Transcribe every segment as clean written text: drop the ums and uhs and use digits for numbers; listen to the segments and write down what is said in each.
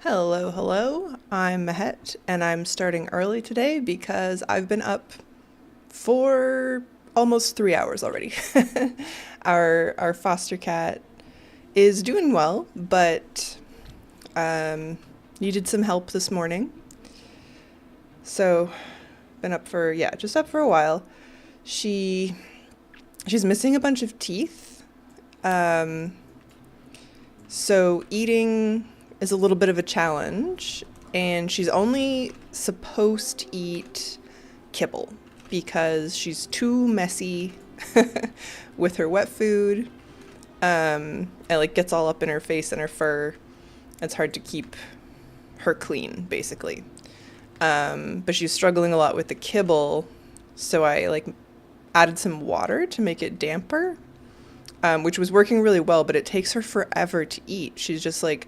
Hello, hello. I'm Mahet, and I'm starting early today because I've been up for almost 3 hours already. Our foster cat is doing well, but um, needed some help this morning. So been up for just up for a while. She she's missing a bunch of teeth. Um, So eating is a little bit of a challenge, and she's only supposed to eat kibble because she's too messy with her wet food. It like gets all up in her face and her fur. It's hard to keep her clean, basically. But she's struggling a lot with the kibble, so I like added some water to make it damper, which was working really well, but it takes her forever to eat. She's just like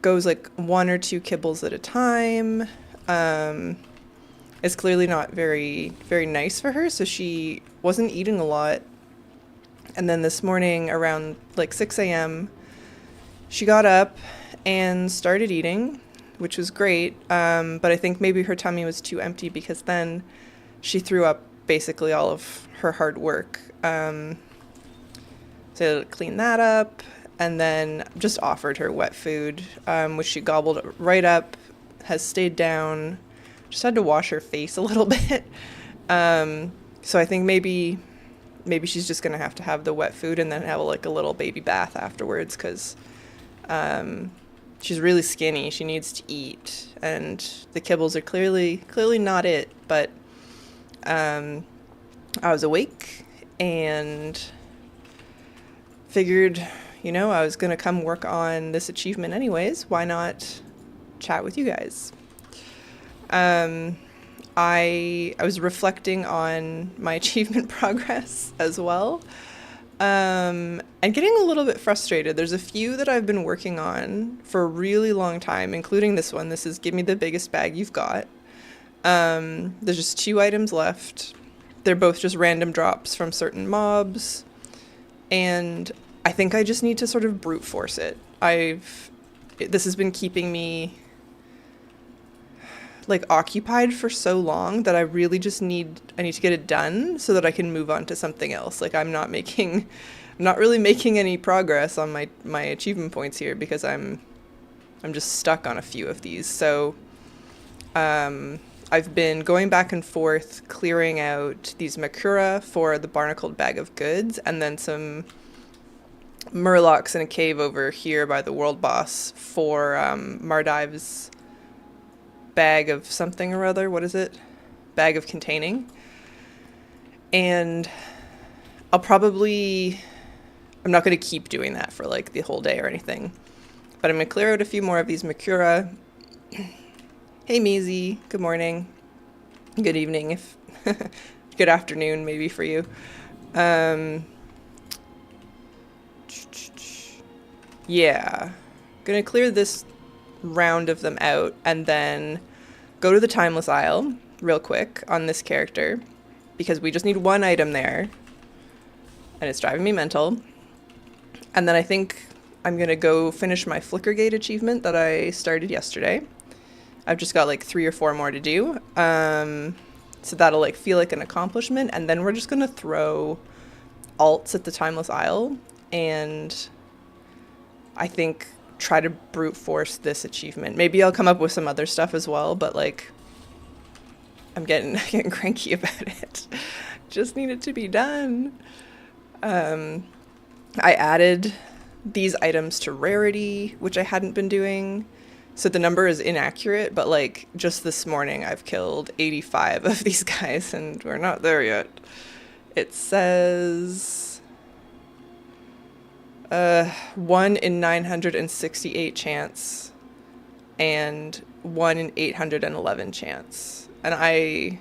goes like one or two kibbles at a time. It's clearly not very nice for her, so she wasn't eating a lot. And then this morning around like 6 a.m., she got up and started eating, which was great. But I think maybe her tummy was too empty because then she threw up basically all of her hard work. So clean that up, and then just offered her wet food, which she gobbled right up, has stayed down. Just had to wash her face a little bit. So I think maybe she's just gonna have to have the wet food and then have like a little baby bath afterwards because she's really skinny. She needs to eat, and the kibbles are clearly not it. But I was awake and figured, I was going to come work on this achievement anyways. Why not chat with you guys? I was reflecting on my achievement progress as well, and getting a little bit frustrated. There's a few that I've been working on for a really long time, including this one. This is Give Me the Biggest Bag You've Got. There's just 2 items left. They're both just random drops from certain mobs. And I think I just need to sort of brute force it. This has been keeping me like occupied for so long that I really just need to get it done so that I can move on to something else. Like I'm not really making any progress on my achievement points here because I'm just stuck on a few of these. So I've been going back and forth clearing out these Makura for the Barnacled Bag of Goods, and then some Murlocs in a cave over here by the world boss for Mardive's bag of something or other. What is it? Bag of containing. And I'm not going to keep doing that for like the whole day or anything, but I'm going to clear out a few more of these Makura. Hey, Measy. Good morning. Good evening, if good afternoon, maybe for you. Yeah. Gonna clear this round of them out and then go to the Timeless Isle real quick on this character because we just need one item there and it's driving me mental. And then I think I'm gonna go finish my Flickergate achievement that I started yesterday. I've just got like 3 or 4 more to do. So that'll like feel like an accomplishment. And then we're just going to throw alts at the Timeless Isle and I think try to brute force this achievement. Maybe I'll come up with some other stuff as well, but like I'm getting cranky about it. Just need it to be done. I added these items to rarity, which I hadn't been doing. So the number is inaccurate, but like just this morning I've killed 85 of these guys and we're not there yet. It says 1 in 968 chance and 1 in 811 chance. And I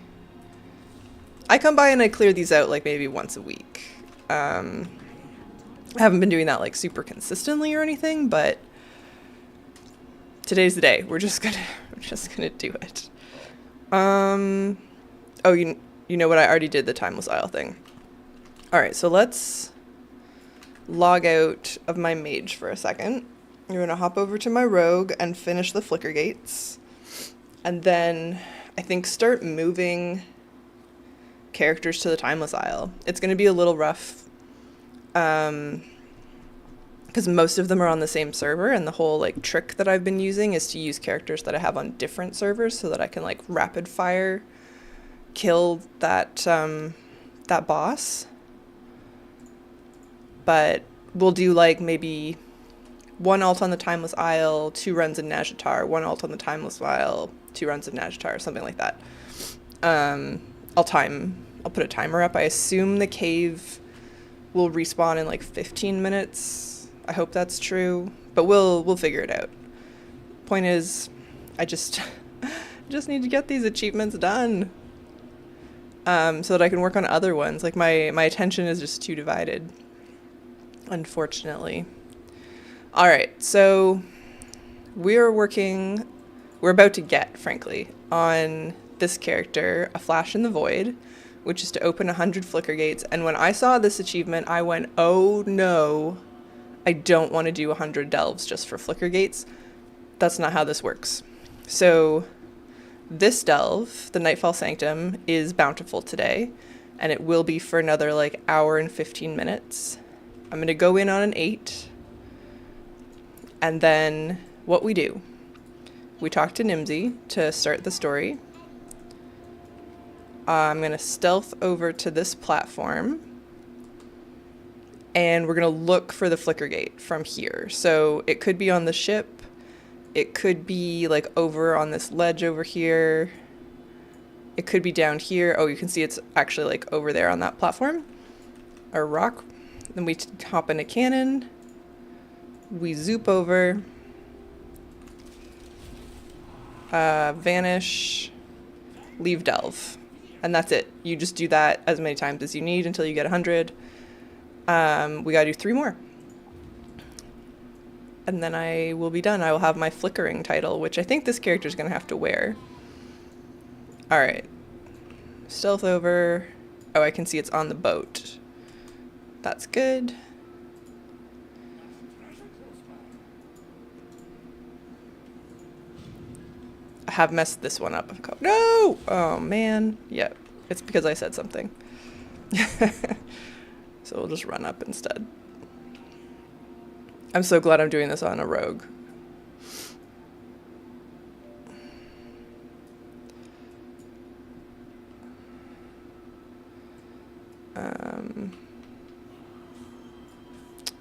come by and I clear these out like maybe once a week. I haven't been doing that like super consistently or anything, but today's the day. We're just gonna do it. Oh, you know what? I already did the Timeless Isle thing. All right, so let's log out of my mage for a second. I'm gonna hop over to my rogue and finish the flicker gates. And then I think start moving characters to the Timeless Isle. It's gonna be a little rough. Because most of them are on the same server, and the whole like trick that I've been using is to use characters that I have on different servers so that I can like rapid fire kill that that boss. But we'll do like maybe one ult on the Timeless Isle, 2 runs in Nazjatar, 1 ult on the Timeless Isle, 2 runs in Nazjatar, something like that. I'll put a timer up. I assume the cave will respawn in like 15 minutes. I hope that's true, but we'll figure it out. Point is, I just need to get these achievements done, so that I can work on other ones. Like my attention is just too divided, unfortunately. All right, so we're about to get, frankly, on this character, A Flash in the Void, which is to open 100 flicker gates. And when I saw this achievement, I went, oh no, I don't want to do 100 delves just for flicker gates. That's not how this works. So this delve, the Nightfall Sanctum, is bountiful today, and it will be for another like hour and 15 minutes. I'm going to go in on an 8, and then what we do, we talk to Nimsy to start the story. I'm going to stealth over to this platform, and we're going to look for the flicker gate from here. So it could be on the ship. It could be like over on this ledge over here. It could be down here. Oh, you can see it's actually like over there on that platform or rock. Then we hop in a cannon. We zoop over. Vanish. Leave delve. And that's it. You just do that as many times as you need until you get 100. We gotta do 3 more. And then I will be done. I will have my flickering title, which I think this character's gonna have to wear. Alright. Stealth over. Oh, I can see it's on the boat. That's good. I have messed this one up. No! Oh, man. Yeah, it's because I said something. So we'll just run up instead. I'm so glad I'm doing this on a rogue.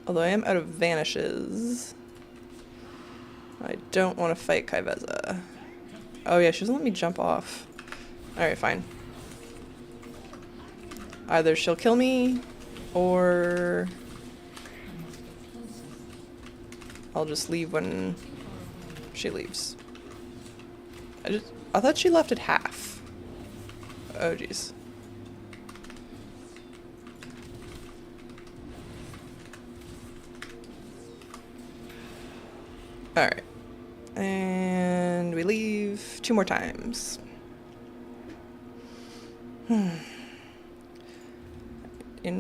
Although I am out of vanishes, I don't want to fight Kaiveza. Oh yeah, she doesn't let me jump off. Alright, fine. Either she'll kill me, or I'll just leave when she leaves. I thought she left at half. Oh jeez. Alright. And we leave 2 more times. In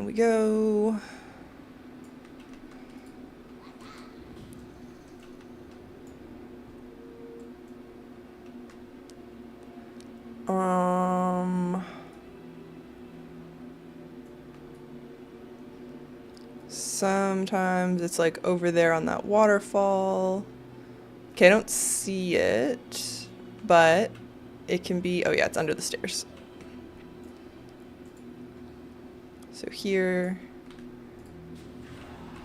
we go. Sometimes it's like over there on that waterfall. Okay, I don't see it, but it can be, oh yeah, it's under the stairs. So here,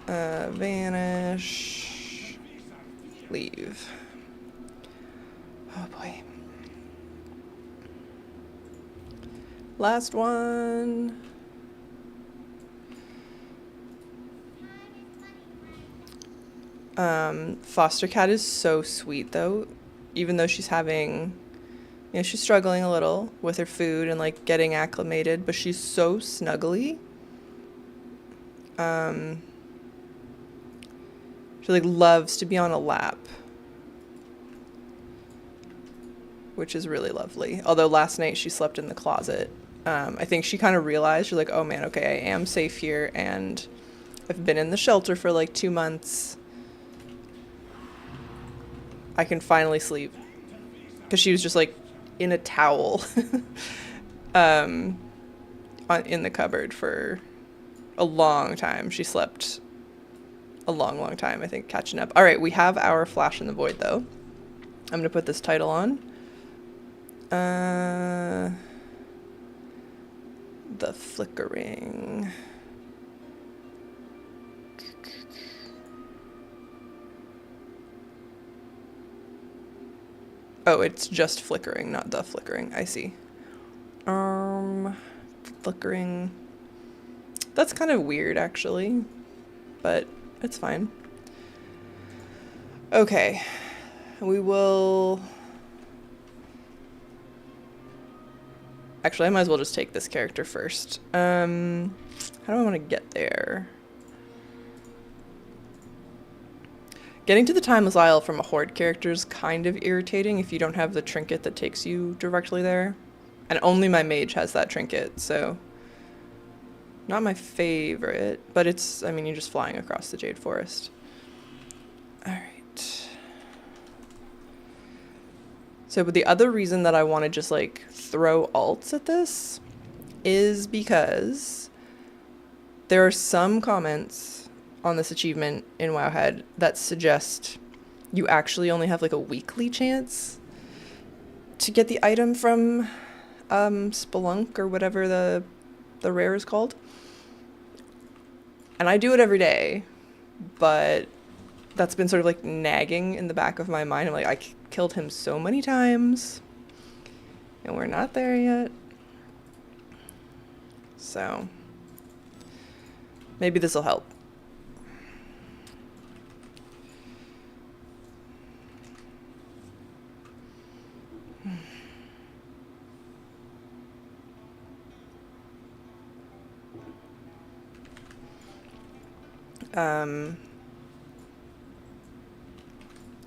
vanish, leave. Oh boy. Last one. Foster cat is so sweet though, even though she's having, you know, she's struggling a little with her food and like getting acclimated, but she's so snuggly. She like loves to be on a lap, which is really lovely. Although last night she slept in the closet. I think she kind of realized, she's like, oh man, okay, I am safe here, and I've been in the shelter for like 2 months. I can finally sleep. Because she was just like in a towel um, in the cupboard for a long time. She slept a long, long time, I think, catching up. All right, we have our Flash in the Void, though. I'm going to put this title on. The Flickering. Oh, it's just Flickering, not The Flickering. I see. Flickering. That's kind of weird, actually, but it's fine. Okay, we will... Actually, I might as well just take this character first. How do I want to get there? Getting to the Timeless Isle from a Horde character is kind of irritating if you don't have the trinket that takes you directly there. And only my mage has that trinket, so... Not my favorite, but it's, I mean, you're just flying across the Jade Forest. Alright. So, but the other reason that I want to just, like, throw alts at this is because there are some comments on this achievement in Wowhead that suggest you actually only have, like, a weekly chance to get the item from Spelunk or whatever the rare is called. And I do it every day, but that's been sort of like nagging in the back of my mind. I'm like, I killed him so many times and we're not there yet. So maybe this will help.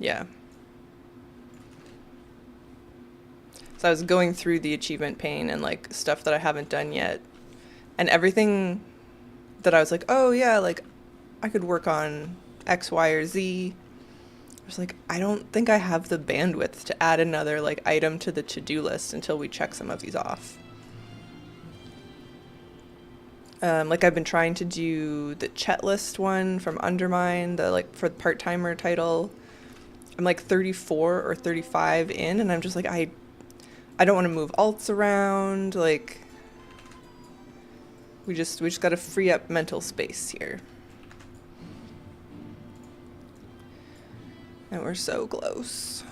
Yeah. So I was going through the achievement pane and like stuff that I haven't done yet. And everything that I was like, oh yeah, like I could work on X, Y, or Z. I was like, I don't think I have the bandwidth to add another like item to the to-do list until we check some of these off. Like I've been trying to do the checklist one from Undermine, the like for the part-timer title. I'm like 34 or 35 in, and I'm just like, I don't want to move alts around. Like, we just got to free up mental space here. And we're so close.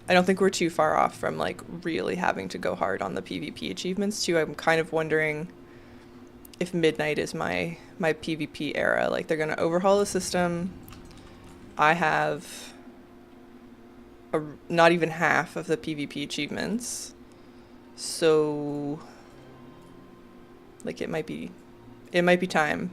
I don't think we're too far off from like really having to go hard on the PvP achievements too. I'm kind of wondering if Midnight is my PvP era. Like they're gonna overhaul the system. I have not even half of the PvP achievements, so like it might be time.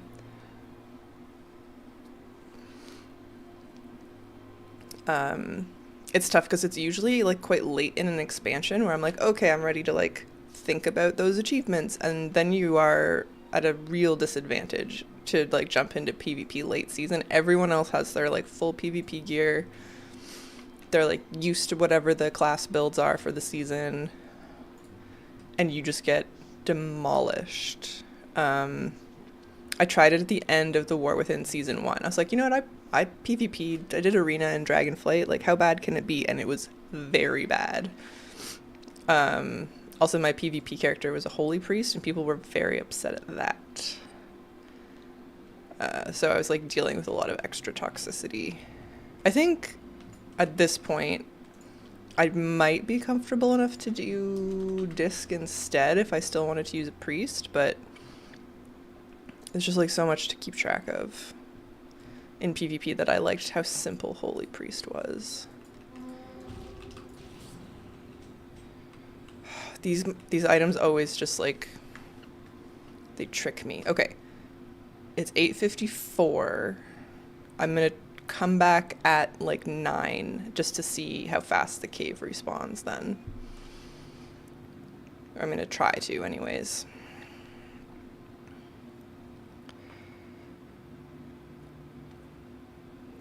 It's tough because it's usually like quite late in an expansion where I'm like, okay, I'm ready to like think about those achievements, and then you are at a real disadvantage to like jump into PvP late season. Everyone else has their like full PvP gear. They're like used to whatever the class builds are for the season, and you just get demolished. I tried it at the end of the War Within season 1. I was like, you know what, I PvP'd, I did Arena and Dragonflight, like how bad can it be? And it was very bad. Also my PvP character was a holy priest and people were very upset at that. So I was like dealing with a lot of extra toxicity. I think at this point I might be comfortable enough to do Disc instead if I still wanted to use a priest, but there's just like so much to keep track of in PvP that I liked how simple Holy Priest was. These items always just like, they trick me. Okay, it's 8:54. I'm gonna come back at like 9 just to see how fast the cave respawns then. I'm gonna try to anyways.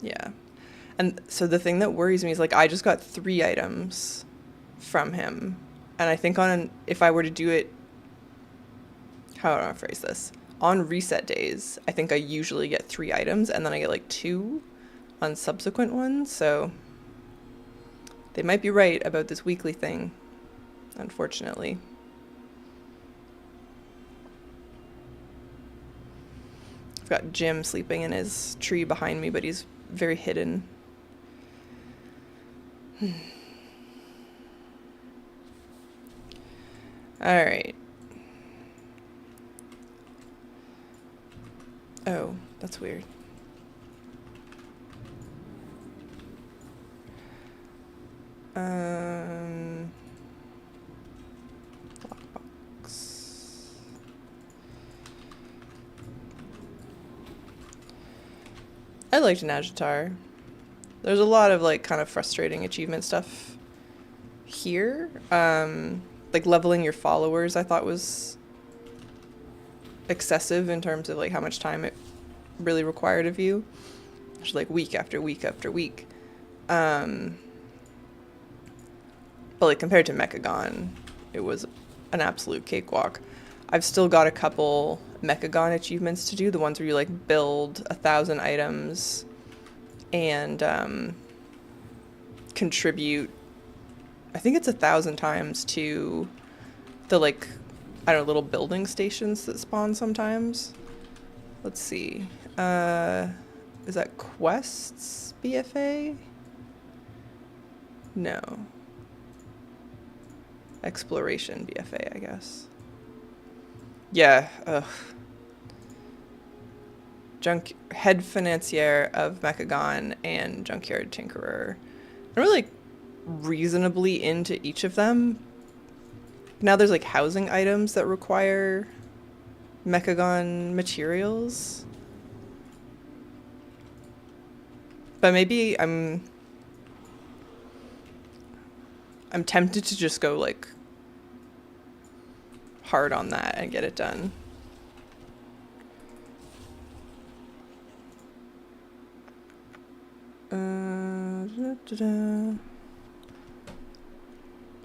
Yeah. And so the thing that worries me is like I just got 3 items from him. And I think if I were to do it, how do I phrase this? On reset days, I think I usually get 3 items and then I get like 2 on subsequent ones. So they might be right about this weekly thing, unfortunately. I've got Jim sleeping in his tree behind me, but he's very hidden. All right. Oh, that's weird. Lockbox. I liked Najatar. There's a lot of like kind of frustrating achievement stuff here. Like leveling your followers I thought was excessive in terms of like how much time it really required of you. Just like week after week after week. But like compared to Mechagon, it was an absolute cakewalk. I've still got a couple Mechagon achievements to do, the ones where you like build 1,000 items and contribute, I think it's 1,000 times to the like, I don't know, little building stations that spawn sometimes. Let's see. Is that Quests BFA? No. Exploration BFA, I guess. Yeah, ugh. Head Financier of Mechagon and Junkyard Tinkerer. I'm really reasonably into each of them. Now there's like housing items that require Mechagon materials. But maybe I'm tempted to just go like hard on that and get it done.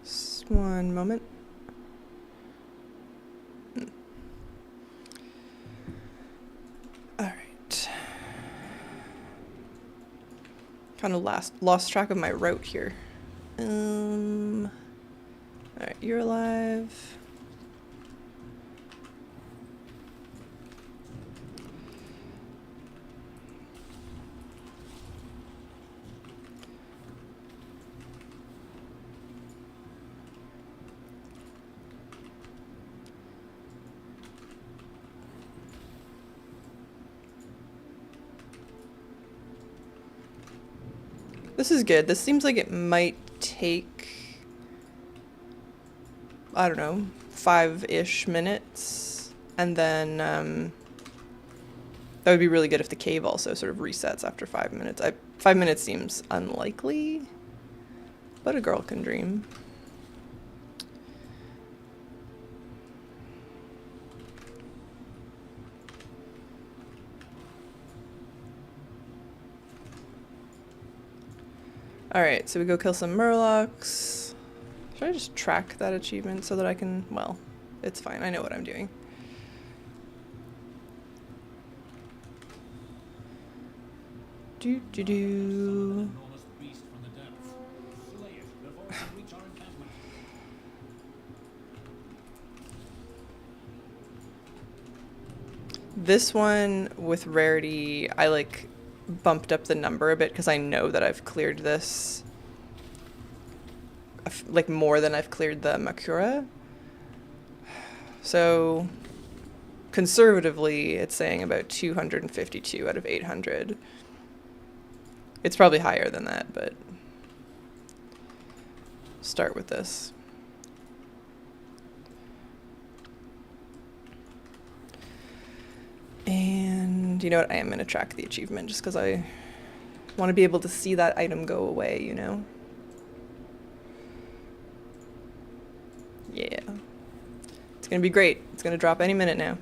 Just one moment. All right. Kind of lost track of my route here. All right, you're alive. This is good. This seems like it might take, I don't know, 5-ish minutes. And then that would be really good if the cave also sort of resets after 5 minutes. 5 minutes seems unlikely, but a girl can dream. Alright, so we go kill some murlocs. Should I just track that achievement so that I can, well, it's fine, I know what I'm doing. Do. This one with rarity, I like bumped up the number a bit because I know that I've cleared this like more than I've cleared the Makura. So conservatively, it's saying about 252 out of 800. It's probably higher than that, but start with this. And you know what? I am going to track the achievement just because I want to be able to see that item go away, you know? Yeah. It's going to be great. It's going to drop any minute now.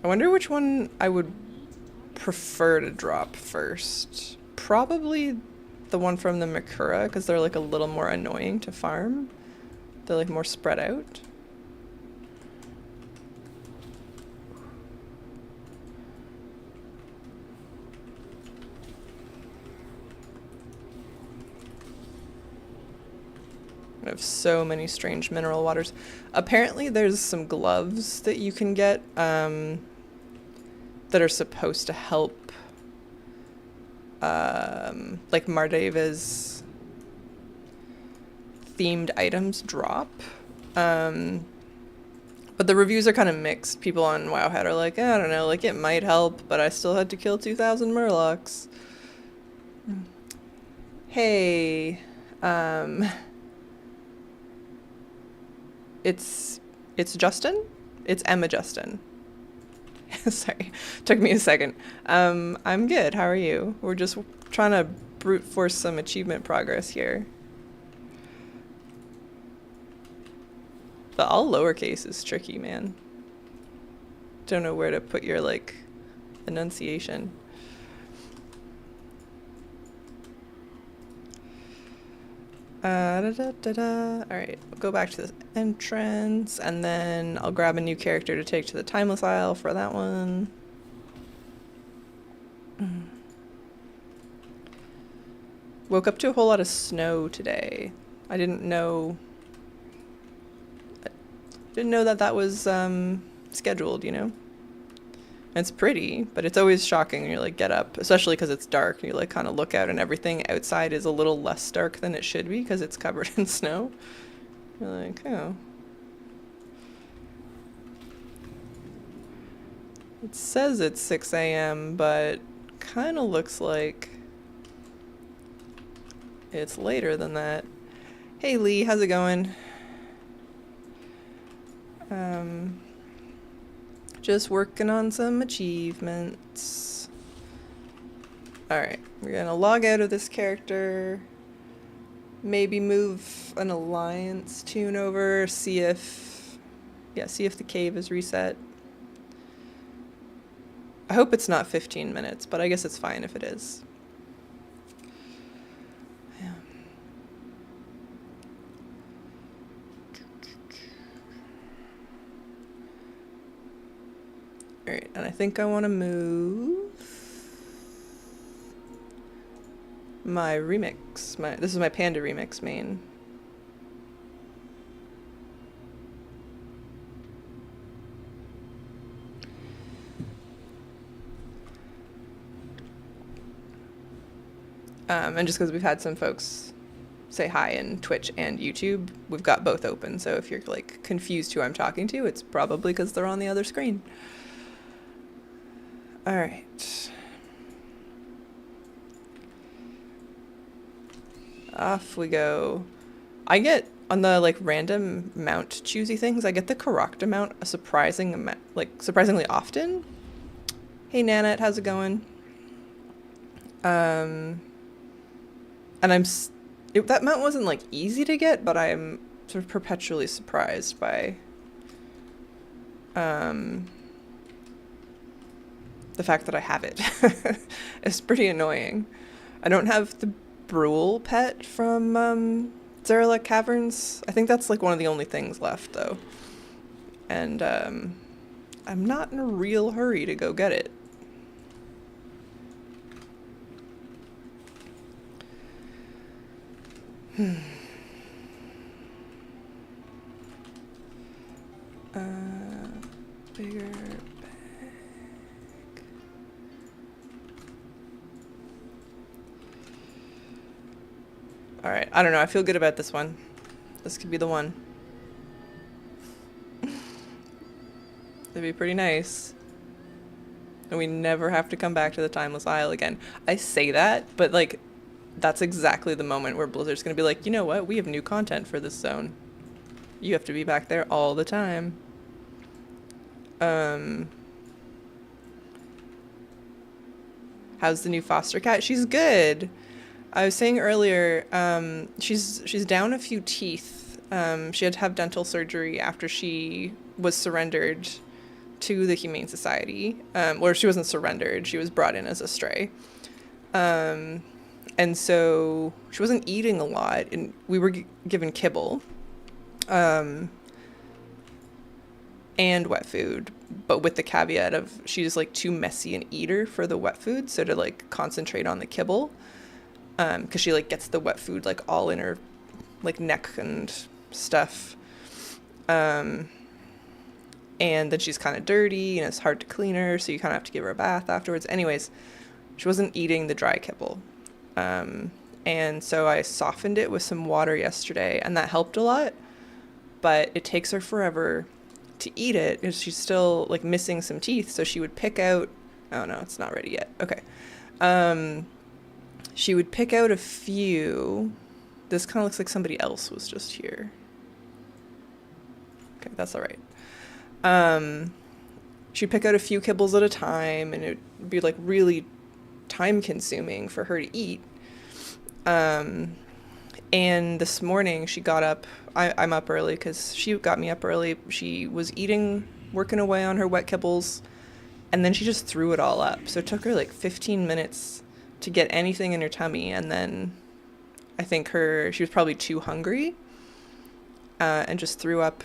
I wonder which one I would prefer to drop first? Probably the one from the Makura, because they're like a little more annoying to farm. They're like more spread out. I have so many strange mineral waters. Apparently there's some gloves that you can get that are supposed to help like Mardeva's themed items drop. But the reviews are kind of mixed. People on Wowhead are like, I don't know, like it might help, but I still had to kill 2,000 Murlocs. Hey, it's Justin? It's Emma Justin. Sorry, took me a second. I'm good. How are you? We're just trying to brute force some achievement progress here. The all lowercase is tricky, man. Don't know where to put your, like, enunciation. Alright, we'll go back to this entrance, and then I'll grab a new character to take to the Timeless Isle for that one. Woke up to a whole lot of snow today. I didn't know that that was scheduled, you know? It's pretty, but it's always shocking when you like get up, especially because it's dark and you like kind of look out and everything outside is a little less dark than it should be because it's covered in snow. You're like, oh. It says it's 6 a.m., but kind of looks like it's later than that. Hey Lee, how's it going? Just working on some achievements. Alright, we're gonna log out of this character. Maybe move an alliance tune over, see if the cave is reset. I hope it's not 15 minutes, but I guess it's fine if it is. Alright, and I think I want to move my remix. This is my Panda remix main. And just because we've had some folks say hi in Twitch and YouTube, we've got both open. So if you're like confused who I'm talking to, it's probably because they're on the other screen. All right. Off we go. I get, on the like random mount choosy things, I get the correct amount a surprisingly often. Hey Nanette, how's it going? And that mount wasn't like easy to get, but I'm sort of perpetually surprised by the fact that I have it. It's pretty annoying. I don't have the Brule pet from Zarela Caverns. I think that's like one of the only things left though. And I'm not in a real hurry to go get it. Bigger bag. All right, I don't know. I feel good about this one. This could be the one. It'd be pretty nice. And we never have to come back to the Timeless Isle again. I say that, but like, that's exactly the moment where Blizzard's gonna be like, you know what? We have new content for this zone. You have to be back there all the time. How's the new foster cat? She's good. I was saying earlier, she's down a few teeth. She had to have dental surgery after she was surrendered to the Humane Society, or she wasn't surrendered. She was brought in as a stray. And so she wasn't eating a lot, and we were given kibble, and wet food, but with the caveat of she's like too messy an eater for the wet food, so to like concentrate on the kibble, because she like gets the wet food like all in her like neck and stuff, and then she's kind of dirty and it's hard to clean her, so you kind of have to give her a bath afterwards. Anyways, she wasn't eating the dry kibble, and so I softened it with some water yesterday, and that helped a lot, but it takes her forever to eat it because she's still like missing some teeth. So she would pick out, oh no, it's not ready yet. Okay. She would pick out a few. This kind of looks like somebody else was just here. Okay, that's all right. She'd pick out a few kibbles at a time, and it would be like really time consuming for her to eat. And this morning she got up. I'm up early because she got me up early. She was eating, working away on her wet kibbles, and then she just threw it all up. So it took her like 15 minutes to get anything in her tummy, and then I think she was probably too hungry, and just threw up.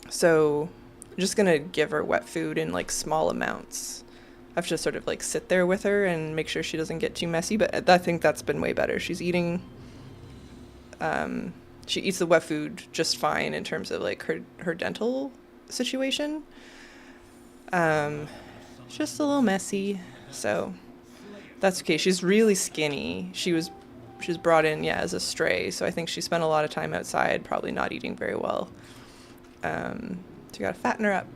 So I'm just gonna give her wet food in like small amounts. I have to sort of like sit there with her and make sure she doesn't get too messy, but I think that's been way better. She's eating, she eats the wet food just fine in terms of like her dental situation. Just a little messy, so that's okay. She's really skinny. She was brought in, yeah, as a stray, so I think she spent a lot of time outside, probably not eating very well. So you gotta fatten her up.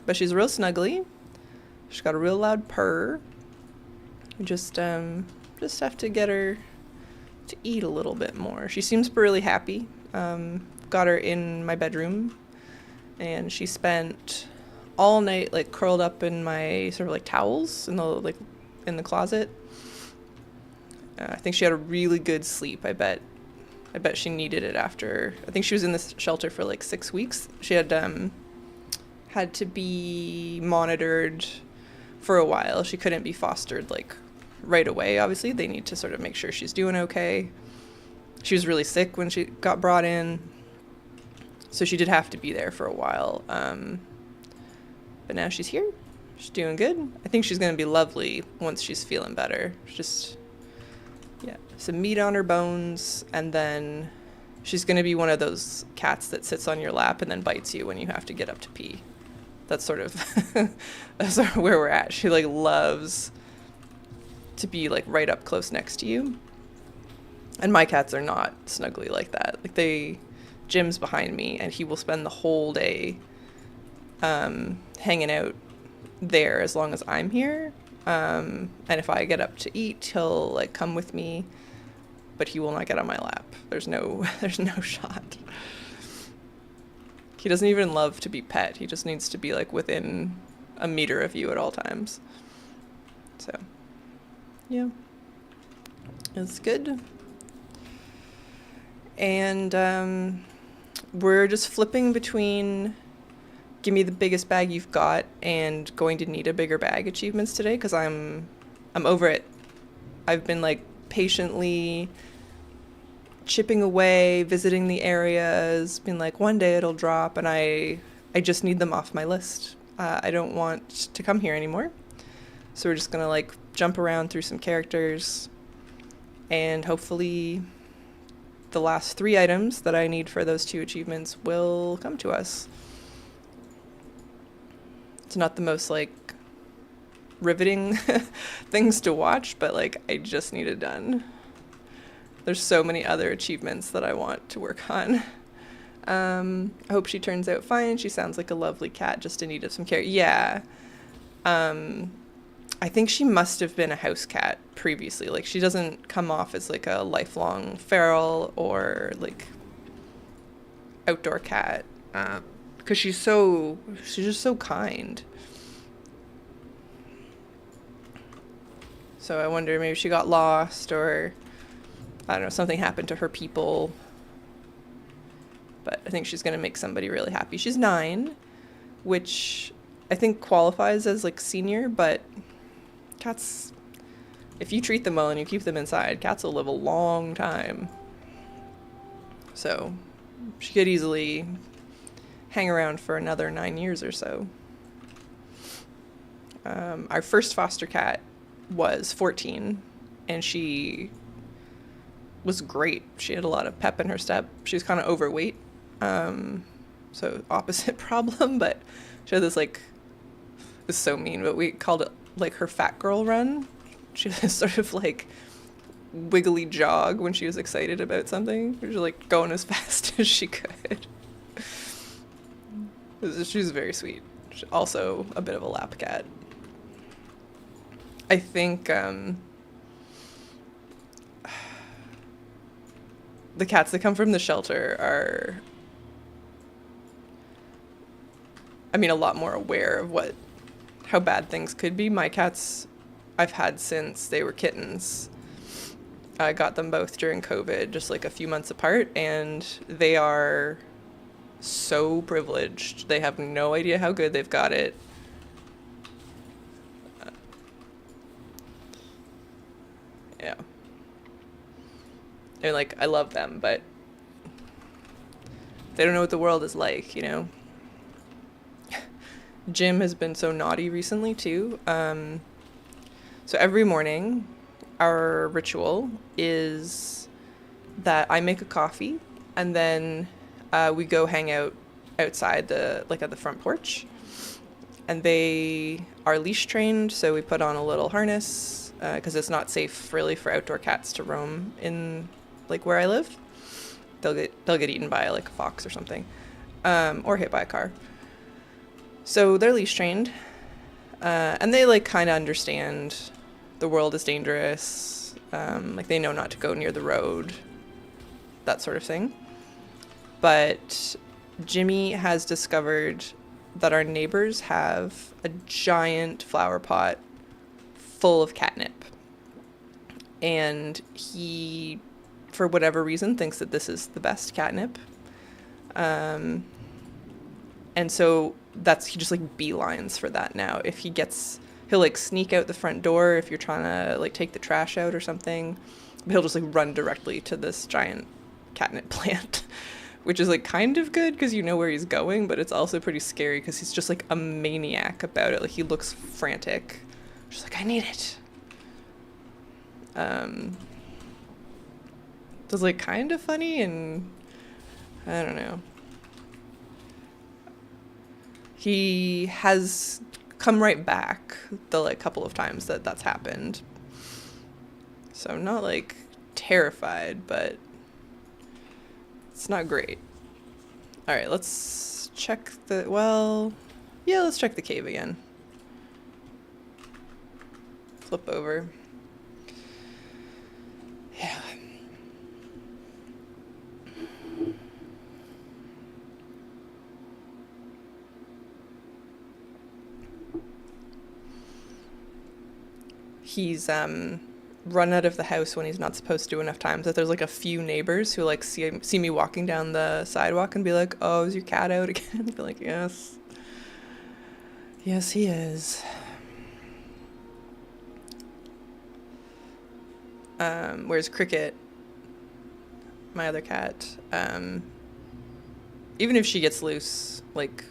But she's real snuggly. She's got a real loud purr. You just have to get her to eat a little bit more. She seems really happy. Got her in my bedroom, and she spent all night like curled up in my sort of like towels in the closet. I think she had a really good sleep. I bet she needed it after. I think she was in this shelter for like 6 weeks. She had to be monitored for a while. She couldn't be fostered like right away. Obviously, they need to sort of make sure she's doing okay. She was really sick when she got brought in, so she did have to be there for a while. But now she's here. She's doing good. I think she's going to be lovely once she's feeling better. Just, yeah, some meat on her bones, and then she's going to be one of those cats that sits on your lap and then bites you when you have to get up to pee. That's sort of that's sort of where we're at. She like loves to be like right up close next to you. And my cats are not snuggly like that. Like Jim's behind me, and he will spend the whole day hanging out there as long as I'm here. And if I get up to eat, he'll like come with me, but he will not get on my lap. There's no shot. He doesn't even love to be pet. He just needs to be like within a meter of you at all times. So, yeah, it's good. And we're just flipping between give me the biggest bag you've got and going to need a bigger bag achievements today, because I'm over it. I've been like patiently chipping away, visiting the areas, being like one day it'll drop, and I just need them off my list. I don't want to come here anymore. So we're just gonna like jump around through some characters, and hopefully the last 3 items that I need for those 2 achievements will come to us. It's not the most like riveting things to watch, but like I just need it done. There's so many other achievements that I want to work on. I hope she turns out fine. She sounds like a lovely cat, just in need of some care. Yeah. I think she must have been a house cat previously. Like she doesn't come off as like a lifelong feral or like outdoor cat. Because she's just so kind. So I wonder, maybe she got lost, or I don't know, something happened to her people. But I think she's going to make somebody really happy. She's 9, which I think qualifies as like senior, but cats, if you treat them well and you keep them inside, cats will live a long time. So she could easily hang around for another 9 years or so. Our first foster cat was 14, and she was great. She had a lot of pep in her step. She was kind of overweight, so opposite problem, but she had this like, it's so mean, but we called it like her fat girl run. She was sort of like wiggly jog when she was excited about something. She was like going as fast as she could. She was very sweet. Also a bit of a lap cat. I think the cats that come from the shelter are, I mean, a lot more aware of how bad things could be. My cats I've had since they were kittens. I got them both during COVID, just like a few months apart, and they are so privileged. They have no idea how good they've got it. Yeah. And like, I love them, but they don't know what the world is like, you know? Jim has been so naughty recently, too. So every morning, our ritual is that I make a coffee, and then we go hang out outside like at the front porch. And they are leash trained, so we put on a little harness, because it's not safe really for outdoor cats to roam in like where I live. They'll get eaten by like a fox or something, or hit by a car. So they're leash trained, and they like kind of understand the world is dangerous. Like they know not to go near the road, that sort of thing. But Jimmy has discovered that our neighbors have a giant flower pot full of catnip. And he, for whatever reason, thinks that this is the best catnip. And so he just like beelines for that now. If he'll like sneak out the front door if you're trying to like take the trash out or something. But he'll just like run directly to this giant catnip plant. Which is like kind of good because you know where he's going, but it's also pretty scary because he's just like a maniac about it. Like he looks frantic. Just like, I need it. It's like kind of funny, and I don't know. He has come right back the like couple of times that's happened. So I'm not like terrified, but it's not great. All right, let's check let's check the cave again. Flip over. Yeah. He's run out of the house when he's not supposed to enough times that there's like a few neighbors who like see me walking down the sidewalk and be like, oh, is your cat out again? Be like, yes he is. Whereas Cricket, my other cat, even if she gets loose, like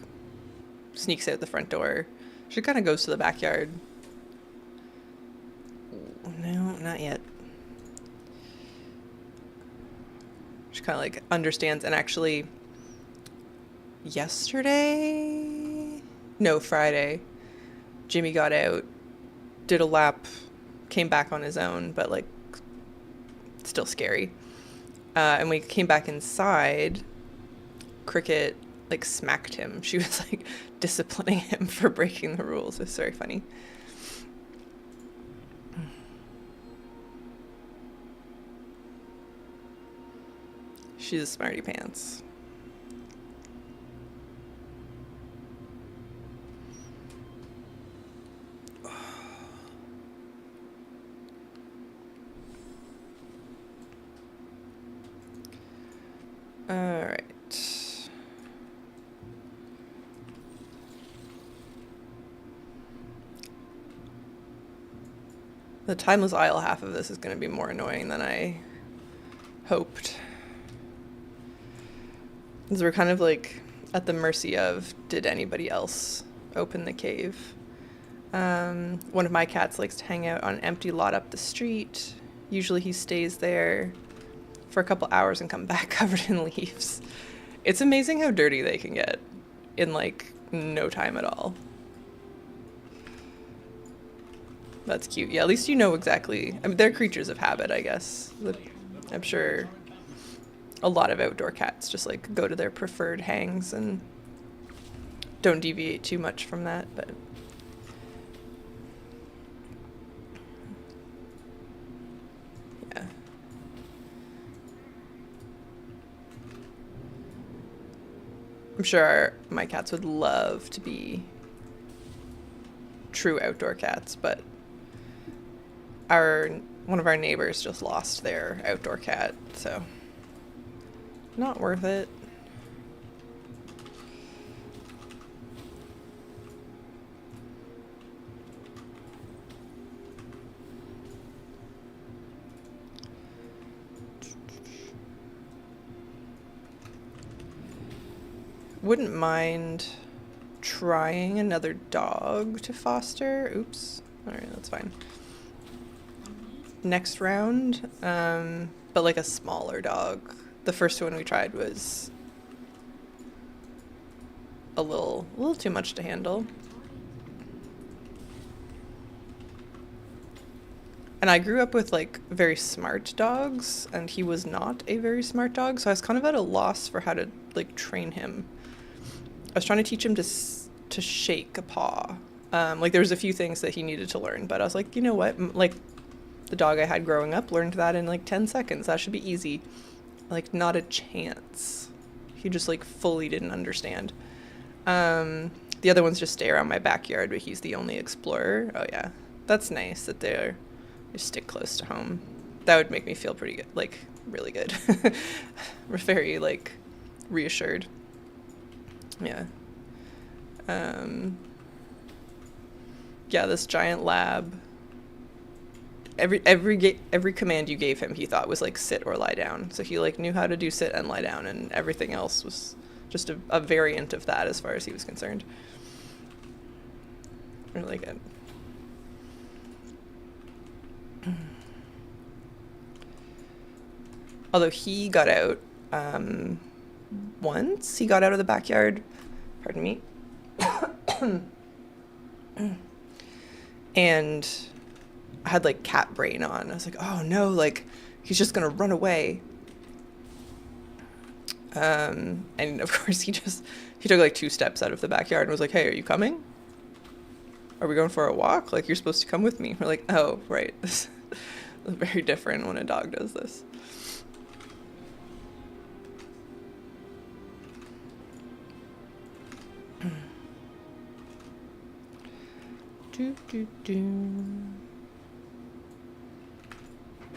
sneaks out the front door, she kind of goes to the backyard. No, not yet. She kind of like understands, and actually Friday, Jimmy got out, did a lap, came back on his own, but like still scary. And when he came back inside, Cricket like smacked him. She was like disciplining him for breaking the rules. It was very funny. She's a smarty pants. All right. The timeless isle half of this is going to be more annoying than I hoped. Because we're kind of like at the mercy of, did anybody else open the cave? One of my cats likes to hang out on an empty lot up the street. Usually he stays there for a couple hours and come back covered in leaves. It's amazing how dirty they can get in like no time at all. That's cute. Yeah, at least you know exactly. I mean, they're creatures of habit, I guess. I'm sure a lot of outdoor cats just like go to their preferred hangs and don't deviate too much from that, but yeah. I'm sure my cats would love to be true outdoor cats, but one of our neighbors just lost their outdoor cat, so not worth it. Wouldn't mind trying another dog to foster. Oops. Alright, that's fine. Next round, but like a smaller dog. The first one we tried was a little too much to handle. And I grew up with like very smart dogs, and he was not a very smart dog, so I was kind of at a loss for how to like train him. I was trying to teach him to shake a paw. Like there was a few things that he needed to learn, but I was like, you know what? Like the dog I had growing up learned that in like 10 seconds. That should be easy. Like not a chance. He just like fully didn't understand. The other ones just stay around my backyard, but he's the only explorer. Oh yeah, that's nice that they stick close to home. That would make me feel pretty good, like really good. Very like reassured. Yeah. Yeah, this giant lab. Every command you gave him, he thought was like sit or lie down. So he like knew how to do sit and lie down, and everything else was just a variant of that as far as he was concerned. Really good. Although he got out once. He got out of the backyard. Pardon me. And I had like cat brain on. I was like, oh no, like he's just gonna run away. And of course he took like 2 steps out of the backyard and was like, hey, are you coming? Are we going for a walk? Like, you're supposed to come with me. We're like, oh, right. This is very different when a dog does this.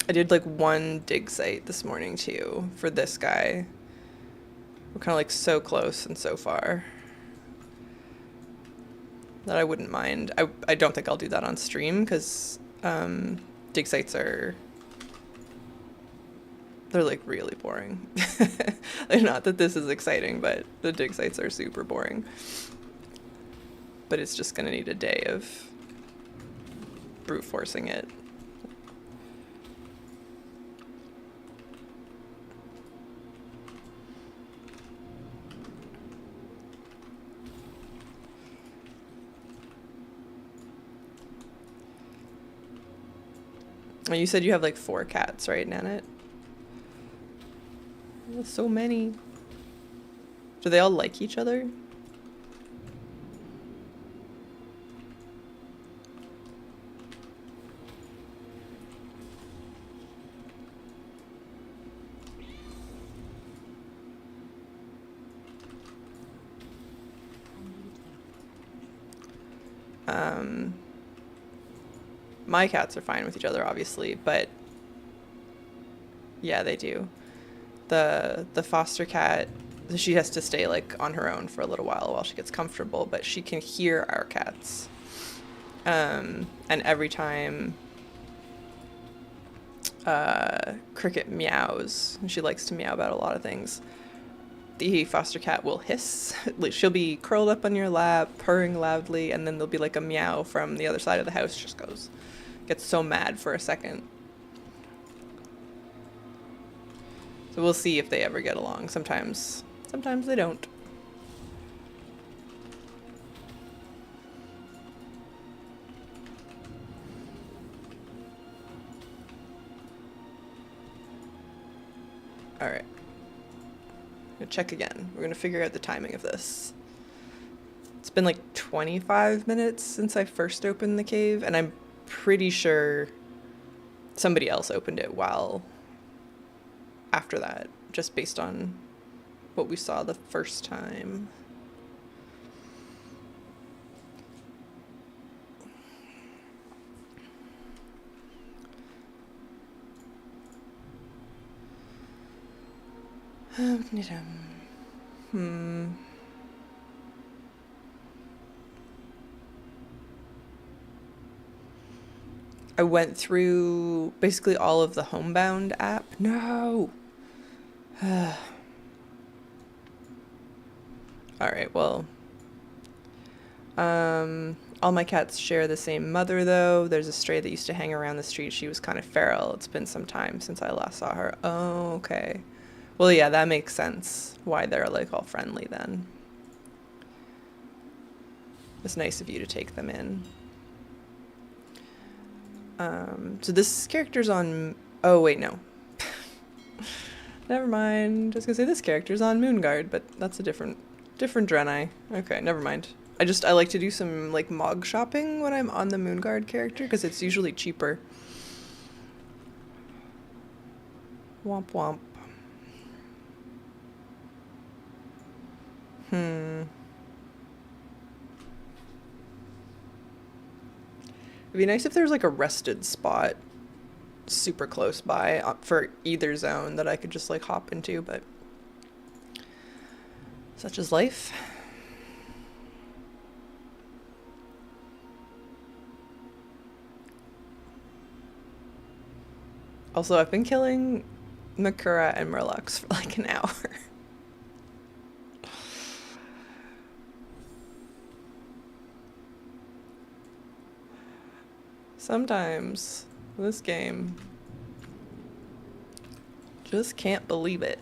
I did like 1 dig site this morning too for this guy. We're kind of like so close and so far that I wouldn't mind. I don't think I'll do that on stream because dig sites they're like really boring. Not that this is exciting, but the dig sites are super boring. But it's just gonna need a day of brute forcing it. You said you have like 4 cats, right, Nanette? That's so many. Do they all like each other? My cats are fine with each other, obviously, but yeah, they do. The foster cat, she has to stay like on her own for a little while she gets comfortable, but she can hear our cats. And every time Cricket meows. She likes to meow about a lot of things. The foster cat will hiss. She'll be curled up on your lap, purring loudly, and then there'll be like a meow from the other side of the house. Just gets so mad for a second. So we'll see if they ever get along. Sometimes they don't. All right. Gonna check again. We're gonna figure out the timing of this. It's been like 25 minutes since I first opened the cave, and I'm pretty sure somebody else opened it while after that, just based on what we saw the first time. I went through basically all of the Homebound app. No! Alright, well. All my cats share the same mother, though. There's a stray that used to hang around the street. She was kind of feral. It's been some time since I last saw her. Oh, okay. Well, yeah, that makes sense. Why they're, like, all friendly, then. It's nice of you to take them in. So this character's on... Oh, wait, no. Never mind. Just gonna say this character's on Moonguard, but that's a different Draenei. Okay, never mind. I like to do some, like, Mog shopping when I'm on the Moonguard character, because it's usually cheaper. Womp womp. It'd be nice if there was like a rested spot super close by for either zone that I could just like hop into, but such is life. Also, I've been killing Makura and Murlocs for like an hour. Sometimes this game just can't believe it.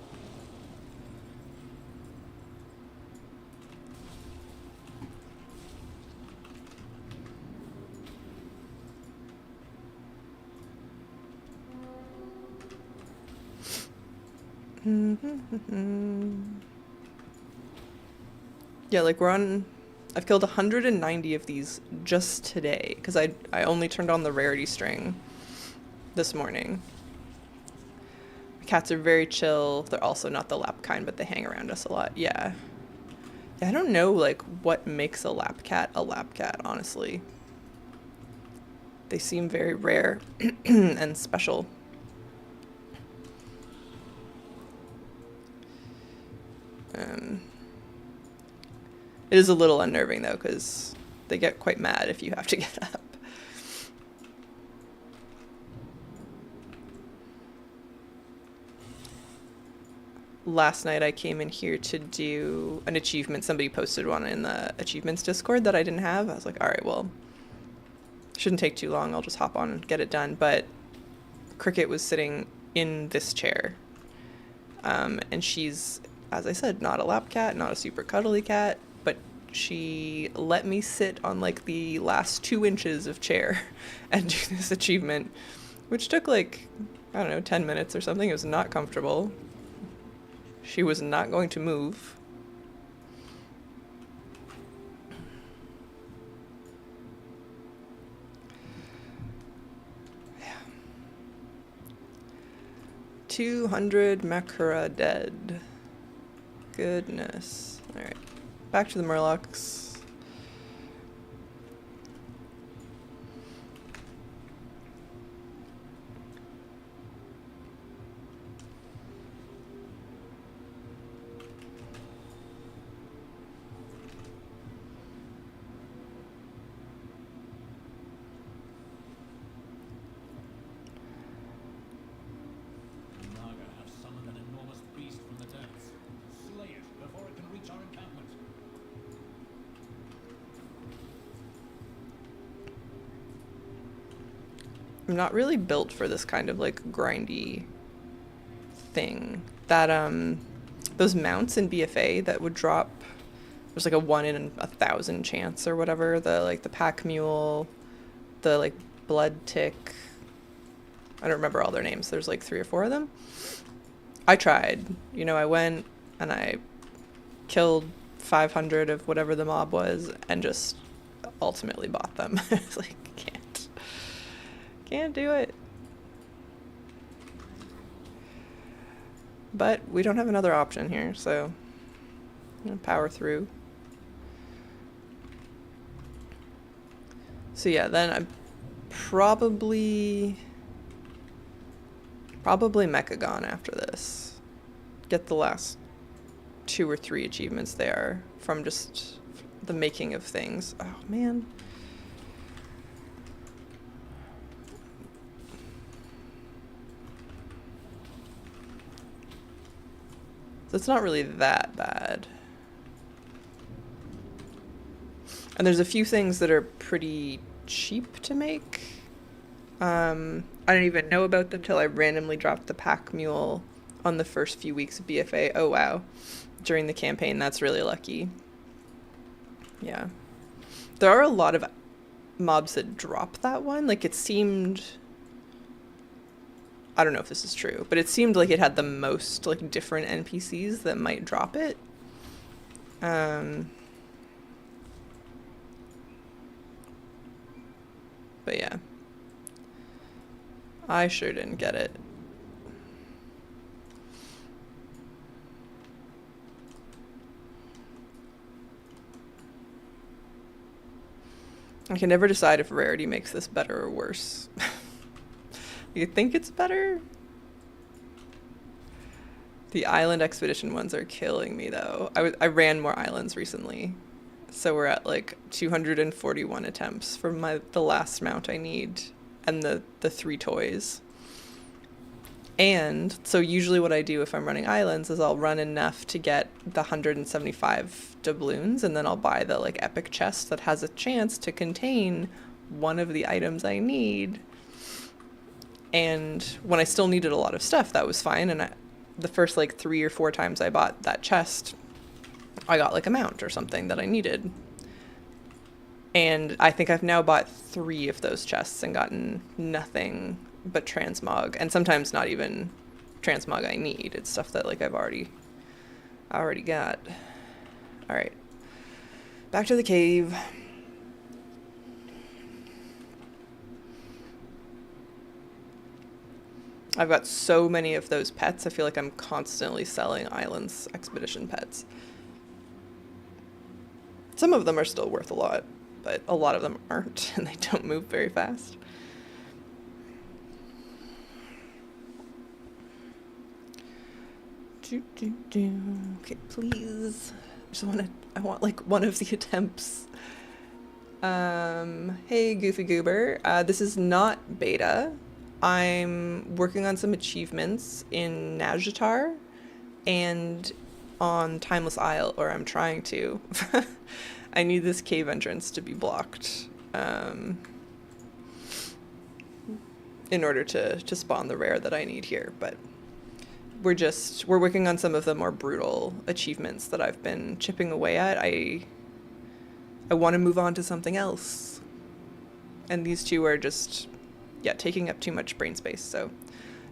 Yeah, like I've killed 190 of these just today, because I only turned on the rarity string this morning. The cats are very chill. They're also not the lap kind, but they hang around us a lot. Yeah. I don't know, like, what makes a lap cat, honestly. They seem very rare and special. It is a little unnerving, though, because they get quite mad if you have to get up. Last night I came in here to do an achievement. Somebody posted one in the achievements Discord that I didn't have. I was like, all right, well, shouldn't take too long. I'll just hop on and get it done. But Cricket was sitting in this chair. And she's, as I said, not a lap cat, not a super cuddly cat, but she let me sit on like the last 2 inches of chair and do this achievement, which took like, I don't know, 10 minutes or something. It was not comfortable. She was not going to move. Yeah. 200 Makura dead. Goodness. Alright. Back to the Murlocs. I'm not really built for this kind of like grindy thing. That those mounts in BFA that would drop, there's like a 1 in 1,000 chance or whatever, the like the pack mule, the like blood tick, I don't remember all their names, there's like 3 or 4 of them. I tried, you know, I went and I killed 500 of whatever the mob was and just ultimately bought them. It's like, can't do it. But we don't have another option here, so I'm gonna power through. So yeah, then I'm probably Mechagon after this. Get the last 2 or 3 achievements there from just the making of things. Oh man. So it's not really that bad. And there's a few things that are pretty cheap to make. I didn't even know about them till I randomly dropped the pack mule on the first few weeks of BFA. Oh wow. During the campaign, that's really lucky. Yeah. There are a lot of mobs that drop that one. Like it seemed, I don't know if this is true, but it seemed like it had the most like different NPCs that might drop it. But yeah. I sure didn't get it. I can never decide if rarity makes this better or worse. You think it's better? The island expedition ones are killing me though. I ran more islands recently. So we're at like 241 attempts for the last mount I need and the 3 toys. And so usually what I do if I'm running islands is I'll run enough to get the 175 doubloons, and then I'll buy the like epic chest that has a chance to contain one of the items I need. And when I still needed a lot of stuff, that was fine. And the first like 3 or 4 times I bought that chest, I got like a mount or something that I needed. And I think I've now bought 3 of those chests and gotten nothing but transmog, and sometimes not even transmog I need. It's stuff that like I already got. All right, back to the cave. I've got so many of those pets. I feel like I'm constantly selling islands expedition pets. Some of them are still worth a lot, but a lot of them aren't, and they don't move very fast. Okay, please. I want like one of the attempts. Hey, Goofy Goober. This is not beta. I'm working on some achievements in Nazjatar and on Timeless Isle, or I'm trying to. I need this cave entrance to be blocked in order to spawn the rare that I need here, but we're working on some of the more brutal achievements that I've been chipping away at. I want to move on to something else. And these 2 are just, yeah, taking up too much brain space. So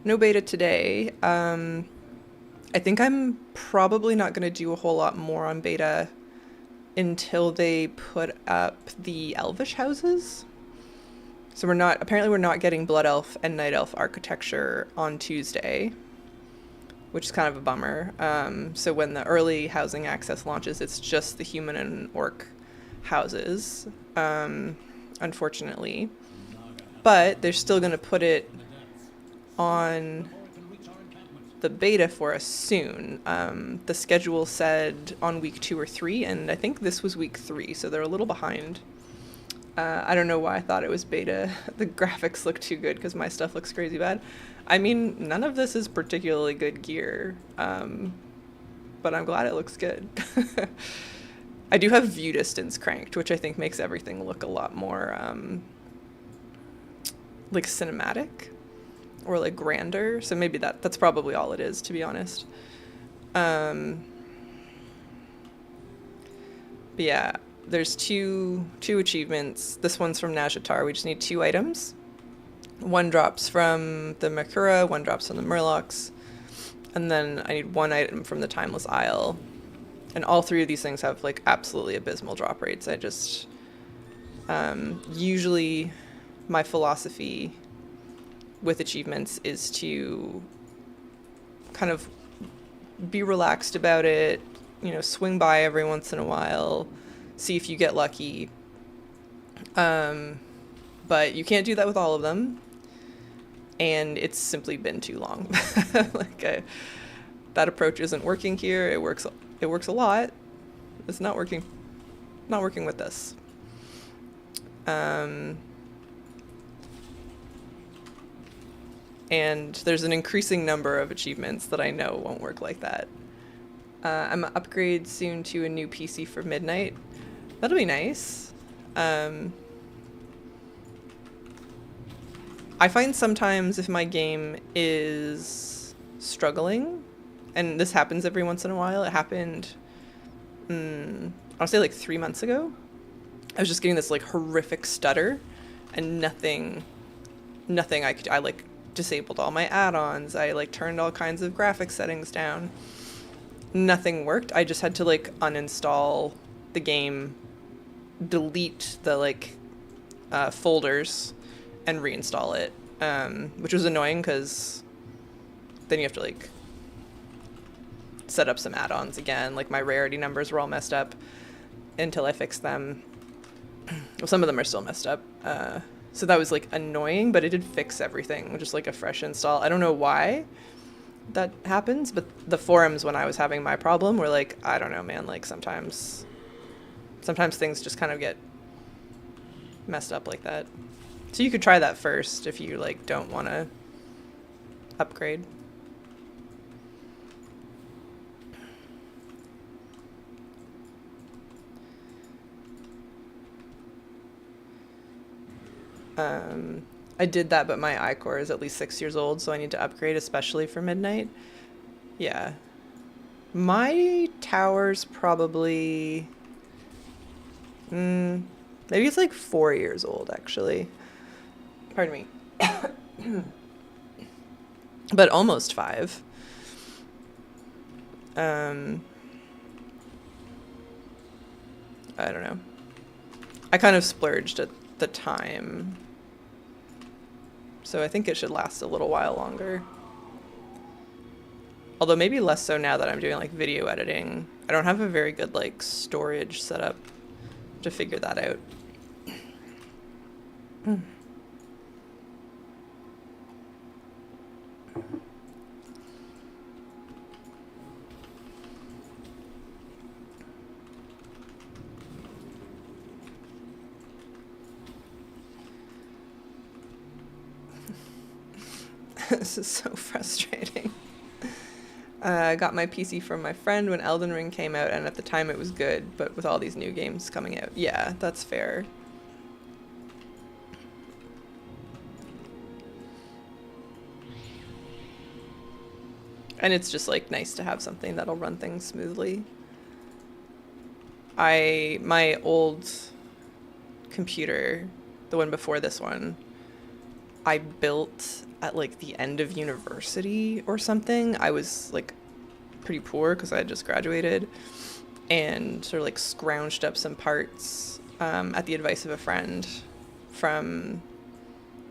no beta today. I think I'm probably not going to do a whole lot more on beta until they put up the Elvish houses. So apparently we're not getting Blood Elf and Night Elf architecture on Tuesday, which is kind of a bummer. So when the early housing access launches, it's just the human and orc houses, unfortunately. But they're still going to put it on the beta for us soon. The schedule said on week 2 or 3, and I think this was week 3, so they're a little behind. I don't know why I thought it was beta. The graphics look too good because my stuff looks crazy bad. I mean, none of this is particularly good gear, but I'm glad it looks good. I do have view distance cranked, which I think makes everything look a lot more like cinematic or like grander. So maybe that's probably all it is, to be honest. Um, but yeah, there's two achievements. This one's from Najatar. We just need 2 items. One drops from the Makura, one drops from the Murlocs, and then I need 1 item from the Timeless Isle. And all 3 of these things have like absolutely abysmal drop rates. I just usually my philosophy with achievements is to kind of be relaxed about it, swing by every once in a while, see if you get lucky. But you can't do that with all of them. And it's simply been too long. That approach isn't working here. It works a lot. It's not working with this. And there's an increasing number of achievements that I know won't work like that. I'm gonna upgrade soon to a new PC for Midnight. That'll be nice. I find sometimes if my game is struggling, and this happens every once in a while, it happened, I'll say like 3 months ago. I was just getting this like horrific stutter, and nothing I like disabled all my add-ons. I like turned all kinds of graphics settings down. Nothing worked. I just had to like uninstall the game, delete the like folders, and reinstall it, which was annoying because then you have to like set up some add-ons again. Like my rarity numbers were all messed up until I fixed them. Well, some of them are still messed up. So that was like annoying, but it did fix everything, just like a fresh install. I don't know why that happens, but the forums when I was having my problem were like, I don't know, man, like sometimes things just kind of get messed up like that. So you could try that first if you like don't want to upgrade. I did that, but my iCore is at least 6 years old, so I need to upgrade, especially for Midnight. Yeah. My tower's probably... maybe it's like 4 years old, actually. Pardon me. But almost 5. I don't know. I kind of splurged at the time, so I think it should last a little while longer. Although maybe less so now that I'm doing like video editing. I don't have a very good like storage setup to figure that out. This is so frustrating. I got my PC from my friend when Elden Ring came out, and at the time it was good, but with all these new games coming out, yeah, that's fair. And it's just like nice to have something that'll run things smoothly. My old computer, the one before this one, I built at like the end of university or something. I was like pretty poor because I had just graduated, and sort of like scrounged up some parts at the advice of a friend from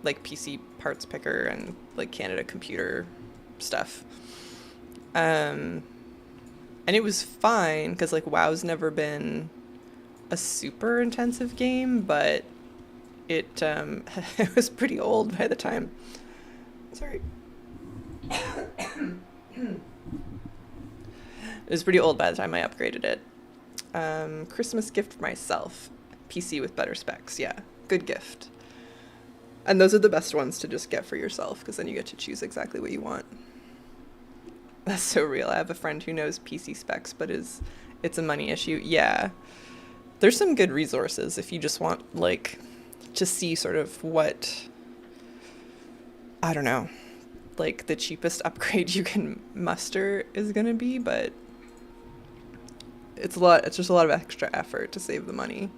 like PC Parts Picker and like Canada Computer stuff. And it was fine because like WoW's never been a super intensive game, but it it was pretty old by the time. Sorry. It was pretty old by the time I upgraded it. Christmas gift for myself. PC with better specs. Yeah, good gift. And those are the best ones to just get for yourself, because then you get to choose exactly what you want. That's so real. I have a friend who knows PC specs, but it's a money issue. Yeah. There's some good resources if you just want, like, to see sort of what I don't know, like the cheapest upgrade you can muster is gonna be, but it's just a lot of extra effort to save the money,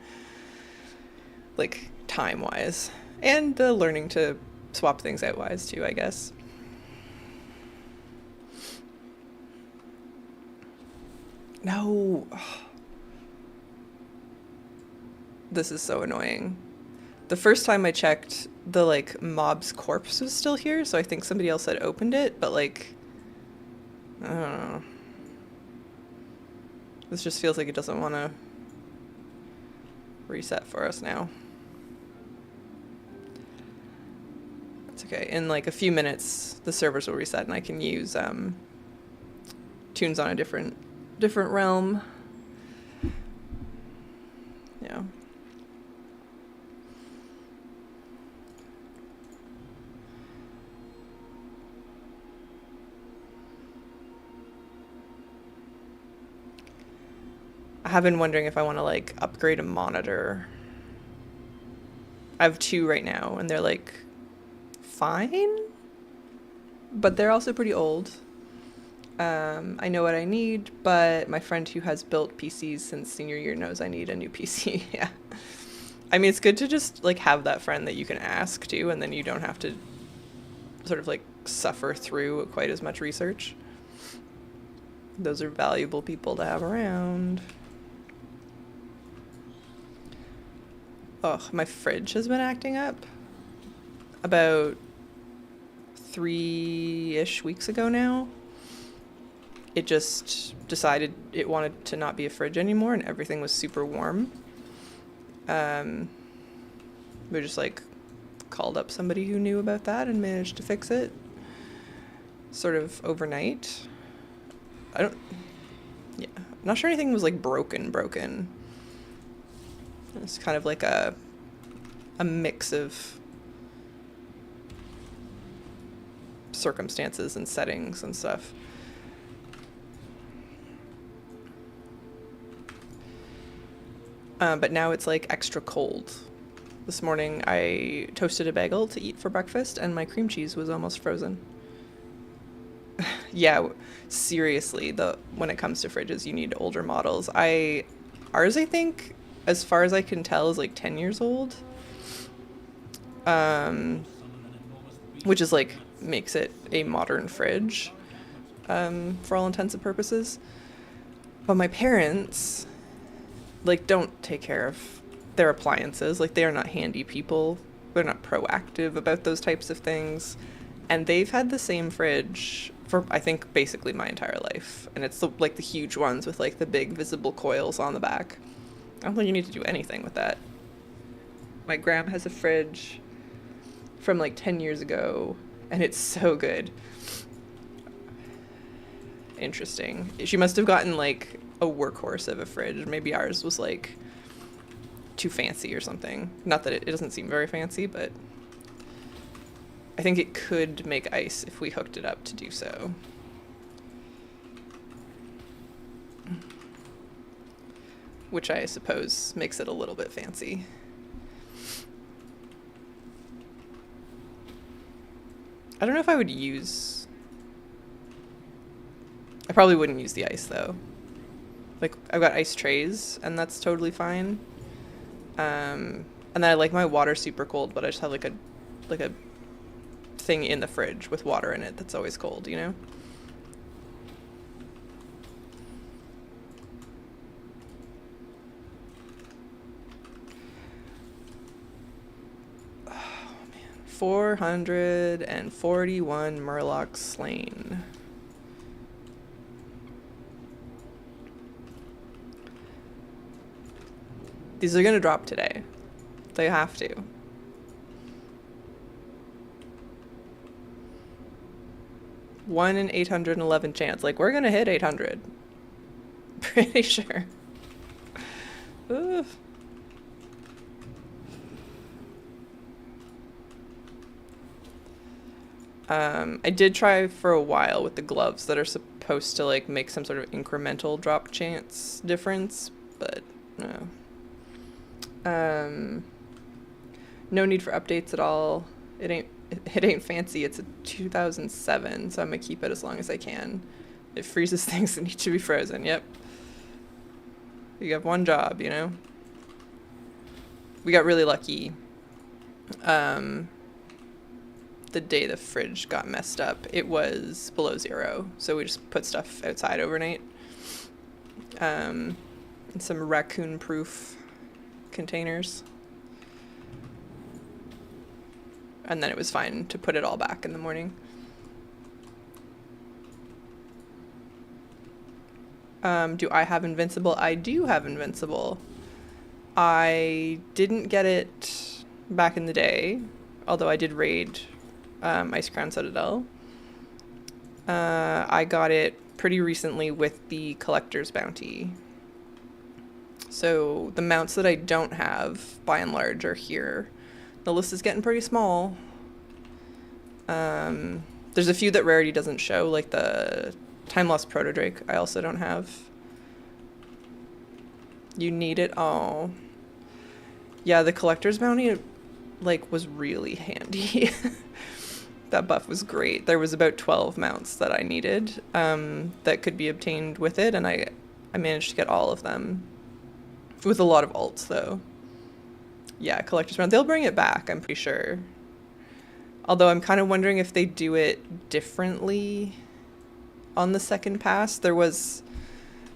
like time wise, and the learning to swap things out wise too, I guess. No. This is so annoying. The first time I checked, the like mob's corpse was still here, so I think somebody else had opened it, but like I don't know. This just feels like it doesn't want to reset for us now. It's okay. In like a few minutes, the servers will reset and I can use tunes on a different realm. Yeah. I have been wondering if I want to like upgrade a monitor. I have two right now and they're like fine, but they're also pretty old. I know what I need, but my friend who has built PCs since senior year knows I need a new PC. Yeah. I mean, it's good to just like have that friend that you can ask to, and then you don't have to sort of like suffer through quite as much research. Those are valuable people to have around. Ugh, my fridge has been acting up. About 3-ish weeks ago now. It just decided it wanted to not be a fridge anymore and everything was super warm. We just like called up somebody who knew about that and managed to fix it sort of overnight. I'm not sure anything was like broken. It's kind of like a mix of circumstances and settings and stuff. But now it's like extra cold. This morning I toasted a bagel to eat for breakfast and my cream cheese was almost frozen. Yeah, seriously, when it comes to fridges, you need older models. Ours, I think, as far as I can tell, is like 10 years old. Which is like, makes it a modern fridge, for all intents and purposes. But my parents, like, don't take care of their appliances. Like, they are not handy people. They're not proactive about those types of things. And they've had the same fridge for, I think, basically my entire life. And it's like the huge ones with like the big visible coils on the back. I don't think you need to do anything with that. My grandma has a fridge from like 10 years ago, and it's so good. Interesting. She must have gotten like a workhorse of a fridge. Maybe ours was like too fancy or something. Not that it doesn't seem very fancy, but I think it could make ice if we hooked it up to do so. Which I suppose makes it a little bit fancy. I don't know if I would use... I probably wouldn't use the ice though. Like, I've got ice trays and that's totally fine. And then I like my water super cold, but I just have like a thing in the fridge with water in it that's always cold, you know? Oh man, 441 murlocs slain. These are gonna drop today. They have to. One in 811 chance. Like, we're gonna hit 800. Pretty sure. Oof. I did try for a while with the gloves that are supposed to like make some sort of incremental drop chance difference, but no. No need for updates at all. It ain't It ain't fancy. It's a 2007, so I'm gonna keep it as long as I can. It freezes things that need to be frozen. Yep. You have one job, you know? We got really lucky. Um, the day the fridge got messed up, it was below 0, so we just put stuff outside overnight. And some raccoon-proof containers. And then it was fine to put it all back in the morning. Do I have Invincible? I do have Invincible. I didn't get it back in the day, although I did raid Ice Crown Citadel. I got it pretty recently with the Collector's Bounty. So the mounts that I don't have, by and large, are here. The list is getting pretty small. There's a few that Rarity doesn't show, like the Time Lost Proto Drake I also don't have. You need it all. Yeah, the Collector's Bounty, like, was really handy. That buff was great. There was about 12 mounts that I needed that could be obtained with it, and I managed to get all of them. With a lot of alts, though. Yeah, Collector's Bounty. They'll bring it back, I'm pretty sure. Although I'm kind of wondering if they do it differently on the second pass. There was...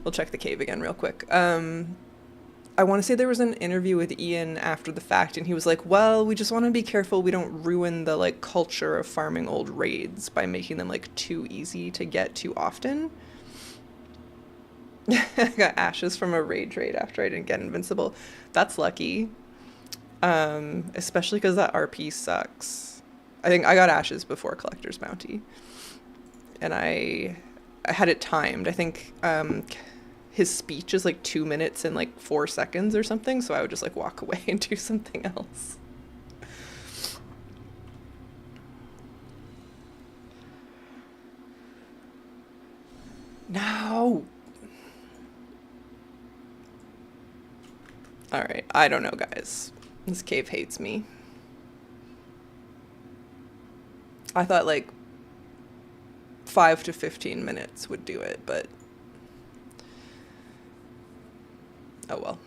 We'll check the cave again real quick. I want to say there was an interview with Ian after the fact, and he was like, well, we just want to be careful we don't ruin the, like, culture of farming old raids by making them, like, too easy to get too often. I got ashes from a raid trade after I didn't get Invincible. That's lucky. Especially because that RP sucks. I think I got ashes before Collector's Bounty. And I had it timed. I think his speech is like 2 minutes and like 4 seconds or something, so I would just like walk away and do something else. No. All right, I don't know, guys. This cave hates me. I thought like 5 to 15 minutes would do it, but oh well.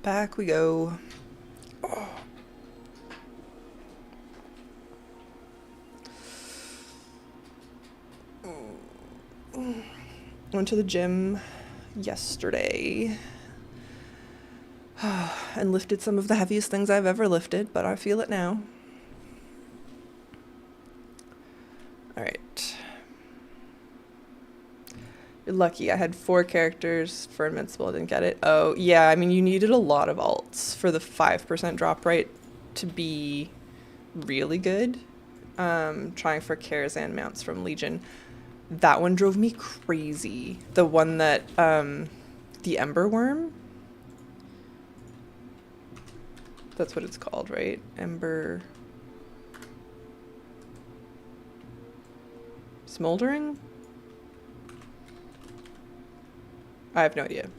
Back we go. Oh. Went to the gym yesterday and lifted some of the heaviest things I've ever lifted, but I feel it now. All right. You're lucky. I had 4 characters for Invincible. I didn't get it. Oh, yeah. I mean, you needed a lot of alts for the 5% drop rate to be really good. Trying for Karazhan mounts from Legion. That one drove me crazy. The one that, the Ember Worm? That's what it's called, right? Ember... Smoldering? I have no idea.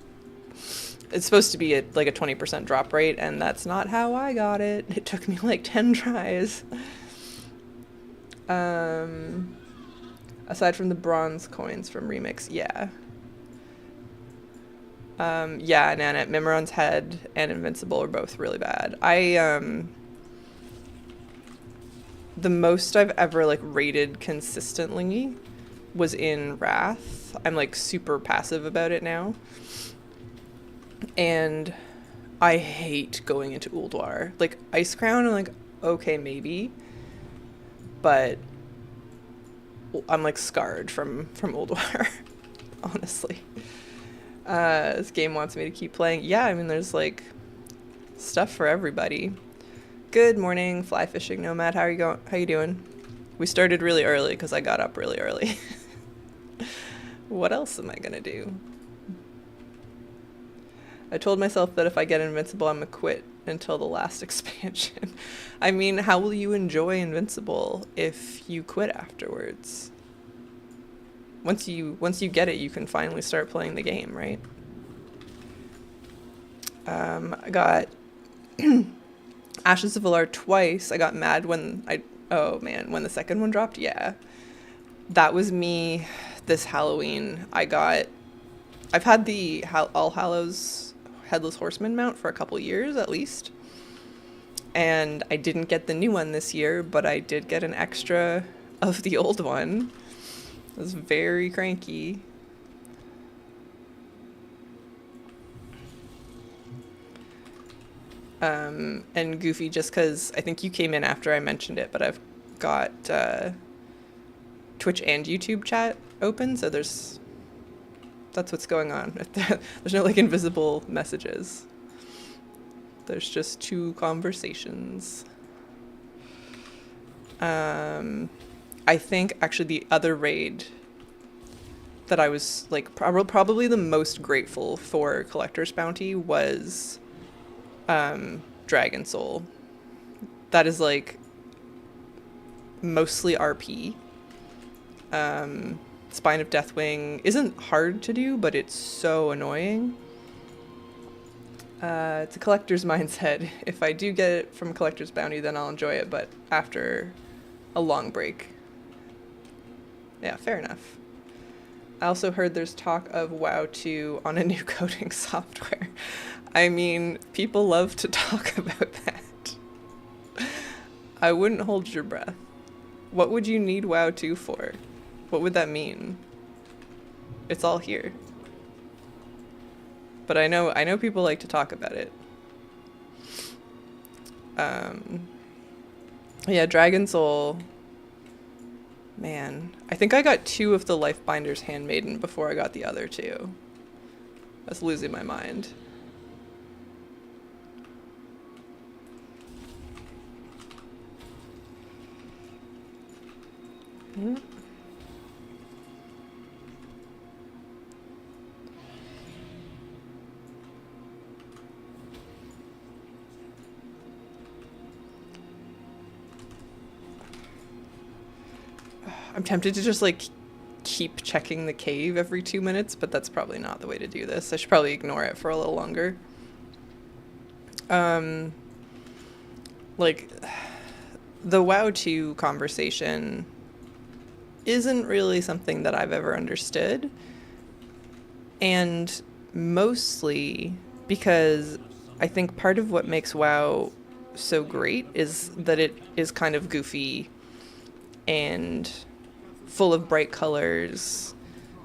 It's supposed to be like a 20% drop rate, and that's not how I got it. It took me like 10 tries. Aside from the bronze coins from Remix, yeah. Yeah, Nanette, Mimiron's Head and Invincible are both really bad. The most I've ever, like, rated consistently was in Wrath. I'm, like, super passive about it now. And I hate going into Ulduar. Like, Ice Crown, I'm like, okay, maybe. But I'm, like, scarred from Ulduar, honestly. This game wants me to keep playing. Yeah, I mean, there's, like, stuff for everybody. Good morning, Fly Fishing Nomad. How are you going? How you doing? We started really early because I got up really early. What else am I gonna do? I told myself that if I get Invincible, I'm gonna quit until the last expansion. I mean, how will you enjoy Invincible if you quit afterwards? once you get it, you can finally start playing the game, right? I got Ashes of Valar twice. I got mad oh man, when the second one dropped. Yeah, that was me. This Halloween, I've had the All Hallows Headless Horseman mount for a couple years at least, and I didn't get the new one this year, but I did get an extra of the old one. I was very cranky. And goofy just because I think you came in after I mentioned it, but I've got Twitch and YouTube chat open, so that's what's going on. There's no like invisible messages. There's just two conversations. I think actually the other raid that I was like probably the most grateful for Collector's Bounty was Dragon Soul. That is like mostly RP. Spine of Deathwing isn't hard to do, but it's so annoying. It's a collector's mindset. If I do get it from Collector's Bounty, then I'll enjoy it, but after a long break. Yeah, fair enough. I also heard there's talk of WoW 2 on a new coding software. I mean, people love to talk about that. I wouldn't hold your breath. What would you need WoW 2 for? What would that mean? It's all here. But I know people like to talk about it. Yeah, Dragon Soul. Man, I think I got 2 of the Lifebinder's Handmaiden before I got the other 2. I was losing my mind. Hmm. I'm tempted to just like keep checking the cave every 2 minutes, but that's probably not the way to do this. I should probably ignore it for a little longer. Like the WoW 2 conversation isn't really something that I've ever understood. And mostly because I think part of what makes WoW so great is that it is kind of goofy and full of bright colors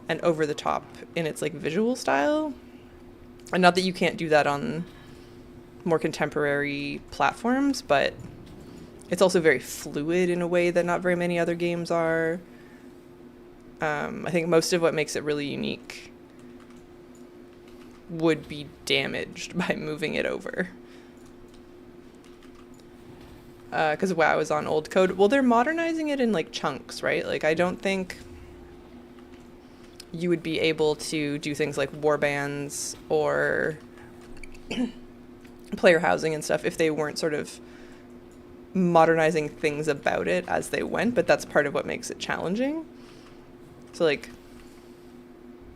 and over the top in its like visual style. And not that you can't do that on more contemporary platforms, but it's also very fluid in a way that not very many other games are. I think most of what makes it really unique would be damaged by moving it over. Because WoW is on old code. Well, they're modernizing it in like chunks, right? Like I don't think you would be able to do things like warbands or player housing and stuff if they weren't sort of modernizing things about it as they went, but that's part of what makes it challenging. So like,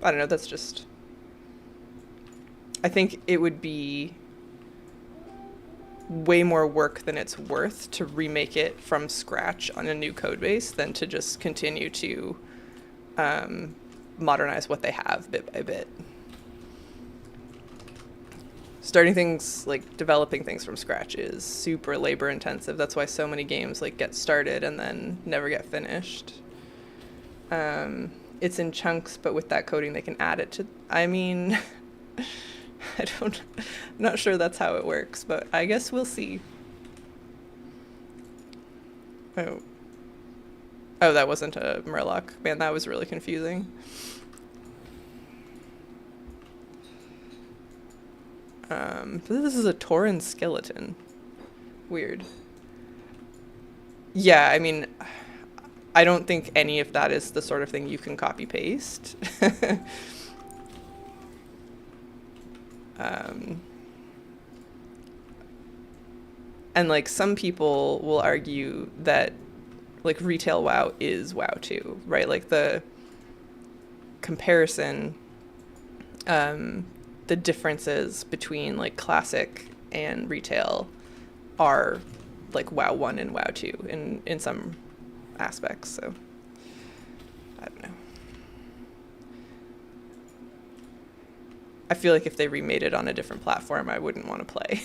I don't know, that's just, I think it would be way more work than it's worth to remake it from scratch on a new code base than to just continue to modernize what they have bit by bit. Starting things, like developing things from scratch is super labor intensive. That's why so many games like get started and then never get finished. It's in chunks, but with that coding they can add it to, I mean, I'm not sure that's how it works, but I guess we'll see. Oh, that wasn't a Murloc. Man, that was really confusing. This is a Tauren skeleton. Weird. Yeah, I mean, I don't think any of that is the sort of thing you can copy paste. And like some people will argue that like retail WoW is WoW 2, right? Like the comparison, um, the differences between like classic and retail are like WoW 1 and WoW 2 in some aspects. So I don't know. I feel like if they remade it on a different platform, I wouldn't want to play.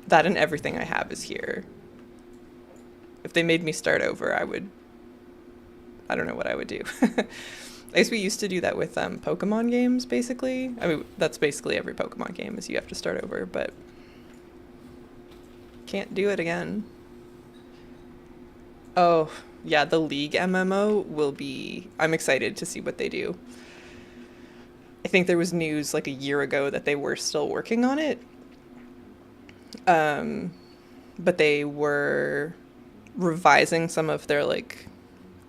That and everything I have is here. If they made me start over, I don't know what I would do. I guess we used to do that with Pokemon games, basically. I mean, that's basically every Pokemon game is you have to start over, but can't do it again. Oh, yeah, the League MMO will be... I'm excited to see what they do. I think there was news like a year ago that they were still working on it. Um, but they were revising some of their like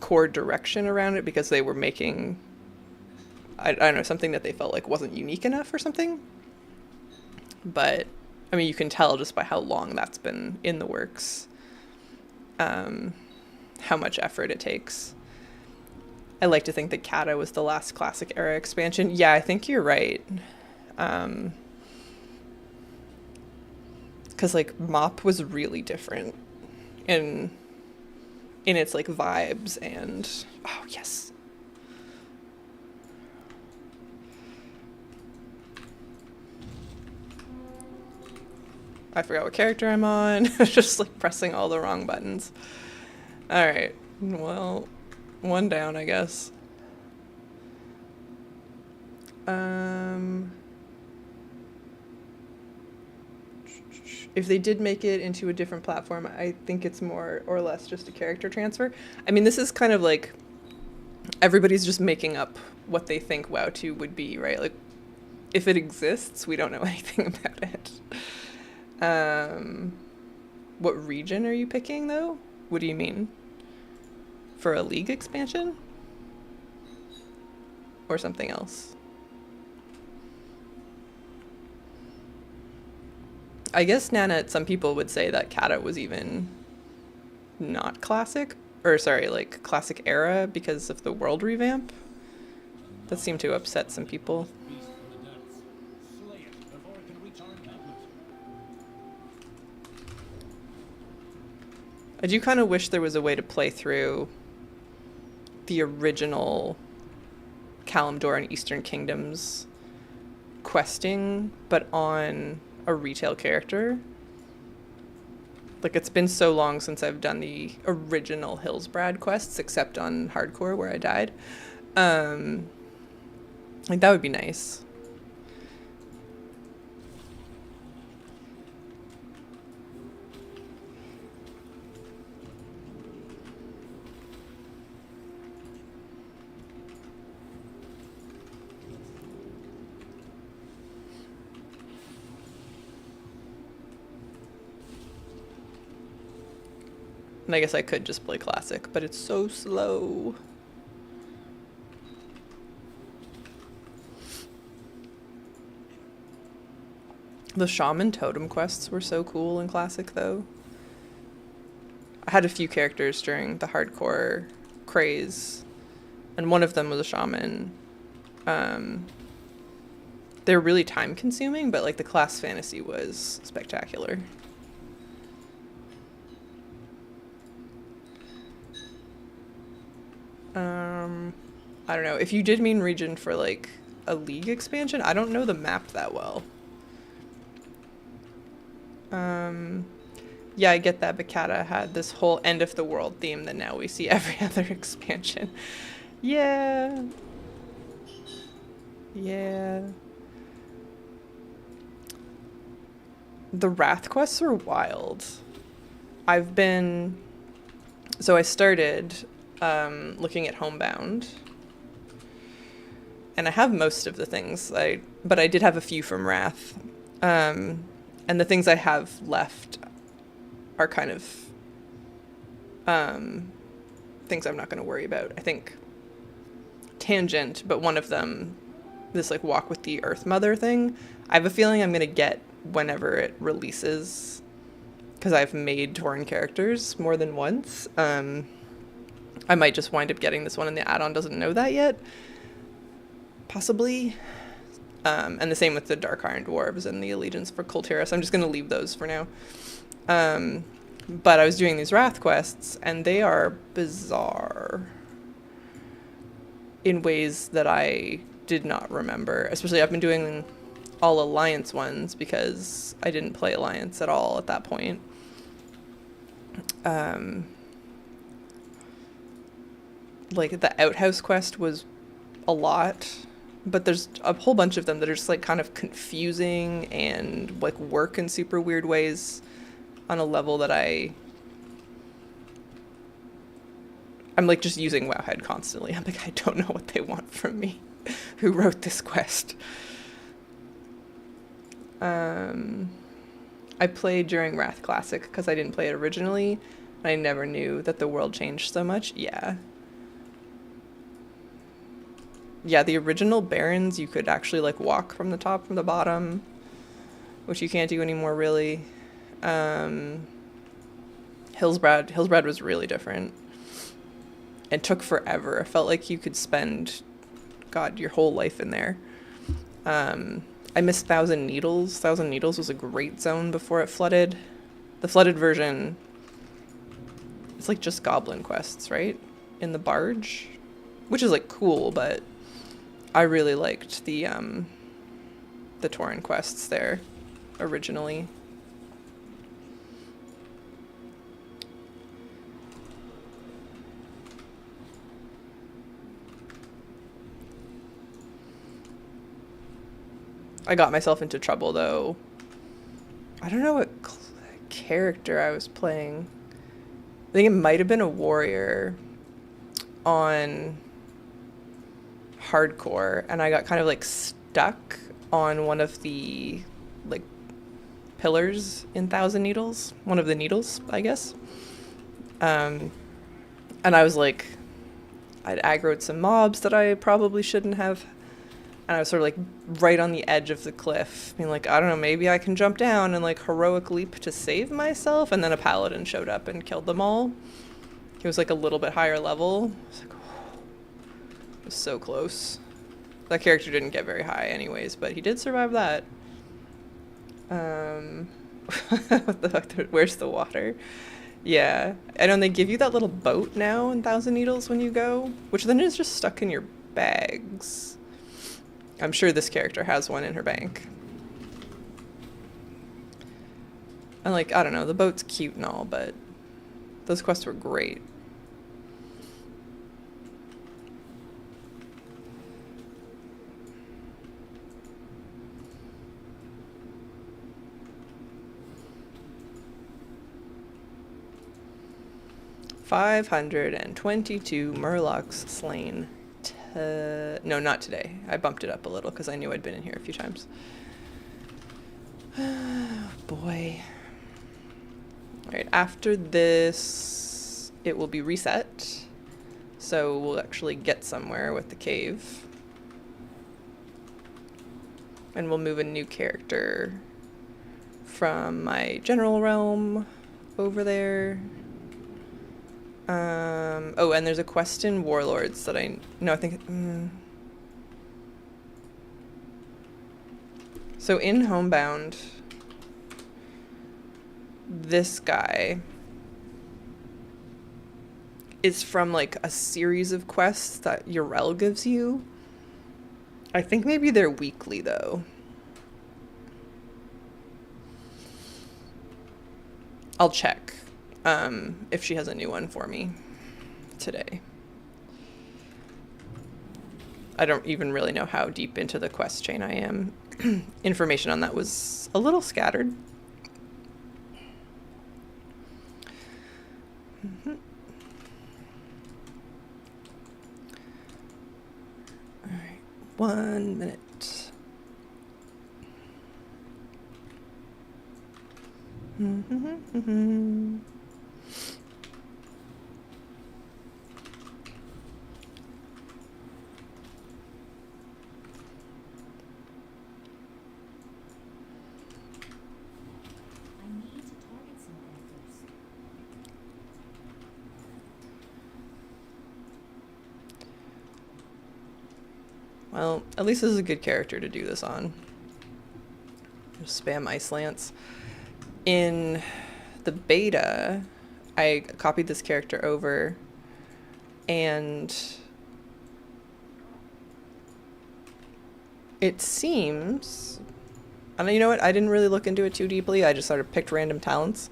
core direction around it because they were making, I don't know, something that they felt like wasn't unique enough or something. But I mean, you can tell just by how long that's been in the works, how much effort it takes. I like to think that Kata was the last classic era expansion. Yeah, I think you're right. Because like Mop was really different in its like vibes and oh yes. I forgot what character I'm on. Just like pressing all the wrong buttons. All right. Well, one down, I guess. If they did make it into a different platform, I think it's more or less just a character transfer. I mean, this is kind of like everybody's just making up what they think WoW 2 would be, right? Like, if it exists, we don't know anything about it. What region are you picking, though? What do you mean? For a League expansion? Or something else? I guess, Nana, some people would say that Kata was even not classic, or sorry, like classic era because of the world revamp. That seemed to upset some people. I do kind of wish there was a way to play through the original Kalimdor and Eastern Kingdoms questing, but on a retail character. Like, it's been so long since I've done the original Hillsbrad quests, except on hardcore where I died. Like, that would be nice. And I guess I could just play classic, but it's so slow. The shaman totem quests were so cool in classic, though. I had a few characters during the hardcore craze, and one of them was a shaman. They're really time consuming, but like the class fantasy was spectacular. I don't know. If you did mean region for like a League expansion, I don't know the map that well. Yeah, I get that Bacata had this whole end of the world theme that now we see every other expansion. Yeah. Yeah. The Wrath quests were wild. I've been... So I started looking at Homebound. And I have most of the things, but I did have a few from Wrath. And the things I have left are kind of things I'm not going to worry about. I think tangent, but one of them this like walk with the Earth Mother thing. I have a feeling I'm gonna get whenever it releases, because I've made Tauren characters more than once. I might just wind up getting this one and the add-on doesn't know that yet. Possibly. And the same with the Dark Iron Dwarves and the Allegiance for Kultiris. I'm just going to leave those for now. But I was doing these Wrath quests, and they are bizarre in ways that I did not remember. Especially I've been doing all Alliance ones because I didn't play Alliance at all at that point. Like the Outhouse quest was a lot, but there's a whole bunch of them that are just like kind of confusing and like work in super weird ways on a level that I'm like just using Wowhead constantly. I'm like, I don't know what they want from me. Who wrote this quest? I played during Wrath Classic because I didn't play it originally, and I never knew that the world changed so much. Yeah, the original Barons, you could actually like walk from the top from the bottom, which you can't do anymore really. Hillsbrad was really different. It took forever. It felt like you could spend, God, your whole life in there. I missed Thousand Needles. Thousand Needles was a great zone before it flooded. The flooded version, it's like just goblin quests, right? In the barge, which is like cool, but I really liked the Tauren quests there originally. I got myself into trouble though. I don't know what character I was playing. I think it might have been a warrior on hardcore, and I got kind of like stuck on one of the like pillars in Thousand Needles, one of the needles, I guess. And I was like, I'd aggroed some mobs that I probably shouldn't have, and I was sort of like right on the edge of the cliff, being like, I don't know, maybe I can jump down and like heroic leap to save myself, and then a paladin showed up and killed them all. He was like a little bit higher level. I was like, it was so close. That character didn't get very high anyways, but he did survive that. What the fuck? Where's the water? Yeah. I don't they give you that little boat now in Thousand Needles when you go, which then is just stuck in your bags. I'm sure this character has one in her bank. And like, I don't know, the boat's cute and all, but those quests were great. $522 Murlocs slain. No, not today. I bumped it up a little because I knew I'd been in here a few times. Boy. Alright, after this, it will be reset. So we'll actually get somewhere with the cave. And we'll move a new character from my general realm over there. Oh, and there's a quest in Warlords that I think... So in Homebound, this guy is from like a series of quests that Urel gives you. I think maybe they're weekly though. I'll check if she has a new one for me today. I don't even really know how deep into the quest chain I am. Information on that was a little scattered. Mm-hmm. All right, 1 minute. Mm-hmm. Well, at least this is a good character to do this on. Just spam Ice Lance. In the beta, I copied this character over, and it seems, and you know what, I didn't really look into it too deeply, I just sort of picked random talents,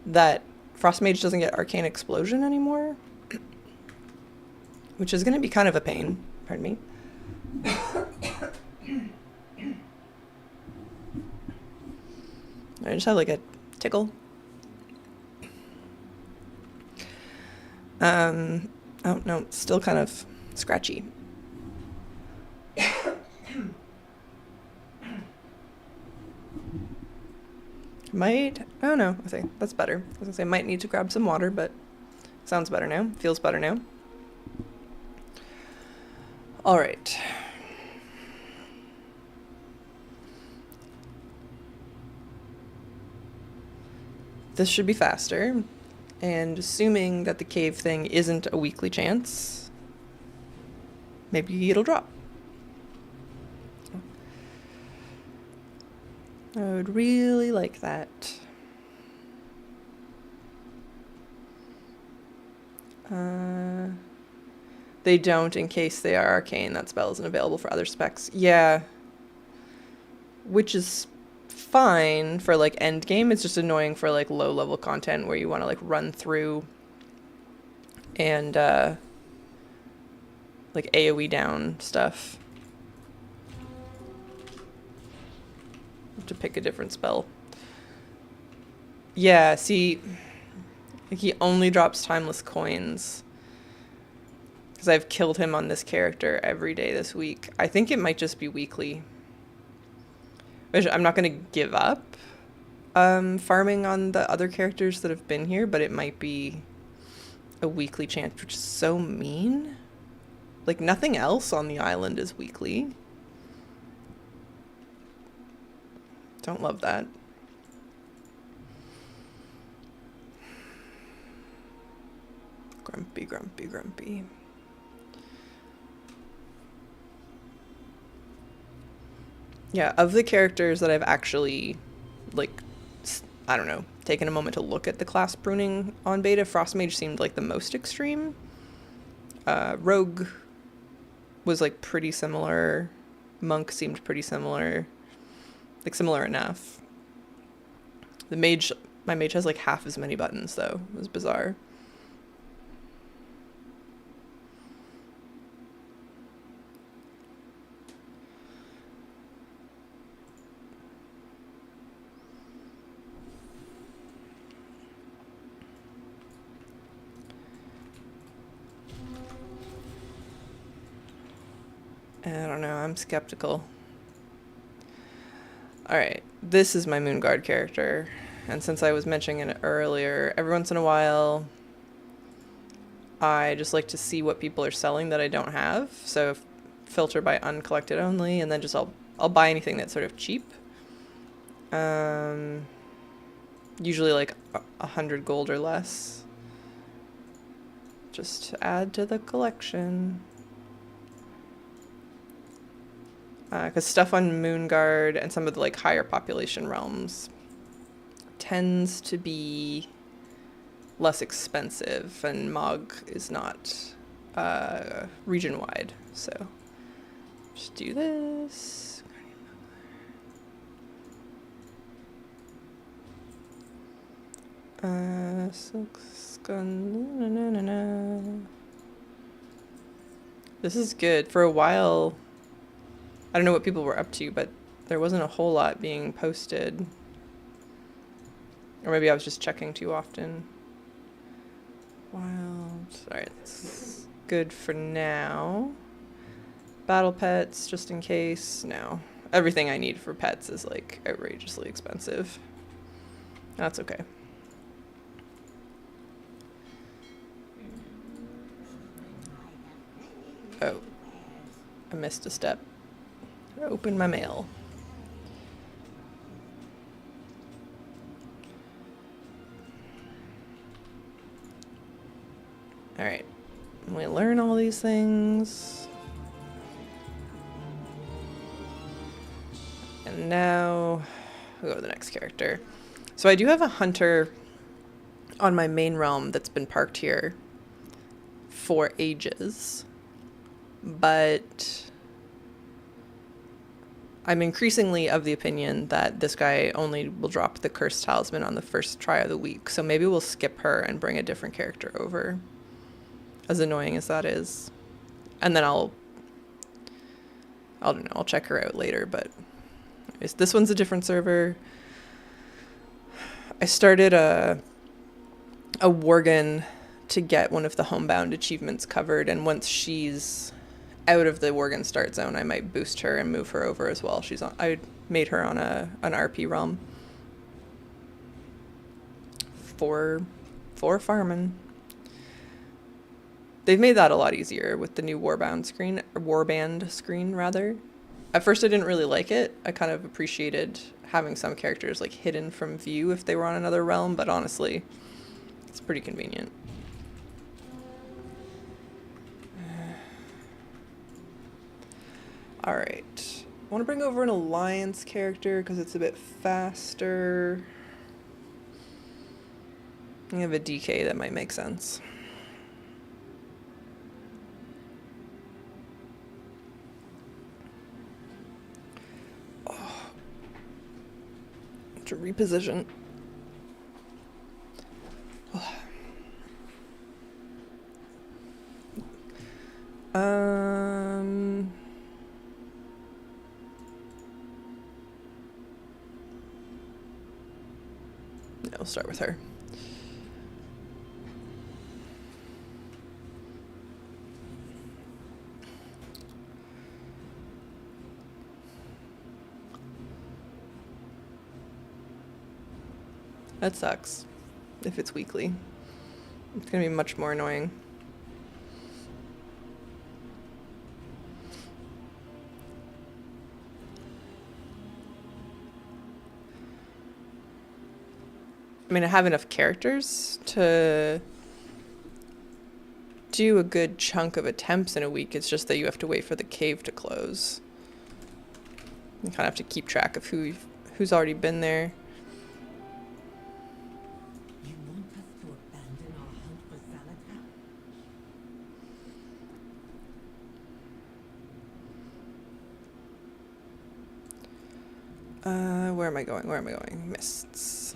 that Frost Mage doesn't get Arcane Explosion anymore, which is going to be kind of a pain. Pardon me. I just have like a tickle. Oh no, still kind of scratchy. Might, I don't know, I think that's better. I was gonna say might need to grab some water, but sounds better now, feels better now. All right. This should be faster, and assuming that the cave thing isn't a weekly chance, maybe it'll drop. I would really like that. They don't in case they are arcane. That spell isn't available for other specs. Yeah. Which is fine for like end game. It's just annoying for like low level content where you want to like run through and like AoE down stuff. Have to pick a different spell. Yeah, see, like he only drops timeless coins because I've killed him on this character every day this week. I think it might just be weekly. Which I'm not going to give up farming on the other characters that have been here, but it might be a weekly chance, which is so mean. Like, nothing else on the island is weekly. Don't love that. Grumpy, grumpy, grumpy. Yeah, of the characters that I've actually, like, I don't know, taken a moment to look at the class pruning on beta, Frost Mage seemed like the most extreme. Rogue was, like, pretty similar. Monk seemed pretty similar. Like, similar enough. The mage, my mage has, like, half as many buttons, though. It was bizarre. I don't know, I'm skeptical. Alright, this is my Moonguard character. And since I was mentioning it earlier, every once in a while, I just like to see what people are selling that I don't have. So filter by uncollected only, and then just I'll buy anything that's sort of cheap. Usually like 100 gold or less. Just to add to the collection. Because stuff on Moonguard and some of the like higher population realms tends to be less expensive, and Mog is not region wide. So just do this. This is good. For a while, I don't know what people were up to, but there wasn't a whole lot being posted. Or maybe I was just checking too often. Wild. Alright, that's good for now. Battle pets, just in case. No. Everything I need for pets is like outrageously expensive. That's okay. Oh. I missed a step. Open my mail. Alright. We learn all these things. now we'll go to the next character. So I do have a hunter on my main realm that's been parked here for ages, but I'm increasingly of the opinion that this guy only will drop the Cursed Talisman on the first try of the week, so maybe we'll skip her and bring a different character over, as annoying as that is. And then I don't know, I'll check her out later, but anyways, this one's a different server. I started a Worgen to get one of the homebound achievements covered, and once she's out of the Worgen start zone, I might boost her and move her over as well. I made her on an RP realm for farming. They've made that a lot easier with the new warband screen rather. At first I didn't really like it. I kind of appreciated having some characters like hidden from view if they were on another realm, but honestly, it's pretty convenient. Alright, I want to bring over an alliance character because it's a bit faster. I have a DK that might make sense. Oh. To reposition. Oh. Yeah, we'll start with her. That sucks. If it's weekly, it's gonna be much more annoying. I mean, I have enough characters to do a good chunk of attempts in a week. It's just that you have to wait for the cave to close. You kind of have to keep track of who's already been there. You want us to abandon our hunt for Zalatan? Where am I going? Where am I going? Mists.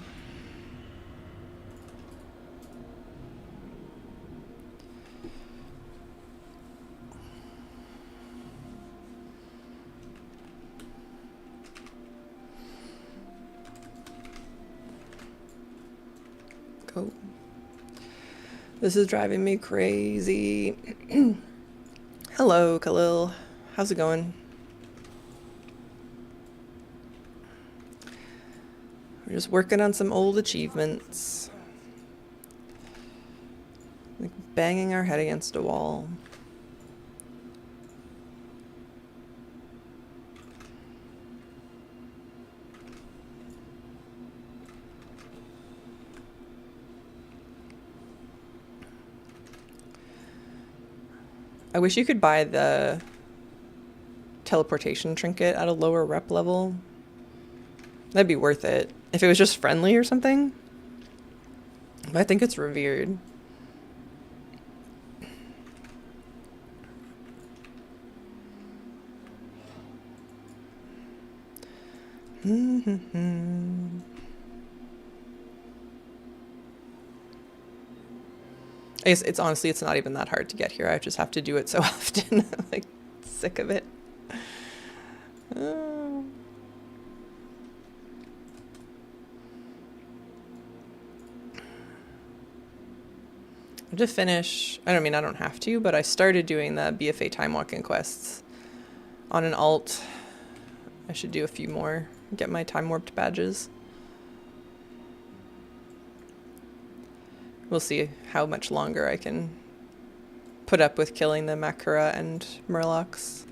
Go. This is driving me crazy. Hello, Khalil. How's it going? We're just working on some old achievements. Like banging our head against a wall. I wish you could buy the teleportation trinket at a lower rep level. That'd be worth it. If it was just friendly or something. But I think it's revered. I guess it's honestly, it's not even that hard to get here. I just have to do it so often. I'm like sick of it. To finish, I mean, I don't have to, but I started doing the BFA time walking quests on an alt. I should do a few more, get my time warped badges. We'll see how much longer I can put up with killing the Makura and Murlocs.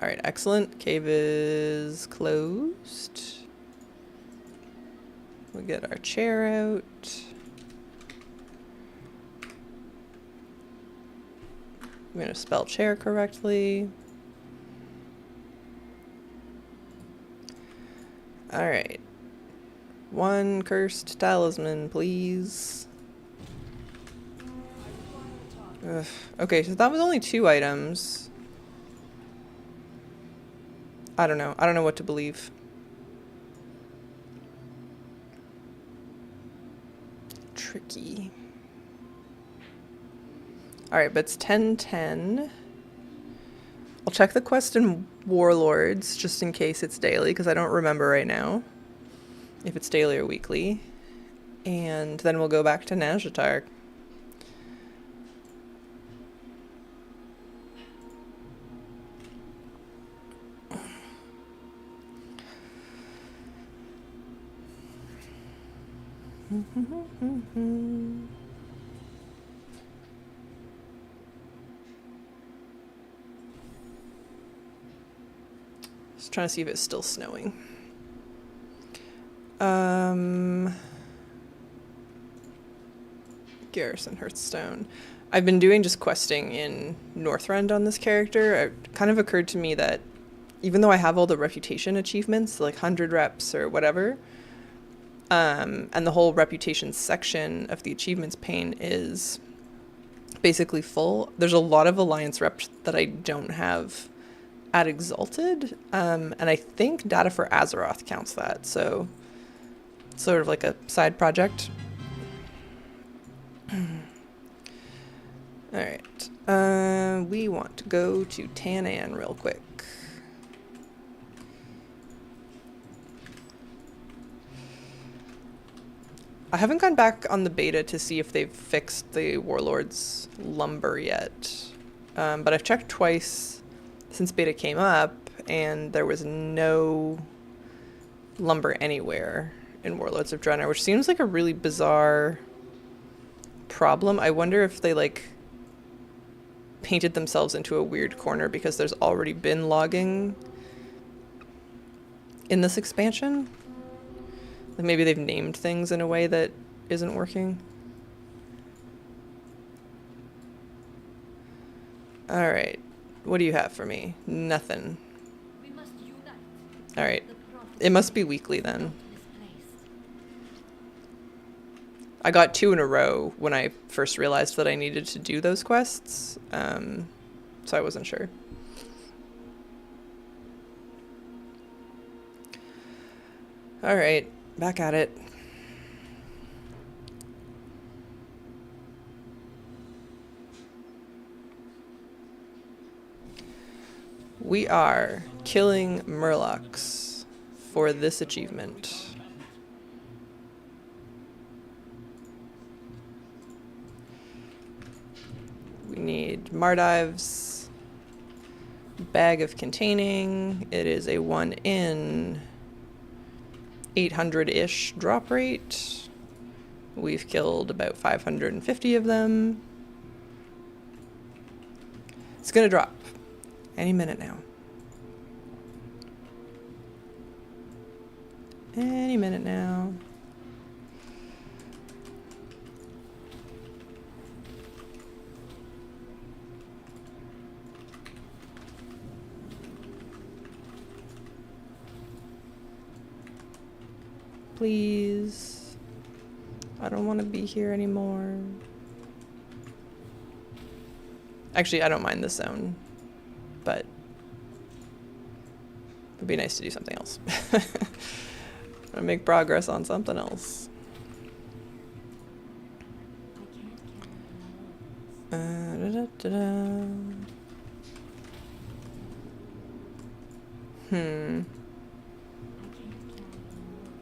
Alright, excellent. Cave is closed. We'll get our chair out. I'm going to spell chair correctly. Alright. One cursed talisman, please. Ugh. Okay, so that was only 2 items. I don't know. I don't know what to believe. Tricky. Alright, but it's 10:10. I'll check the quest in Warlords just in case it's daily, because I don't remember right now if it's daily or weekly. And then we'll go back to Nazjatar. Just trying to see if it's still snowing. Garrison Hearthstone. I've been doing just questing in Northrend on this character. It kind of occurred to me that even though I have all the reputation achievements, like 100 reps or whatever, and the whole reputation section of the achievements pane is basically full, there's a lot of Alliance reps that I don't have at Exalted, and I think Data for Azeroth counts that, so it's sort of like a side project. Alright, we want to go to Tanaan real quick. I haven't gone back on the beta to see if they've fixed the Warlord's lumber yet, but I've checked twice since beta came up, and there was no lumber anywhere in Warlords of Draenor, which seems like a really bizarre problem. I wonder if they, like, painted themselves into a weird corner because there's already been logging in this expansion. Like maybe they've named things in a way that isn't working. Alright. What do you have for me? Nothing. We must unite. Alright. The prophet It must be weekly then. misplaced. I got 2 in a row when I first realized that I needed to do those quests, so I wasn't sure. Alright, back at it. We are killing Murlocs for this achievement. We need Mardives, bag of containing. It is a 1 in 800-ish drop rate. We've killed about 550 of them. It's gonna drop any minute now. Any minute now. Please. I don't want to be here anymore. Actually, I don't mind this zone, but it would be nice to do something else. Or make progress on something else. I can't count the moments. Hmm. I can't count the moments.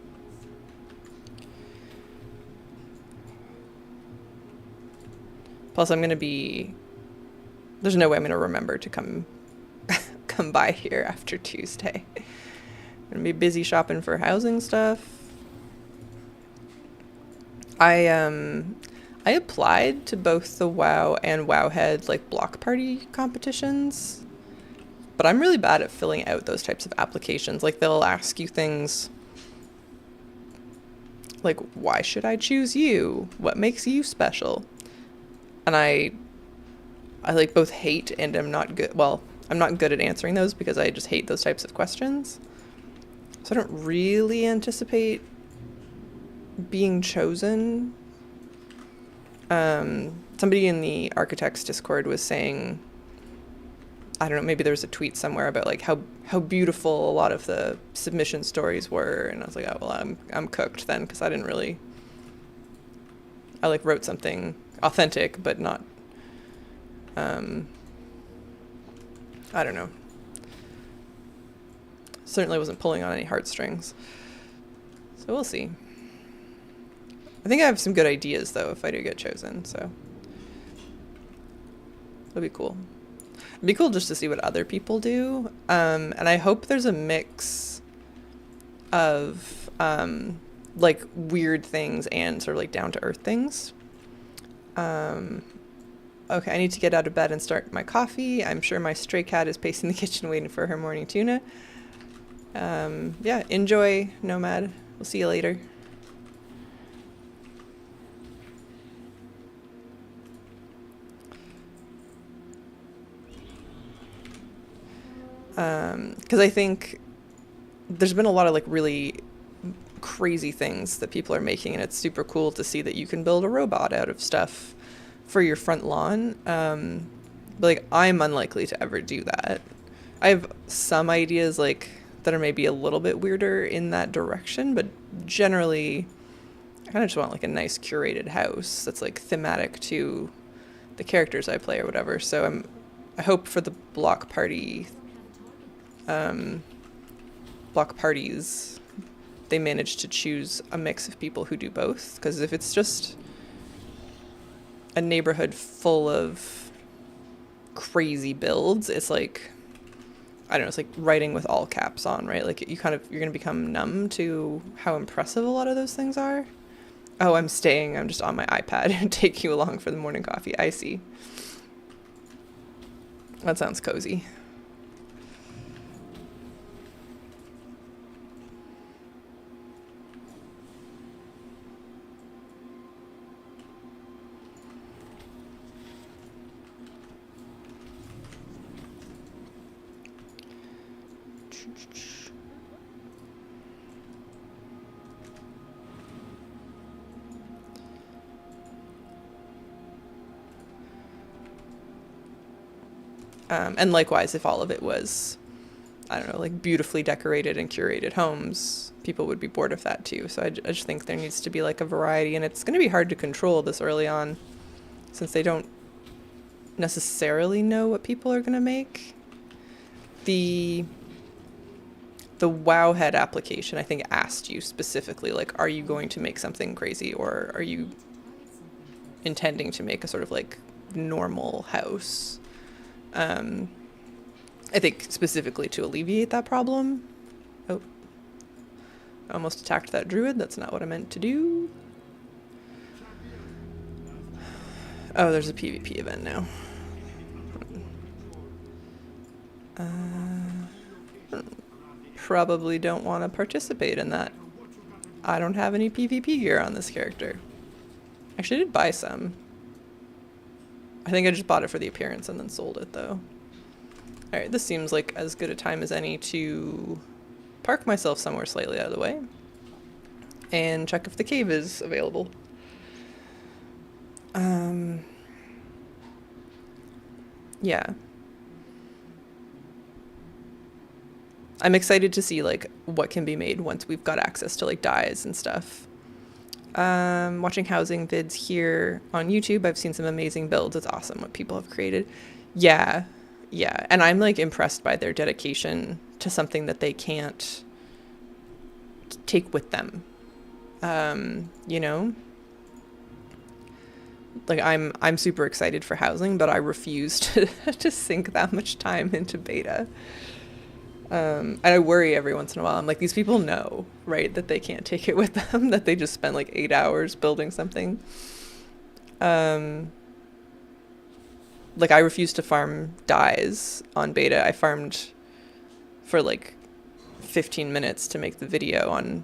Plus, I'm gonna be. There's no way I'm gonna remember to come by here after Tuesday. I'm gonna be busy shopping for housing stuff. I applied to both the WoW and Wowhead like block party competitions, but I'm really bad at filling out those types of applications. Like they'll ask you things like, why should I choose you? What makes you special? And I like both hate and am not good. Well, I'm not good at answering those because I just hate those types of questions. So I don't really anticipate being chosen. Somebody in the architects Discord was saying, I don't know, maybe there was a tweet somewhere about like how beautiful a lot of the submission stories were, and I was like, oh well, I'm cooked then, because I didn't really. I like wrote something authentic, but not. I don't know. Certainly wasn't pulling on any heartstrings. So we'll see. I think I have some good ideas though if I do get chosen, so it'll be cool. It'd be cool just to see what other people do. And I hope there's a mix of like weird things and sort of like down to earth things. Okay, I need to get out of bed and start my coffee. I'm sure my stray cat is pacing the kitchen waiting for her morning tuna. Yeah, enjoy, Nomad. We'll see you later. Because I think there's been a lot of like really crazy things that people are making, and it's super cool to see that you can build a robot out of stuff for your front lawn. But like I'm unlikely to ever do that. I have some ideas like that are maybe a little bit weirder in that direction, but generally I kind of just want like a nice curated house that's like thematic to the characters I play or whatever. So I hope for the block parties they manage to choose a mix of people who do both, because if it's just a neighborhood full of crazy builds, it's like, I don't know, it's like writing with all caps on, right? Like you're going to become numb to how impressive a lot of those things are. Oh, I'm just on my iPad and take you along for the morning coffee. I see. That sounds cozy. And likewise, if all of it was, I don't know, like beautifully decorated and curated homes, people would be bored of that too. So I just think there needs to be like a variety, and it's going to be hard to control this early on since they don't necessarily know what people are going to make. The Wowhead application, I think, asked you specifically, like, are you going to make something crazy, or are you intending to make a sort of like normal house? I think specifically to alleviate that problem. Oh, I almost attacked that druid. That's not what I meant to do. Oh, there's a PvP event now. Probably don't want to participate in that. I don't have any PvP gear on this character. Actually, I did buy some. I think I just bought it for the appearance and then sold it, though. Alright, this seems like as good a time as any to park myself somewhere slightly out of the way and check if the cave is available. Yeah. I'm excited to see, like, what can be made once we've got access to, like, dyes and stuff. Watching housing vids here on YouTube, I've seen some amazing builds. It's awesome what people have created. Yeah, and I'm like impressed by their dedication to something that they can't take with them. You know, like I'm super excited for housing, but I refuse to sink that much time into beta. And I worry every once in a while. I'm like, these people know, right, that they can't take it with them, that they just spent like 8 hours building something. Like, I refuse to farm dyes on beta. I farmed for like 15 minutes to make the video on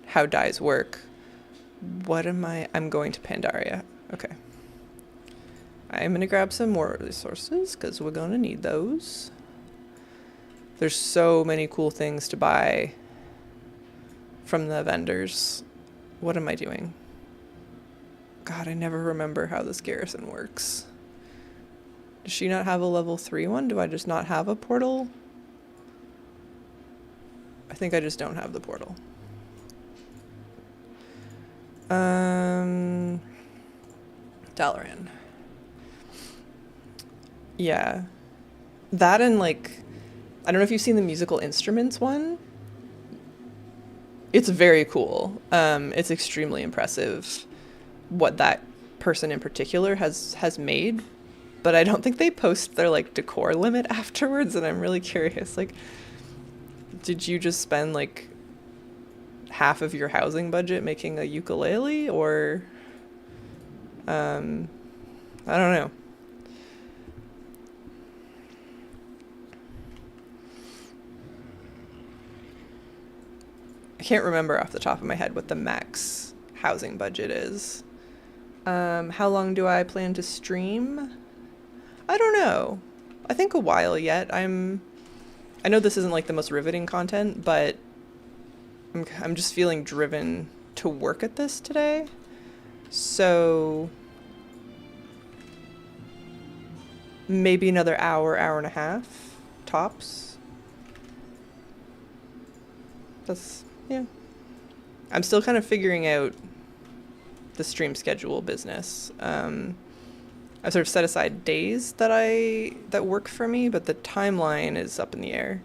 how dyes work. What am I? I'm going to Pandaria. Okay. I'm going to grab some more resources because we're going to need those. There's so many cool things to buy from the vendors. What am I doing? God, I never remember how this garrison works. Does she not have a level 3 one? Do I just not have a portal? I think I just don't have the portal. Dalaran. Yeah. That and like, I don't know if you've seen the musical instruments one. It's very cool. It's extremely impressive what that person in particular has made, but I don't think they post their like decor limit afterwards, and I'm really curious, like, did you just spend like half of your housing budget making a ukulele, or I don't know. I can't remember off the top of my head what the max housing budget is. How long do I plan to stream? I don't know. I think a while yet. I know this isn't like the most riveting content, but I'm just feeling driven to work at this today. So maybe another hour, hour and a half, tops. Yeah. I'm still kind of figuring out the stream schedule business. I've sort of set aside days that work for me, but the timeline is up in the air.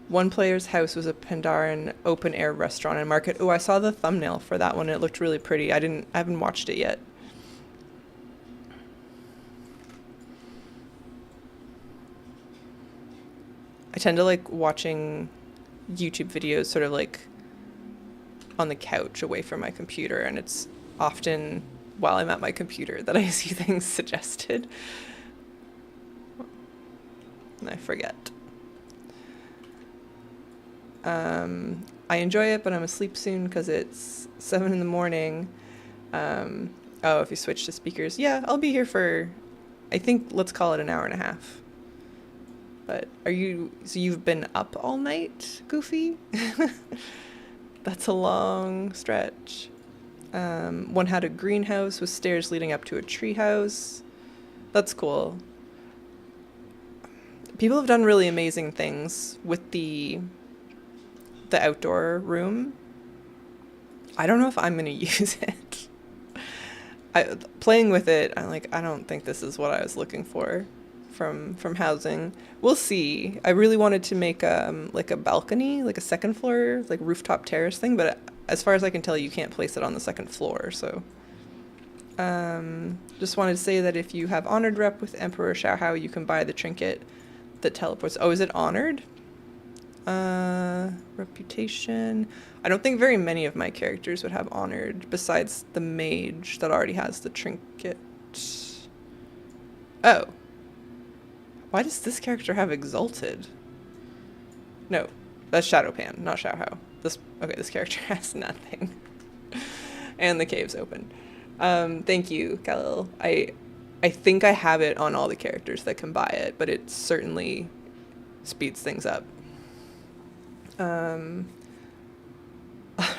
One player's house was a Pandaren open air restaurant and market. Oh, I saw the thumbnail for that one. It looked really pretty. I haven't watched it yet. I tend to like watching YouTube videos sort of like on the couch away from my computer, and it's often while I'm at my computer that I see things suggested. And I forget. I enjoy it, but I'm asleep soon because it's 7 in the morning. Oh, if you switch to speakers. Yeah, I'll be here for, I think, let's call it an hour and a half. But so you've been up all night, Goofy? That's a long stretch. One had a greenhouse with stairs leading up to a treehouse. That's cool. People have done really amazing things with the outdoor room. I don't know if I'm gonna use it. Playing with it, I'm like, I don't think this is what I was looking for from housing. We'll see. I really wanted to make like a balcony, like a second floor, like rooftop terrace thing, but as far as I can tell, you can't place it on the second floor. So just wanted to say that if you have honored rep with Emperor Xiaohao, you can buy the trinket that teleports. Oh, is it honored? Reputation. I don't think very many of my characters would have honored besides the mage that already has the trinket. Oh. Why does this character have exalted? No, that's Shadowpan, not Xiaohao. This character has nothing. And the cave's open. Thank you, Khalil. I think I have it on all the characters that can buy it, but it certainly speeds things up.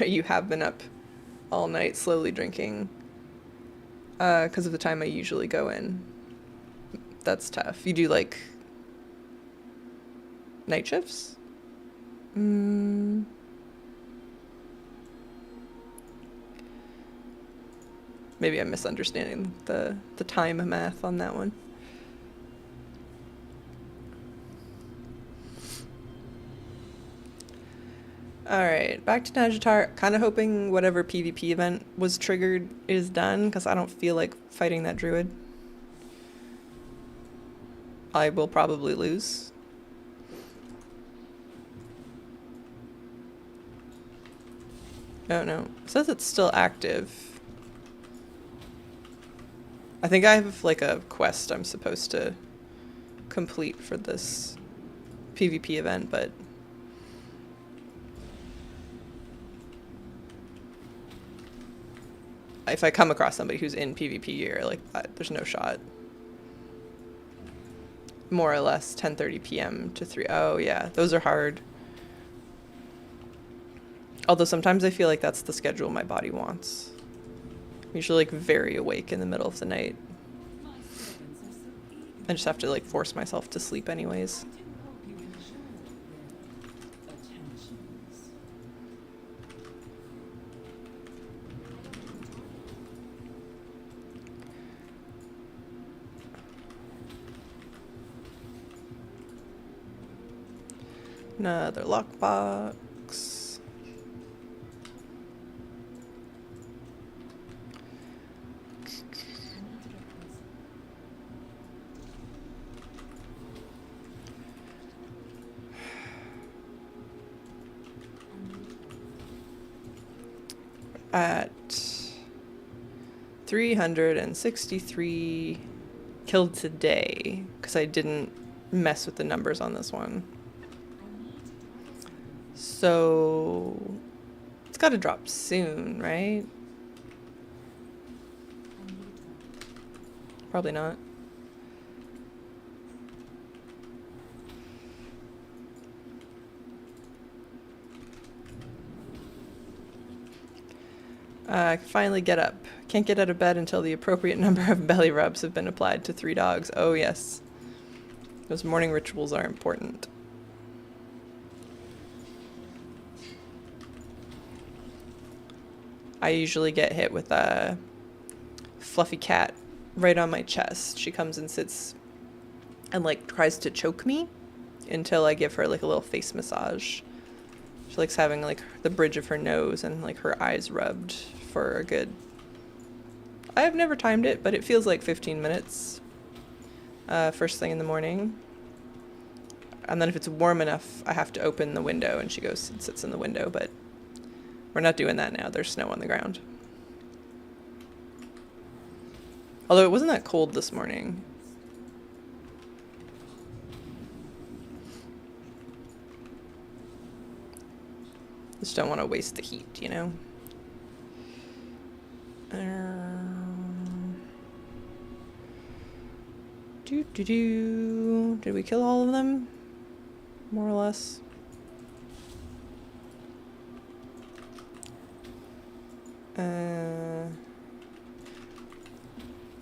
You have been up all night slowly drinking because of the time I usually go in. That's tough. You do like night shifts? Maybe I'm misunderstanding the time math on that one. Alright, back to Najatar. Kind of hoping whatever PvP event was triggered is done, because I don't feel like fighting that druid. I will probably lose. Oh no, it says it's still active. I think I have like a quest I'm supposed to complete for this PvP event, but if I come across somebody who's in PvP gear, like, there's no shot. more or less 10:30 p.m. to 3. Oh yeah, those are hard. Although sometimes I feel like that's the schedule my body wants. I'm usually like very awake in the middle of the night. I just have to like force myself to sleep anyways. Another lockbox. At 363 killed today, because I didn't mess with the numbers on this one. So it's got to drop soon, right? Probably not. I can finally get up. Can't get out of bed until the appropriate number of belly rubs have been applied to 3 dogs. Oh yes. Those morning rituals are important. I usually get hit with a fluffy cat right on my chest. She comes and sits and like tries to choke me until I give her like a little face massage. She likes having like the bridge of her nose and like her eyes rubbed for a good... I have never timed it, but it feels like 15 minutes first thing in the morning. And then if it's warm enough, I have to open the window and she goes and sits in the window, but we're not doing that now. There's snow on the ground. Although it wasn't that cold this morning. Just don't want to waste the heat, you know? Did we kill all of them? More or less.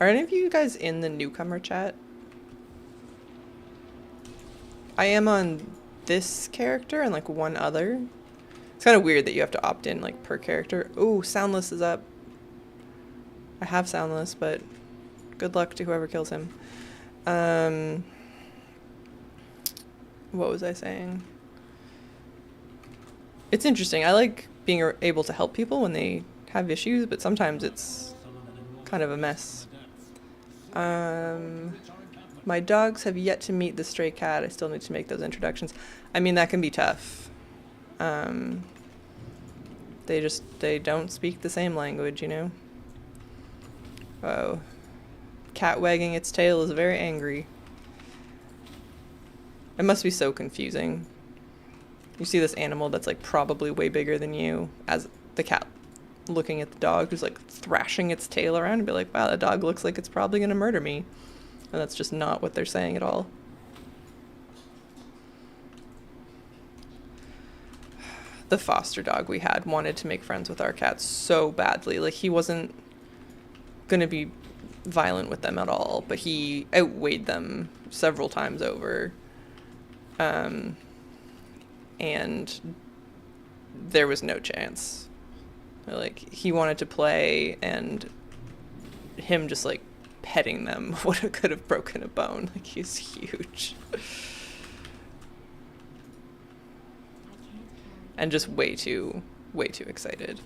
Are any of you guys in the newcomer chat? I am on this character and like one other. It's kind of weird that you have to opt in like per character. Oh, Soundless is up. I have Soundless, but good luck to whoever kills him. What was I saying? It's interesting. I like being able to help people when they have issues, but sometimes it's kind of a mess. My dogs have yet to meet the stray cat. I still need to make those introductions. I mean, that can be tough. They don't speak the same language, you know? Oh. Cat wagging its tail is very angry. It must be so confusing. You see this animal that's like probably way bigger than you as the cat looking at the dog who's like thrashing its tail around and be like, wow, that dog looks like it's probably gonna murder me. And that's just not what they're saying at all. The foster dog we had wanted to make friends with our cats so badly. Like, he wasn't gonna be violent with them at all, but he outweighed them several times over. And there was no chance. Like, he wanted to play, and him just like petting them could have broken a bone. Like, he's huge. And just way too excited.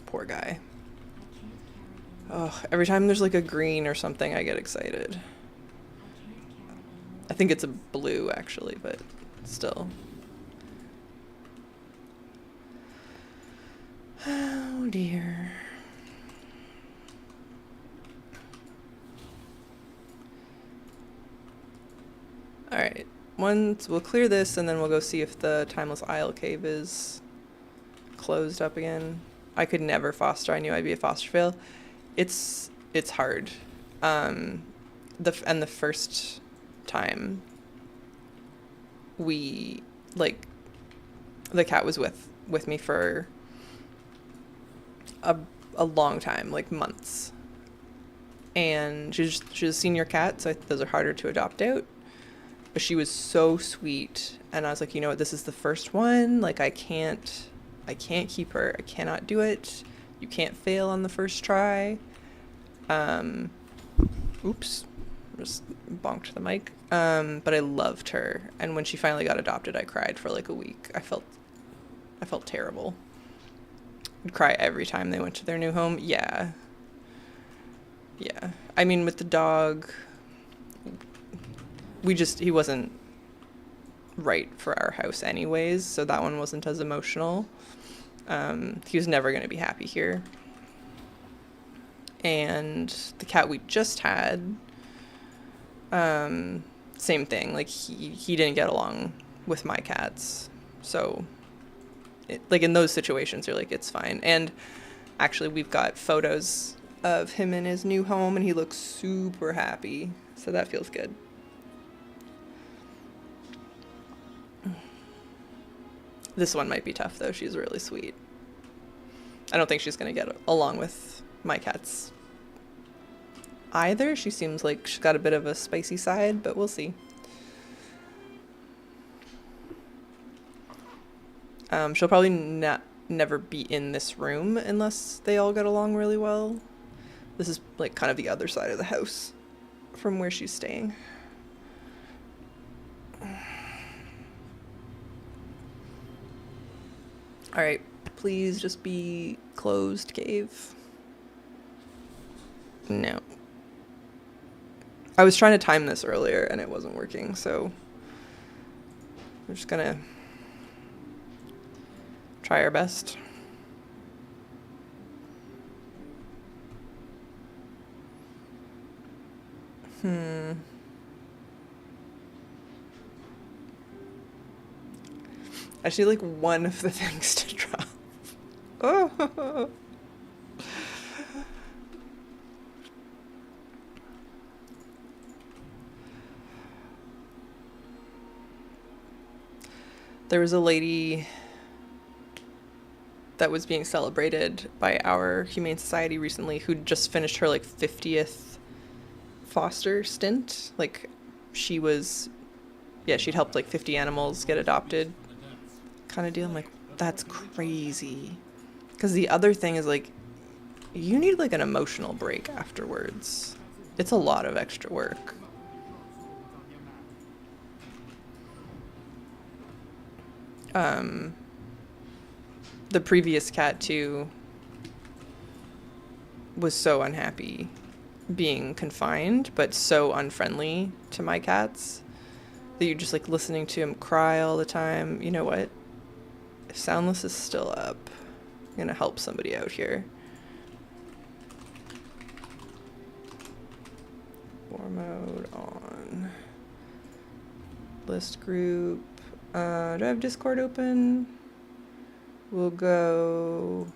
Poor guy. Oh, every time there's like a green or something, I get excited. I think it's a blue actually, but still. Oh dear. Alright, once we'll clear this and then we'll go see if the Timeless Isle cave is closed up again. I could never foster. I knew I'd be a foster fail. It's hard. Um, the first time we like the cat was with me for a a long time, like months, and she's a senior cat, so those are harder to adopt out. But she was so sweet, and I was like, you know what, this is the first one. Like I can't keep her. I cannot do it. You can't fail on the first try. Um, oops, just bonked the mic. But I loved her, and when she finally got adopted, I cried for like a week. I felt terrible. I'd cry every time they went to their new home. Yeah, yeah. I mean, with the dog, he wasn't right for our house anyways, so that one wasn't as emotional. He was never going to be happy here. And the cat we just had, same thing. Like he didn't get along with my cats, so like in those situations, you're like, it's fine. And actually, we've got photos of him in his new home, and he looks super happy, so that feels good. This one might be tough though. She's really sweet. I don't think she's gonna get along with my cats either. She seems like she's got a bit of a spicy side, but we'll see. She'll probably never be in this room unless they all get along really well. This is like kind of the other side of the house from where she's staying. All right, please just be closed, cave. No. I was trying to time this earlier and it wasn't working, so we're just gonna try our best. I see like one of the things to drop. Oh. There was a lady that was being celebrated by our Humane Society recently who just finished her like 50th foster stint. Like she was, yeah, she'd helped like 50 animals get adopted kind of deal. I'm like, that's crazy. Because the other thing is like, you need like an emotional break afterwards. It's a lot of extra work. The previous cat too was so unhappy being confined, but so unfriendly to my cats that you're just like listening to him cry all the time. You know what? If Soundless is still up, I'm gonna help somebody out here. War mode on. List group. Do I have Discord open? We'll go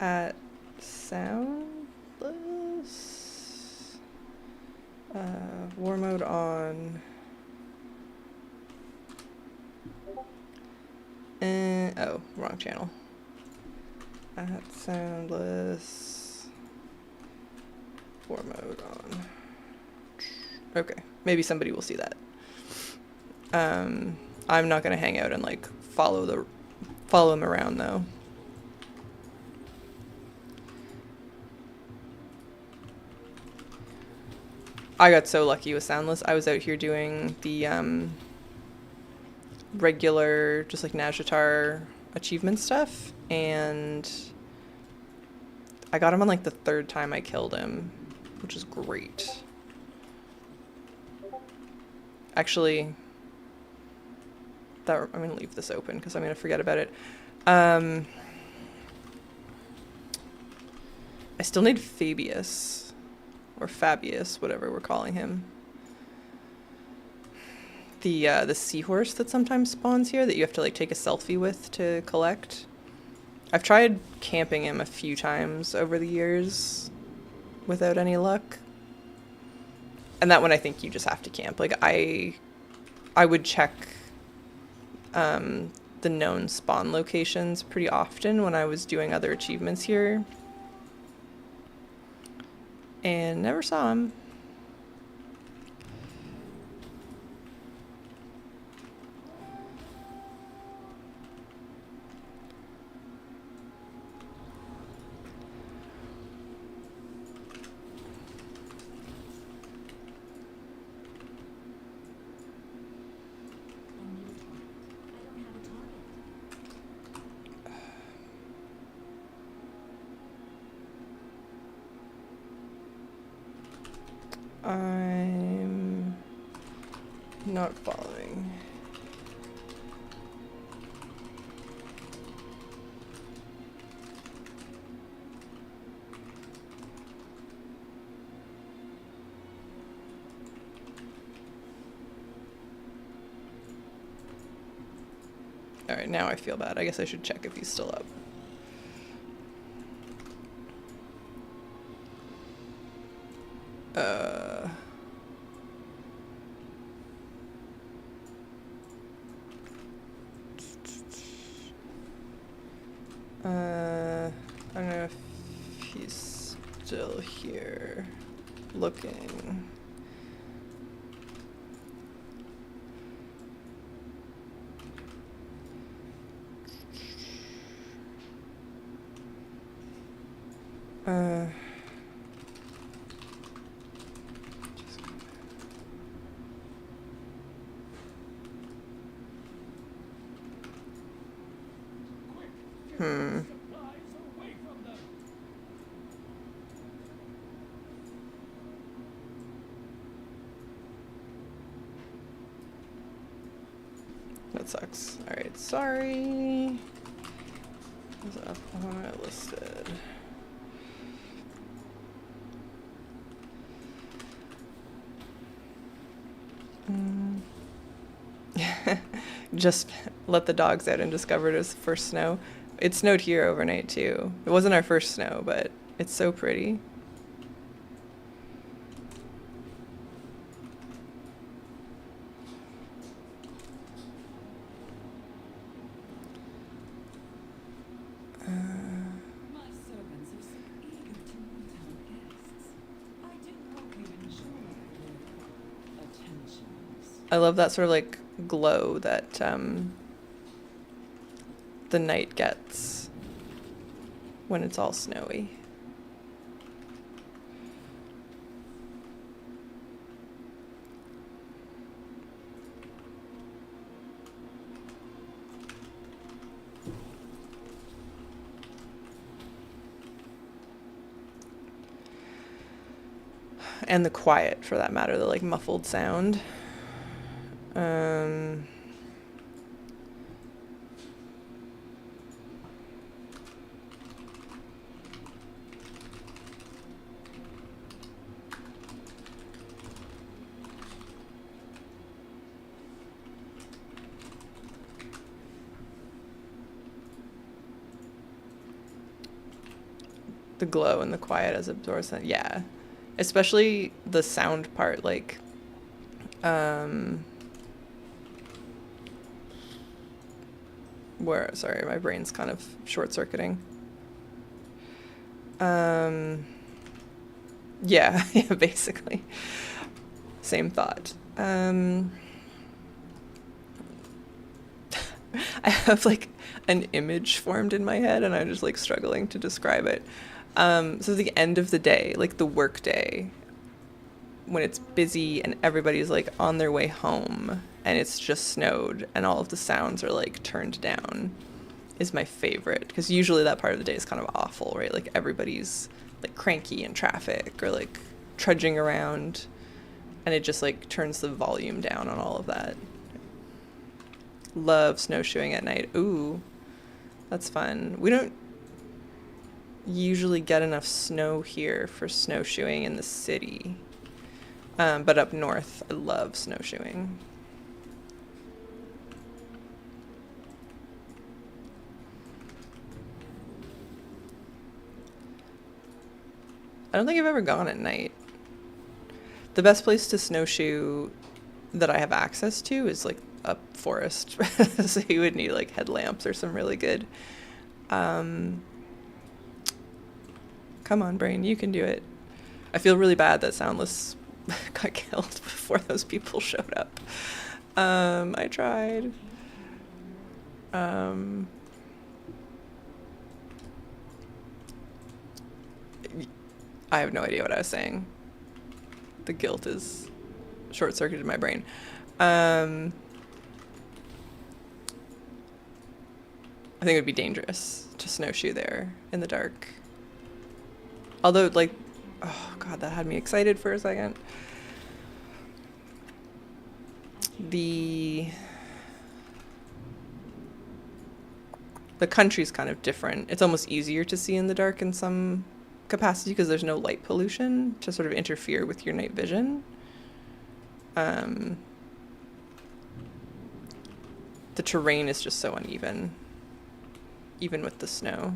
at Soundless. War mode on. Oh, wrong channel. At Soundless. War mode on. Okay, maybe somebody will see that. I'm not gonna hang out and like follow him around though. I got so lucky with Soundless. I was out here doing the regular, just like Najatar achievement stuff, and I got him on like the third time I killed him, which is great. Actually, I'm gonna leave this open because I'm gonna forget about it. I still need Fabius, or Fabius, whatever we're calling him. The seahorse that sometimes spawns here that you have to like take a selfie with to collect. I've tried camping him a few times over the years without any luck. And that one I think you just have to camp. Like I would check the known spawn locations pretty often when I was doing other achievements here. And never saw him. I'm not following. Alright, now I feel bad. I guess I should check if he's still up. Uh... I don't know if he's still here looking. Uh... Hmm. That sucks. Alright, sorry. What's up on my listed? Just let the dogs out and discovered it was first snow. It snowed here overnight too. It wasn't our first snow, but it's so pretty. My servants are so eager to meet our guests. I do hope you enjoy your attentions. I love that sort of like glow that the night gets when it's all snowy. And the quiet, for that matter, the like muffled sound. The glow and the quiet as absorbs that. Yeah. Especially the sound part, like where, sorry, my brain's kind of short-circuiting. Yeah, yeah, basically. Same thought. I have like an image formed in my head and I'm just like struggling to describe it. So the end of the day, like the work day, when it's busy and everybody's like on their way home and it's just snowed and all of the sounds are like turned down is my favorite, because usually that part of the day is kind of awful, right? Like everybody's like cranky in traffic or like trudging around and it just like turns the volume down on all of that. Love snowshoeing at night. Ooh, that's fun. We don't usually get enough snow here for snowshoeing in the city. But up north, I love snowshoeing. I don't think I've ever gone at night. The best place to snowshoe that I have access to is like a forest. So you would need like headlamps or some really good. Um, Come on, brain, you can do it. I feel really bad that Soundless got killed before those people showed up. I tried. Um, I have no idea what I was saying. The guilt is short-circuited my brain. I think it would be dangerous to snowshoe there in the dark. Although, like, oh god, that had me excited for a second. The country's kind of different. It's almost easier to see in the dark in some capacity because there's no light pollution to sort of interfere with your night vision. The terrain is just so uneven, even with the snow.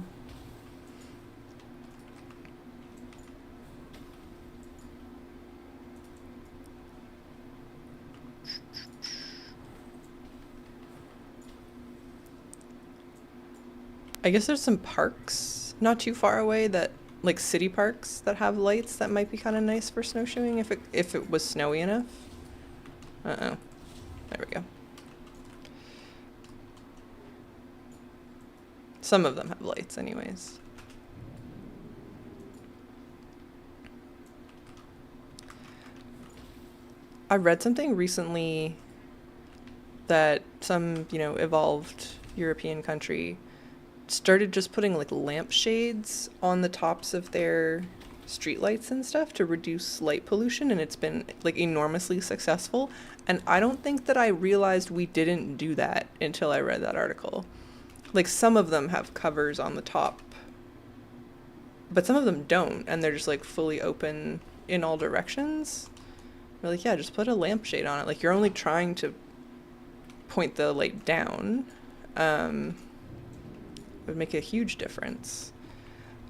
I guess there's some parks not too far away that, like city parks that have lights that might be kind of nice for snowshoeing if it was snowy enough. Uh-oh. There we go. Some of them have lights anyways. I read something recently that some, evolved European country started just putting like lampshades on the tops of their streetlights and stuff to reduce light pollution, and it's been like enormously successful. And I don't think that I realized we didn't do that until I read that article. Like some of them have covers on the top, but some of them don't, and they're just like fully open in all directions. We're like, yeah, just put a lampshade on it. Like you're only trying to point the light down. It would make a huge difference.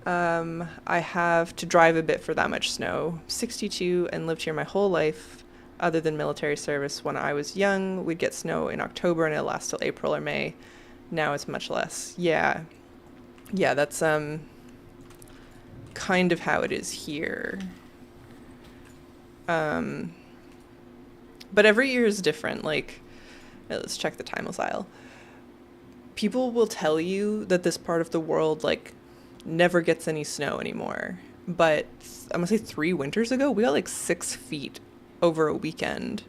I have to drive a bit for that much snow. 62 and lived here my whole life, other than military service. When I was young, we'd get snow in October and it'll last till April or May. Now it's much less. Yeah, that's kind of how it is here. But every year is different. Like, let's check the timeless aisle. People will tell you that this part of the world, like, never gets any snow anymore. But I'm gonna say 3 winters ago, we got like 6 feet over a weekend.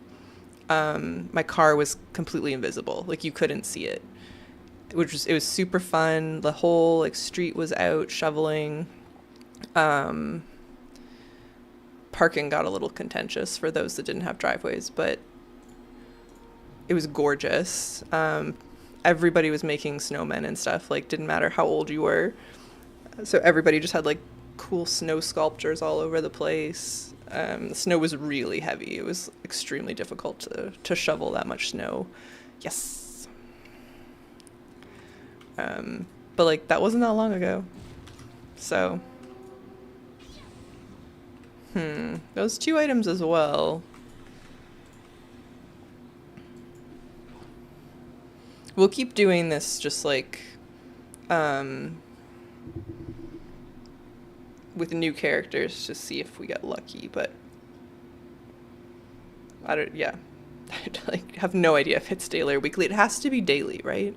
My car was completely invisible. Like, you couldn't see it. It was super fun. The whole, like, street was out shoveling. Parking got a little contentious for those that didn't have driveways, but it was gorgeous. Everybody was making snowmen and stuff. Like, didn't matter how old you were. So everybody just had like cool snow sculptures all over the place. The snow was really heavy. It was extremely difficult to shovel that much snow. Yes. But like that wasn't that long ago. So those 2 items as well. We'll keep doing this just like with new characters to see if we get lucky, but I like have no idea if it's daily or weekly. It has to be daily, right?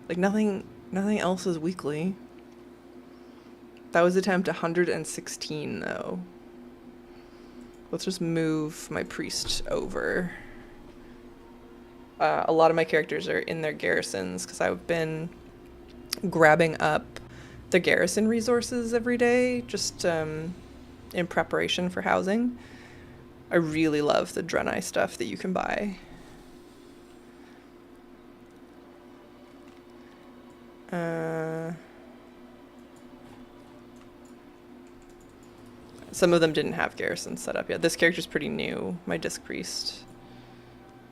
Like nothing else is weekly. That was attempt 116 though. Let's just move my priest over. A lot of my characters are in their garrisons because I've been grabbing up the garrison resources every day just in preparation for housing. I really love the Draenei stuff that you can buy. Some of them didn't have garrisons set up yet. This character's pretty new, my disc priest.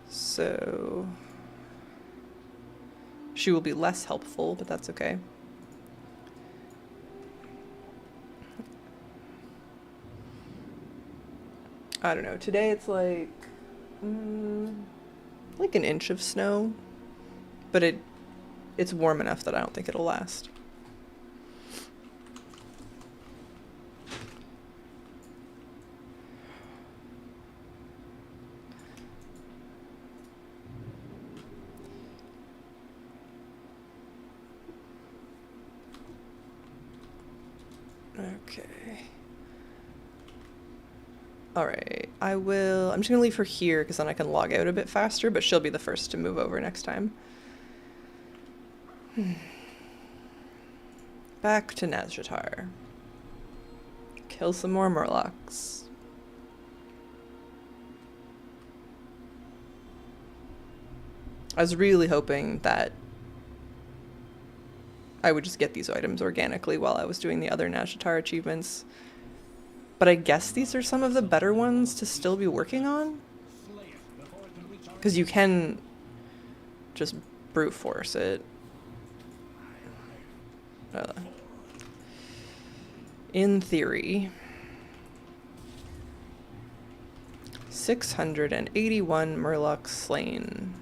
So she will be less helpful, but that's okay. I don't know. Today it's like an inch of snow, but it's warm enough that I don't think it'll last. Okay. Alright, I'm just gonna leave her here because then I can log out a bit faster, but she'll be the first to move over next time. Back to Nazjatar. Kill some more Murlocs. I was really hoping that I would just get these items organically while I was doing the other Nazjatar achievements. But I guess these are some of the better ones to still be working on? Because you can just brute force it. In theory. 681 Murlocs slain.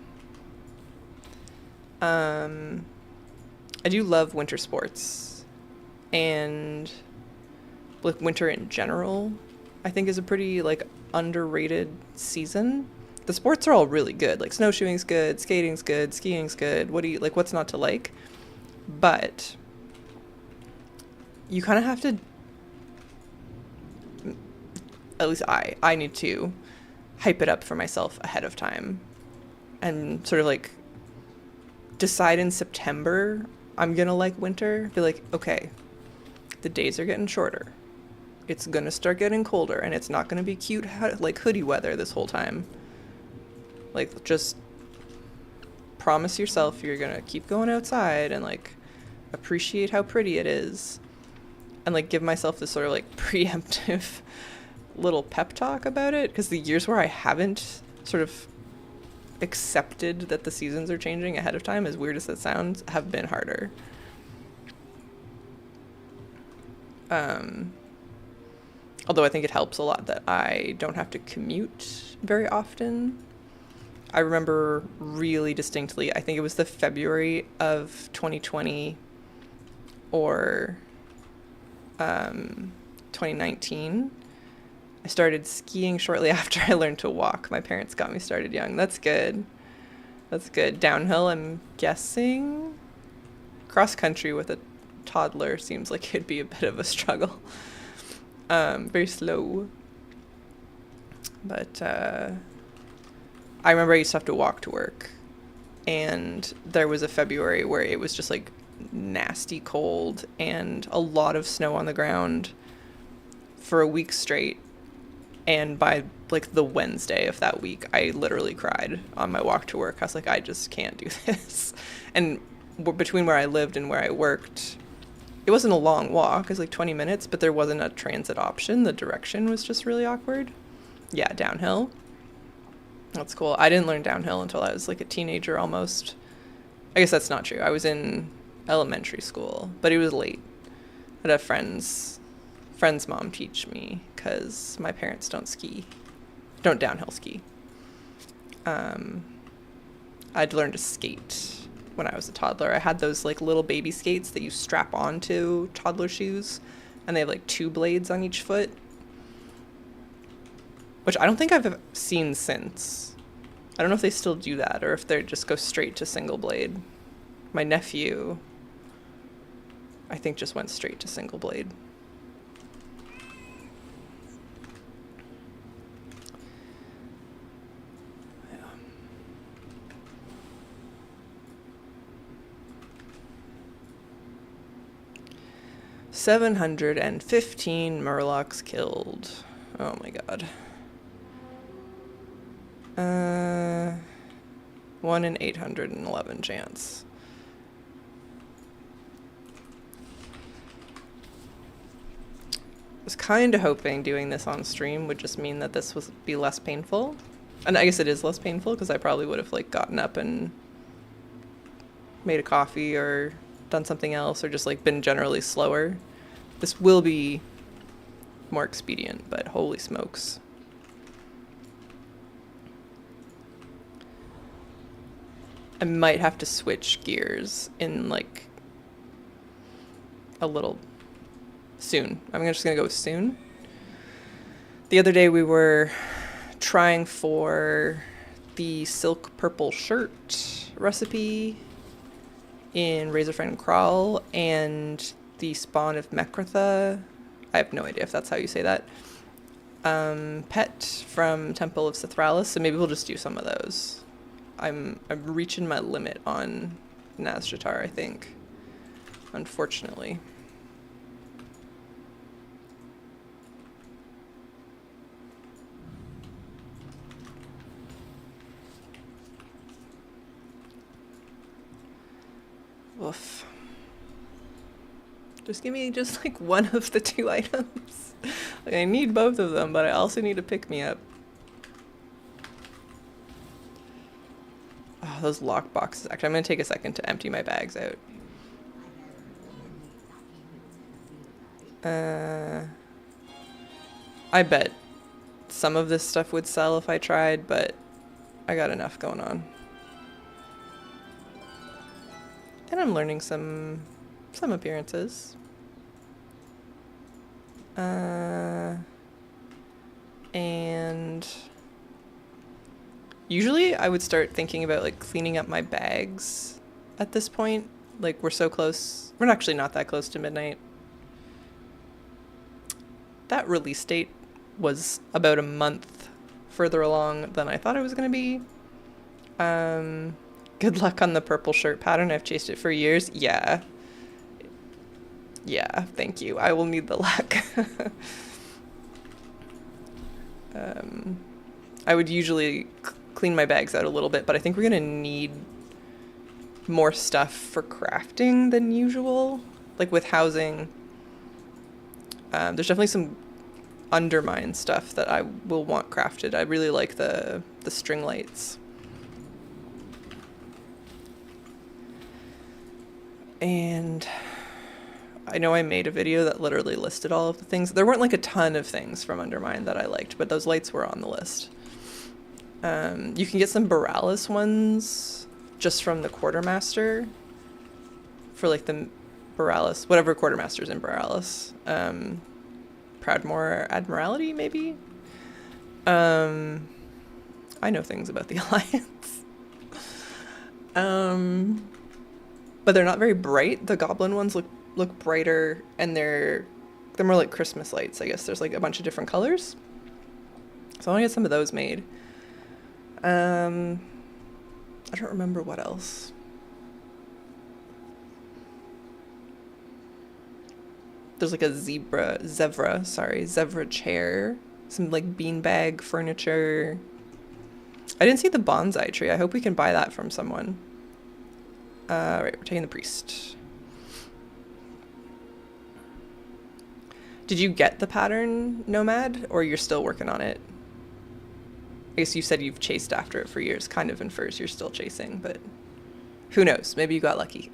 I do love winter sports, and like winter in general, I think is a pretty like underrated season. The sports are all really good. Like snowshoeing's good, skating's good, skiing's good. What's not to like? But you kind of have to, at least I need to hype it up for myself ahead of time and sort of like decide in September I'm gonna like winter. Be like, okay, the days are getting shorter. It's gonna start getting colder, and it's not gonna be cute like hoodie weather this whole time. Like, just promise yourself you're gonna keep going outside and like appreciate how pretty it is, and like give myself this sort of like preemptive little pep talk about it, because the years where I haven't sort of accepted that the seasons are changing ahead of time, as weird as that sounds, have been harder. Although I think it helps a lot that I don't have to commute very often. I remember really distinctly, I think it was the February of 2020 or 2019. I started skiing shortly after I learned to walk. My parents got me started young. That's good. That's good. Downhill, I'm guessing. Cross country with a toddler seems like it'd be a bit of a struggle. Very slow. But I remember I used to have to walk to work. And there was a February where it was just like nasty cold and a lot of snow on the ground for a week straight. And by like the Wednesday of that week, I literally cried on my walk to work. I was like, I just can't do this. And between where I lived and where I worked, it wasn't a long walk. It was like 20 minutes, but there wasn't a transit option. The direction was just really awkward. Yeah, downhill. That's cool. I didn't learn downhill until I was like a teenager almost. I guess that's not true. I was in elementary school, but it was late. I had a friend's mom teach me because my parents don't downhill ski. I'd learned to skate when I was a toddler. I had those like little baby skates that you strap onto toddler shoes, and they have like 2 blades on each foot, which I don't think I've seen since. I don't know if they still do that or if they just go straight to single blade. My nephew, I think, just went straight to single blade. 715 Murlocs killed. Oh my god. 1 in 811 chance. I was kind of hoping doing this on stream would just mean that this would be less painful. And I guess it is less painful because I probably would have like gotten up and made a coffee or done something else or just like been generally slower. This will be more expedient, but holy smokes. I might have to switch gears in like a little soon. I'm just gonna go with soon. The other day we were trying for the silk purple shirt recipe in Razorfriend Crawl and the spawn of Mekratha. I have no idea if that's how you say that. Pet from Temple of Sithralis, so maybe we'll just do some of those. I'm reaching my limit on Nazjatar, I think. Unfortunately. Woof. Just give me just like one of the two items. Like, I need both of them, but I also need to pick me up. Oh, those lock boxes. Actually, I'm gonna take a second to empty my bags out. I bet some of this stuff would sell if I tried, but I got enough going on. And I'm learning some appearances. And usually I would start thinking about like cleaning up my bags at this point. Like we're so close. We're actually not that close to midnight. That release date was about a month further along than I thought it was going to be. Good luck on the purple shirt pattern. I've chased it for years. Yeah. Yeah, thank you. I will need the luck. I would usually clean my bags out a little bit, but I think we're going to need more stuff for crafting than usual. Like with housing, there's definitely some undermine stuff that I will want crafted. I really like the string lights. And I know I made a video that literally listed all of the things. There weren't like a ton of things from Undermine that I liked, but those lights were on the list. You can get some Borealis ones just from the Quartermaster for like the Borealis, whatever Quartermaster's in Borealis. Proudmoore Admiralty, maybe? I know things about the Alliance. But they're not very bright. The Goblin ones look brighter, and they're more like Christmas lights, I guess. There's like a bunch of different colors. So I want to get some of those made. I don't remember what else. There's like a zebra chair. Some like beanbag furniture. I didn't see the bonsai tree. I hope we can buy that from someone. Right, we're taking the priest. Did you get the pattern, Nomad, or you're still working on it? I guess you said you've chased after it for years. Kind of infers you're still chasing, but who knows? Maybe you got lucky.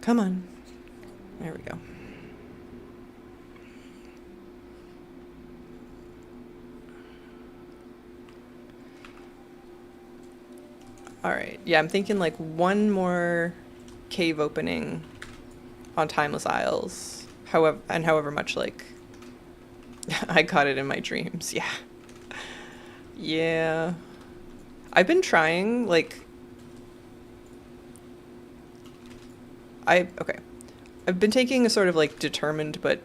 Come on. There we go. All right. Yeah, I'm thinking like one more cave opening on Timeless Isles. However much like I got it in my dreams. Yeah. Yeah. I've been trying like I've been taking a sort of like determined but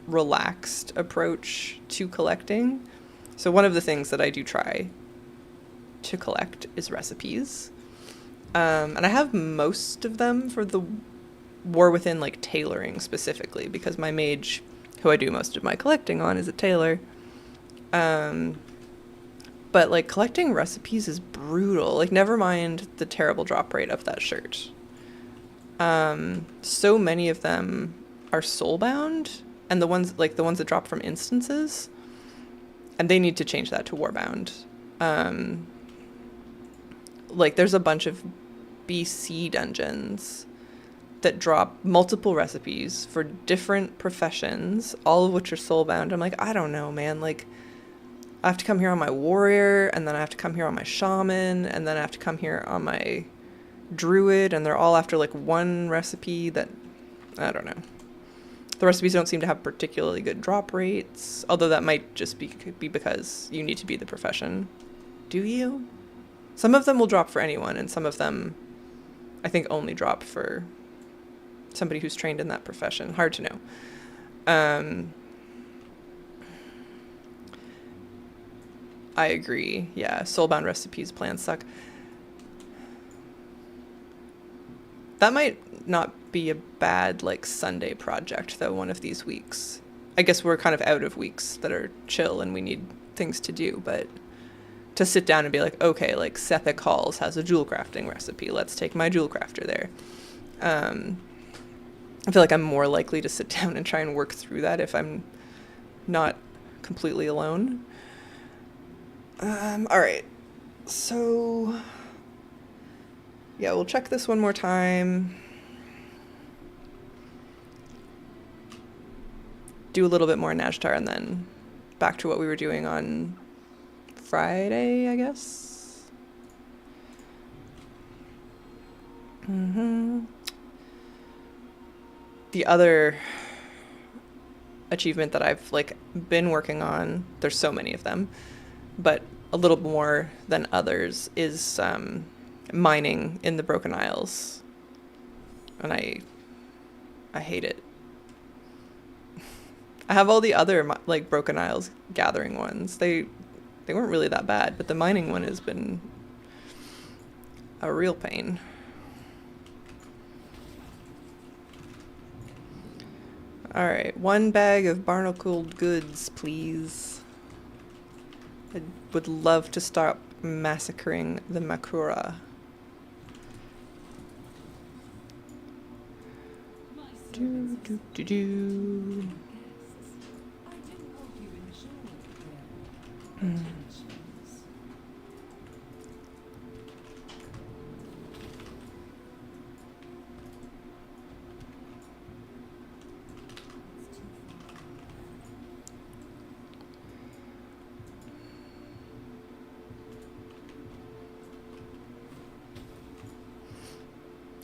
relaxed approach to collecting. So one of the things that I do try to collect is recipes. And I have most of them for the War Within, like tailoring specifically, because my mage, who I do most of my collecting on, is a tailor. But like collecting recipes is brutal. Like never mind the terrible drop rate of that shirt. So many of them are soulbound, and the ones that drop from instances, and they need to change that to warbound. Like there's a bunch of BC dungeons that drop multiple recipes for different professions, all of which are soulbound. I'm like, I don't know, man. Like, I have to come here on my warrior, and then I have to come here on my shaman, and then I have to come here on my druid, and they're all after like one recipe that, I don't know. The recipes don't seem to have particularly good drop rates, although that might just be because you need to be the profession. Do you? Some of them will drop for anyone, and some of them I think only drop for somebody who's trained in that profession. Hard to know. I agree. Yeah, soulbound recipes plans suck. That might not be a bad like Sunday project though one of these weeks. I guess we're kind of out of weeks that are chill and we need things to do, but to sit down and be like, okay, like Sethic Halls has a jewel crafting recipe. Let's take my jewel crafter there. I feel like I'm more likely to sit down and try and work through that if I'm not completely alone. All right. So, yeah, we'll check this one more time. Do a little bit more Najtar and then back to what we were doing on Friday, I guess. The other achievement that I've like been working on, there's so many of them, but a little more than others is mining in the Broken Isles, and I hate it. I have all the other like Broken Isles gathering ones. They weren't really that bad, but the mining one has been a real pain. All right, 1 bag of barnacled goods, please. I would love to stop massacring the Makura. Do, do, do, do.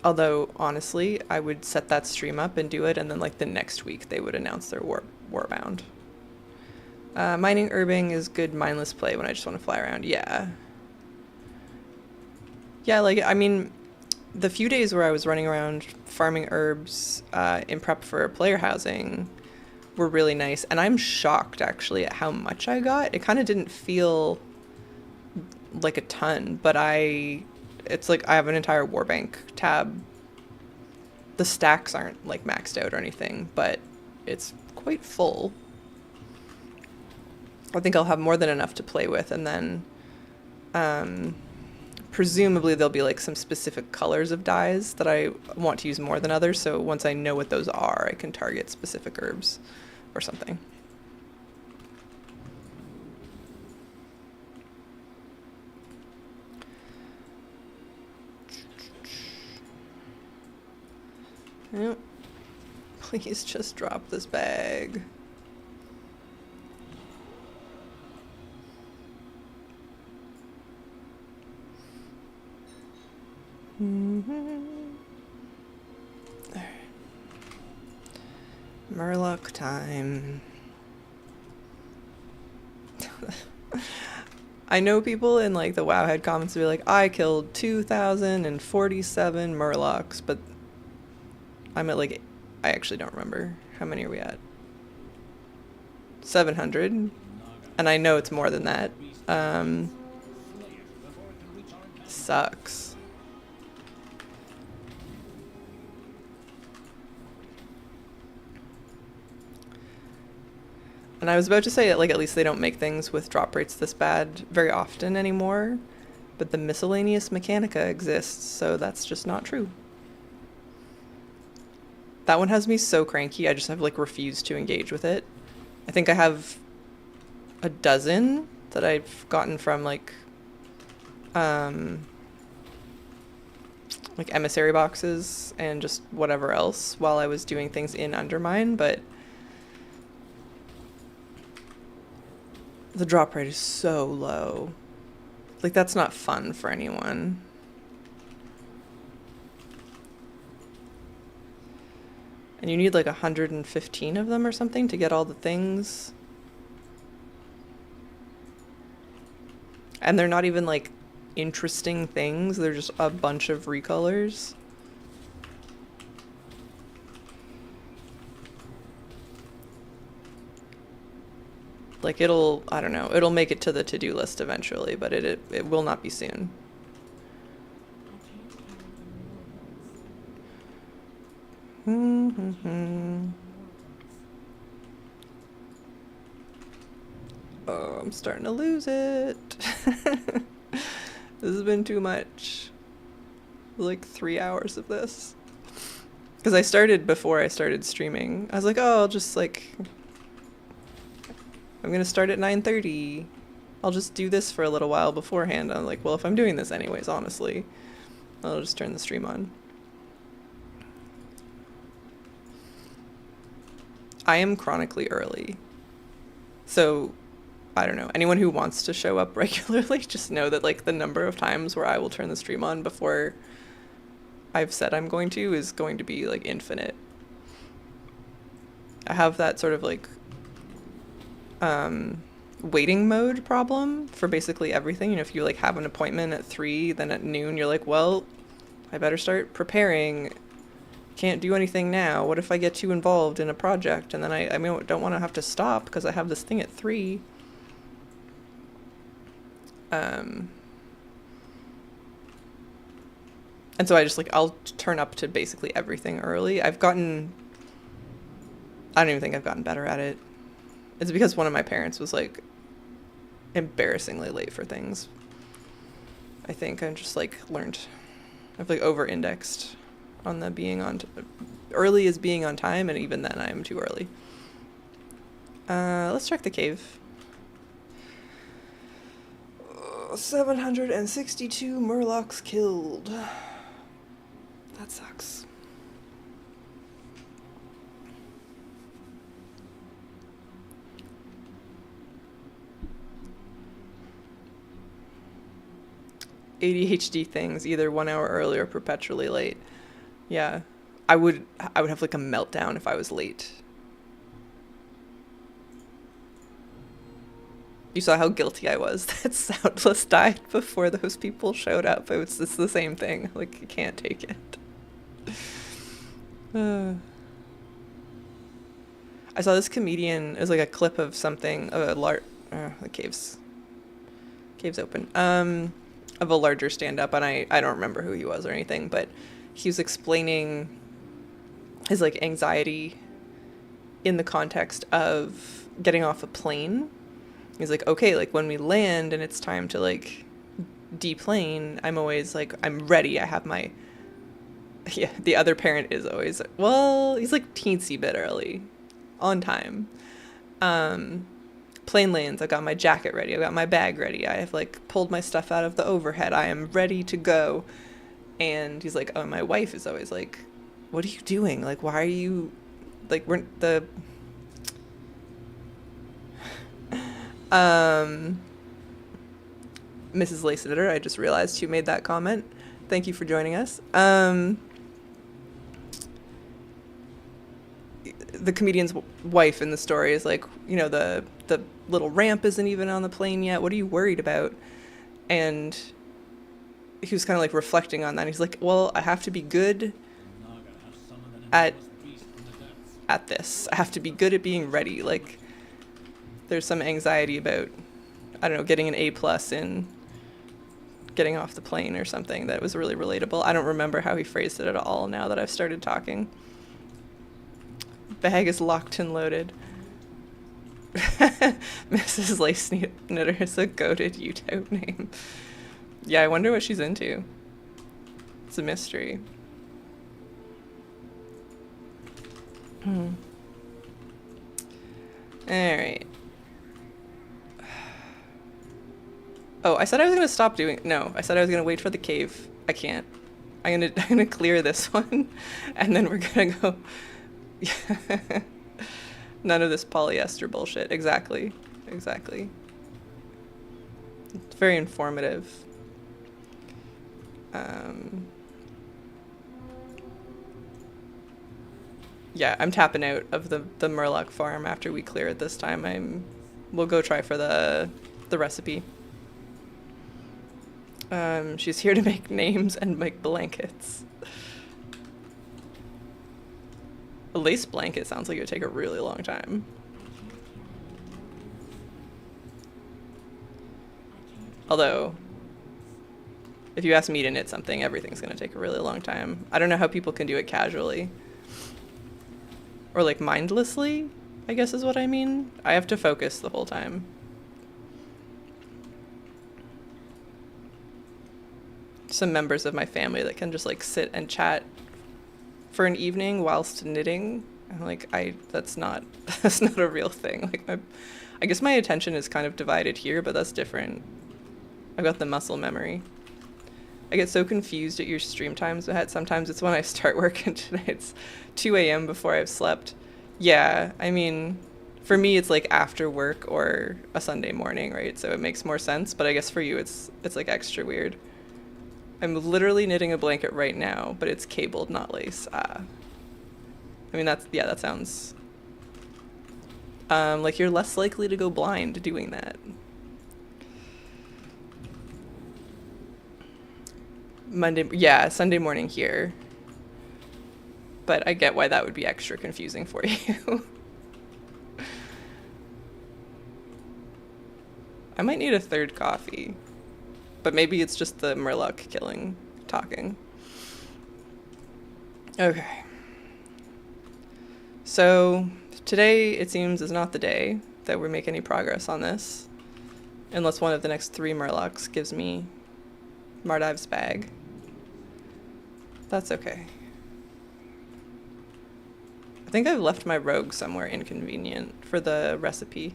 Although, honestly, I would set that stream up and do it, and then, like, the next week they would announce their Warbound. Mining herbing is good mindless play when I just want to fly around. Yeah. Yeah, like, I mean, the few days where I was running around farming herbs in prep for player housing were really nice, and I'm shocked, actually, at how much I got. It kind of didn't feel like a ton, but it's like I have an entire Warbank tab. The stacks aren't like maxed out or anything, but it's quite full. I think I'll have more than enough to play with, and then presumably there'll be like some specific colors of dyes that I want to use more than others, so once I know what those are, I can target specific herbs or something. Yep. Please just drop this bag. Alright. Murloc time. I know people in like the Wowhead comments will be like, I killed 2,047 Murlocs, but I'm at like, I actually don't remember. How many are we at? 700. And I know it's more than that. Sucks. And I was about to say that like at least they don't make things with drop rates this bad very often anymore. But the miscellaneous mechanica exists, so that's just not true. That one has me so cranky, I just have like refused to engage with it. I think I have a dozen that I've gotten from like emissary boxes and just whatever else while I was doing things in Undermine, but The drop rate is so low. Like, that's not fun for anyone. And you need like 115 of them or something to get all the things. And they're not even like interesting things, they're just a bunch of recolors. Like I don't know, it'll make it to the to-do list eventually, but it will not be soon. Oh, I'm starting to lose it. This has been too much. Like 3 hours of this. Because I started before I started streaming. I was like, oh, I'll just like... I'm gonna start at 9:30. I'll just do this for a little while beforehand. I'm like, well, if I'm doing this anyways, honestly, I'll just turn the stream on. I am chronically early. So, I don't know. Anyone who wants to show up regularly, just know that like the number of times where I will turn the stream on before I've said I'm going to is going to be like infinite. I have that sort of like waiting mode problem for basically everything. You know, if you like have an appointment at 3, then at noon you're like, well, I better start preparing. Can't do anything now. What if I get too involved in a project and then I mean, don't want to have to stop because I have this thing at 3. And so I just like, I'll turn up to basically everything early. I don't even think I've gotten better at it. It's because one of my parents was like embarrassingly late for things. I think I just like learned, I've like over-indexed on the being on early is being on time, and even then I'm too early. Let's check the cave. 762 murlocs killed. That sucks. ADHD things, either 1 hour early or perpetually late. Yeah, I would have like a meltdown if I was late. You saw how guilty I was that Soundless died before those people showed up. It's the same thing. Like, you can't take it. I saw this comedian, it was like a clip of something, the cave's open, of a larger stand-up, and I don't remember who he was or anything, but he was explaining his like anxiety in the context of getting off a plane. He's like, okay, like when we land and it's time to like deplane, I'm always like, I'm ready. I have my, yeah, the other parent is always, well, he's like teensy bit early, on time. Plane lands, I got my jacket ready, I got my bag ready, I have like pulled my stuff out of the overhead, I am ready to go. And he's like, oh, my wife is always like, what are you doing? Like, why are you, like, we're the, Mrs. Laysitter, I just realized you made that comment. Thank you for joining us. The comedian's wife in the story is like, you know, the little ramp isn't even on the plane yet. What are you worried about? And he was kind of like reflecting on that. He's like, well, I have to be good at this. I have to be good at being ready. Like, there's some anxiety about, I don't know, getting an A+ in getting off the plane or something that was really relatable. I don't remember how he phrased it at all now that I've started talking. Bag is locked and loaded. Mrs. Lace Knitter is a goated YouTube name. Yeah, I wonder what she's into. It's a mystery. Alright. Oh, I said I was gonna stop doing, no, I said I was gonna wait for the cave. I can't. I'm gonna clear this one, and then we're gonna go. None of this polyester bullshit. Exactly. Exactly. It's very informative. Um, yeah, I'm tapping out of the Murloc farm after we clear it this time. We'll go try for the recipe. She's here to make names and make blankets. A lace blanket sounds like it would take a really long time. Although, if you ask me to knit something, everything's gonna take a really long time. I don't know how people can do it casually. Or like mindlessly, I guess is what I mean. I have to focus the whole time. Some members of my family that can just like sit and chat for an evening whilst knitting. I'm like, that's not that's not a real thing. Like I guess my attention is kind of divided here, but that's different. I've got the muscle memory. I get so confused at your stream times, Mahet. Sometimes it's when I start work, and today it's 2 a.m. before I've slept. Yeah, I mean, for me it's like after work or a Sunday morning, right? So it makes more sense, but I guess for you it's like extra weird. I'm literally knitting a blanket right now, but it's cabled, not lace. I mean, that sounds like you're less likely to go blind doing that. Sunday morning here. But I get why that would be extra confusing for you. I might need a third coffee. But maybe it's just the Murloc talking. Okay. So, today it seems is not the day that we make any progress on this. Unless one of the next 3 Murlocs gives me Mardiv's bag. That's okay. I think I've left my rogue somewhere inconvenient for the recipe.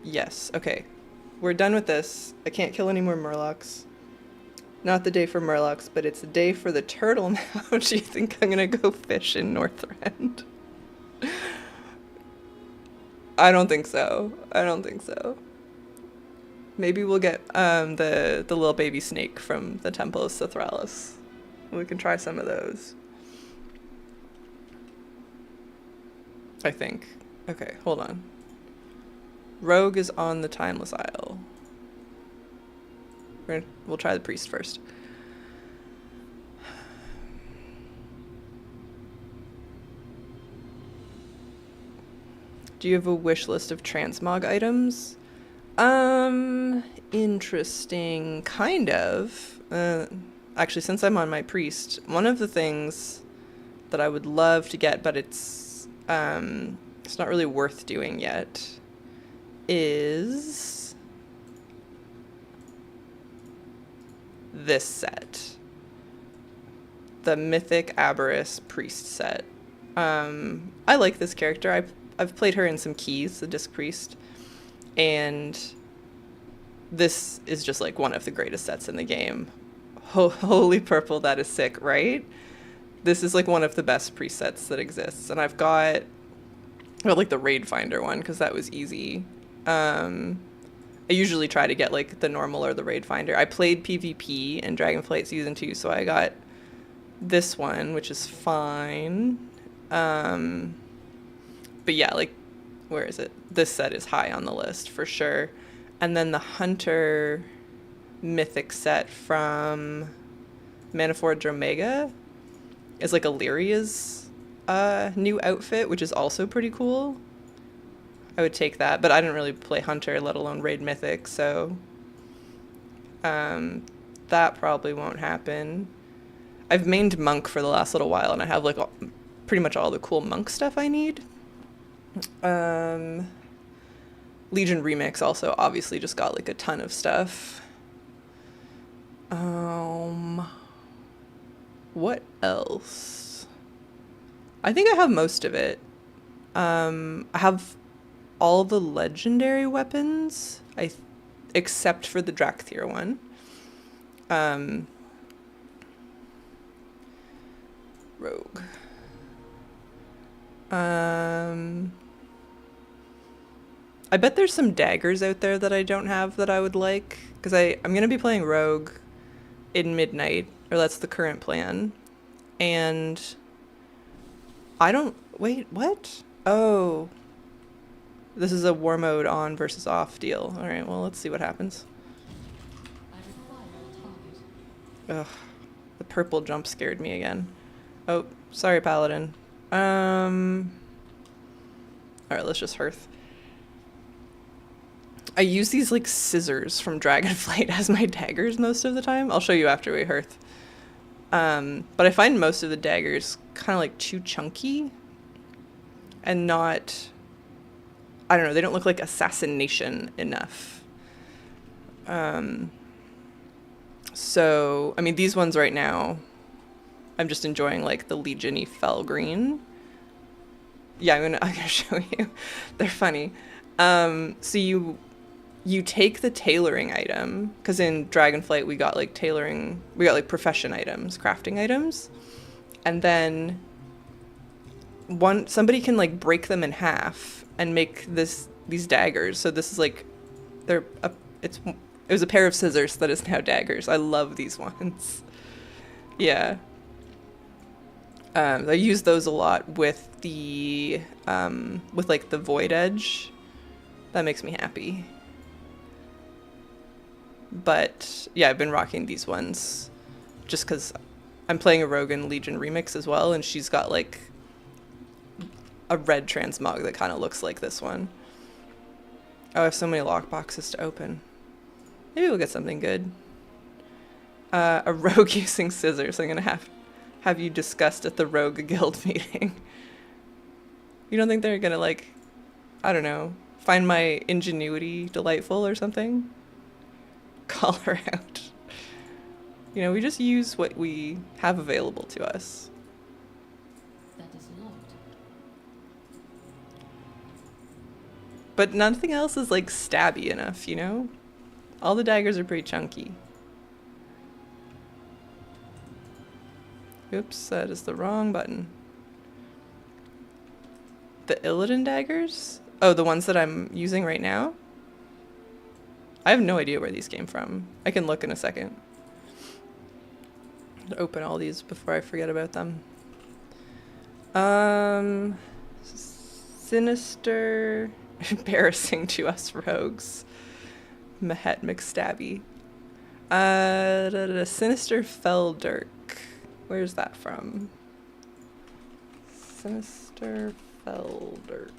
Yes, okay. We're done with this. I can't kill any more Murlocs. Not the day for Murlocs, but it's the day for the turtle now. Do you think I'm gonna go fish in Northrend? I don't think so. Maybe we'll get the little baby snake from the Temple of Sithralis. We can try some of those. I think. Okay, hold on. Rogue is on the Timeless Isle. We'll try the priest first. Do you have a wish list of transmog items? Interesting. Kind of. Actually, since I'm on my priest, one of the things that I would love to get, but it's not really worth doing yet, is this set. The Mythic Aberrus Priest set. I like this character. I've played her in some keys, the Disc Priest, and this is just like one of the greatest sets in the game. Holy purple, that is sick, right? This is like one of the best presets that exists, and I've got like the Raid Finder one because that was easy. I usually try to get like the normal or the Raid Finder. I played PvP in Dragonflight Season 2, so I got this one, which is fine. But yeah, like, where is it? This set is high on the list for sure. And then the Hunter Mythic set from Maniforge Omega is like Illyria's new outfit, which is also pretty cool. I would take that, but I didn't really play Hunter, let alone Raid Mythic, so that probably won't happen. I've mained Monk for the last little while, and I have like pretty much all the cool Monk stuff I need. Legion Remix also obviously just got like a ton of stuff. What else? I think I have most of it. I have all the legendary weapons, except for the Drakthir one. Rogue. I bet there's some daggers out there that I don't have that I would like. Because I'm going to be playing Rogue in Midnight, or that's the current plan. And I don't. Wait, what? Oh. This is a war mode on versus off deal. Alright, well, let's see what happens. I require a target. Ugh. The purple jump scared me again. Oh, sorry, Paladin. Alright, let's just hearth. I use these like scissors from Dragonflight as my daggers most of the time. I'll show you after we hearth. But I find most of the daggers kind of like too chunky and not, I don't know, they don't look like assassination enough. So, I mean, these ones right now, I'm just enjoying like the Legion-y fell green. Yeah, I'm gonna show you. They're funny. So you take the tailoring item, because in Dragonflight we got like profession items, crafting items, and then somebody can like break them in half and make these daggers. So this is like it was a pair of scissors that is now daggers. I love these ones. Yeah. I use those a lot with the with like the Void Edge. That makes me happy. But yeah, I've been rocking these ones just because I'm playing a Rogue in Legion Remix as well, and she's got like a red transmog that kind of looks like this one. Oh, I have so many lockboxes to open. Maybe we'll get something good. A rogue using scissors. I'm gonna have you discussed at the Rogue Guild meeting. You don't think they're gonna like, I don't know, find my ingenuity delightful or something? Call her out. You know, we just use what we have available to us. That is locked. But nothing else is like stabby enough, you know? All the daggers are pretty chunky. Oops, that is the wrong button. The Illidan daggers? Oh, the ones that I'm using right now? I have no idea where these came from. I can look in a second. Open all these before I forget about them. Sinister. Embarrassing to us rogues. Mahet McStabby. Sinister Feldirk. Where's that from? Sinister Feldirk.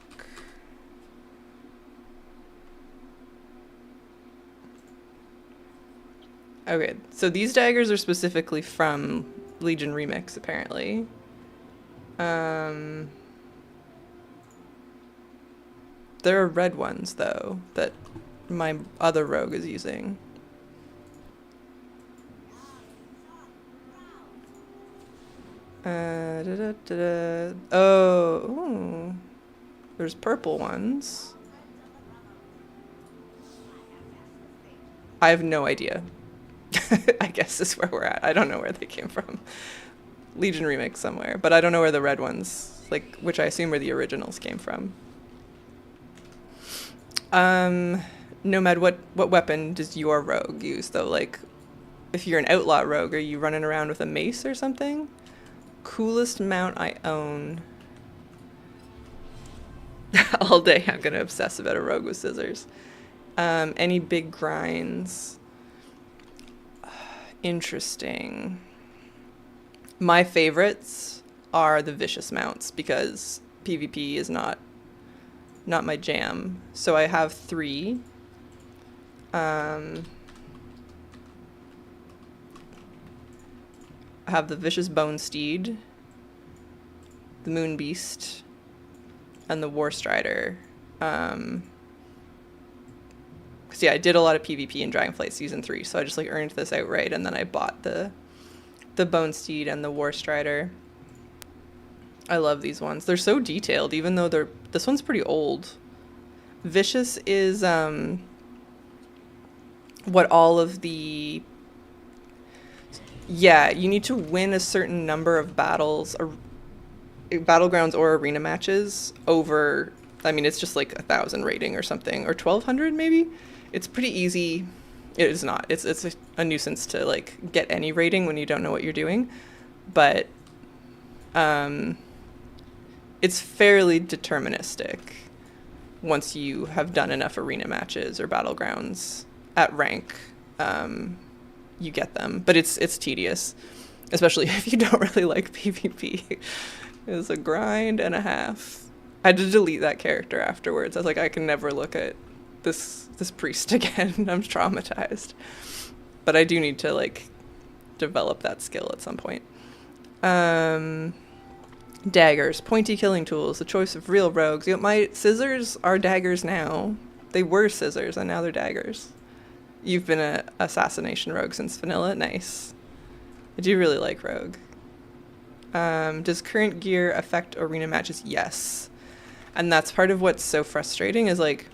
Okay, so these daggers are specifically from Legion Remix, apparently. There are red ones, though, that my other rogue is using. Oh, there's purple ones. I have no idea. I guess is where we're at. I don't know where they came from. Legion Remix somewhere, but I don't know where the red ones, like, which I assume where the originals came from. Nomad, what weapon does your rogue use, though? Like, if you're an outlaw rogue, are you running around with a mace or something? Coolest mount I own. All day I'm gonna obsess about a rogue with scissors. Any big grinds? Interesting. My favorites are the vicious mounts because PvP is not my jam. So I have 3. I have the Vicious Bone Steed, the Moon Beast, and the War Strider. Cause yeah, I did a lot of PvP in Dragonflight Season 3, so I just like earned this outright, and then I bought the Bone Steed and the War Strider. I love these ones. They're so detailed, even though this one's pretty old. Vicious is what all of the... Yeah, you need to win a certain number of battles, or battlegrounds or arena matches over I mean, it's just like 1,000 rating or something, or 1,200 maybe. It's pretty easy. It is not. It's a nuisance to like get any rating when you don't know what you're doing, but um, it's fairly deterministic once you have done enough arena matches or battlegrounds at rank. You get them, but it's tedious, especially if you don't really like PvP. It's a grind and a half. I had to delete that character afterwards. I was like, I can never look at this priest again. I'm traumatized. But I do need to like develop that skill at some point. Daggers, pointy killing tools, the choice of real rogues. You know, my scissors are daggers now. They were scissors and now they're daggers. You've been a assassination rogue since vanilla. Nice. I do really like rogue. Does current gear affect arena matches? Yes. And that's part of what's so frustrating is like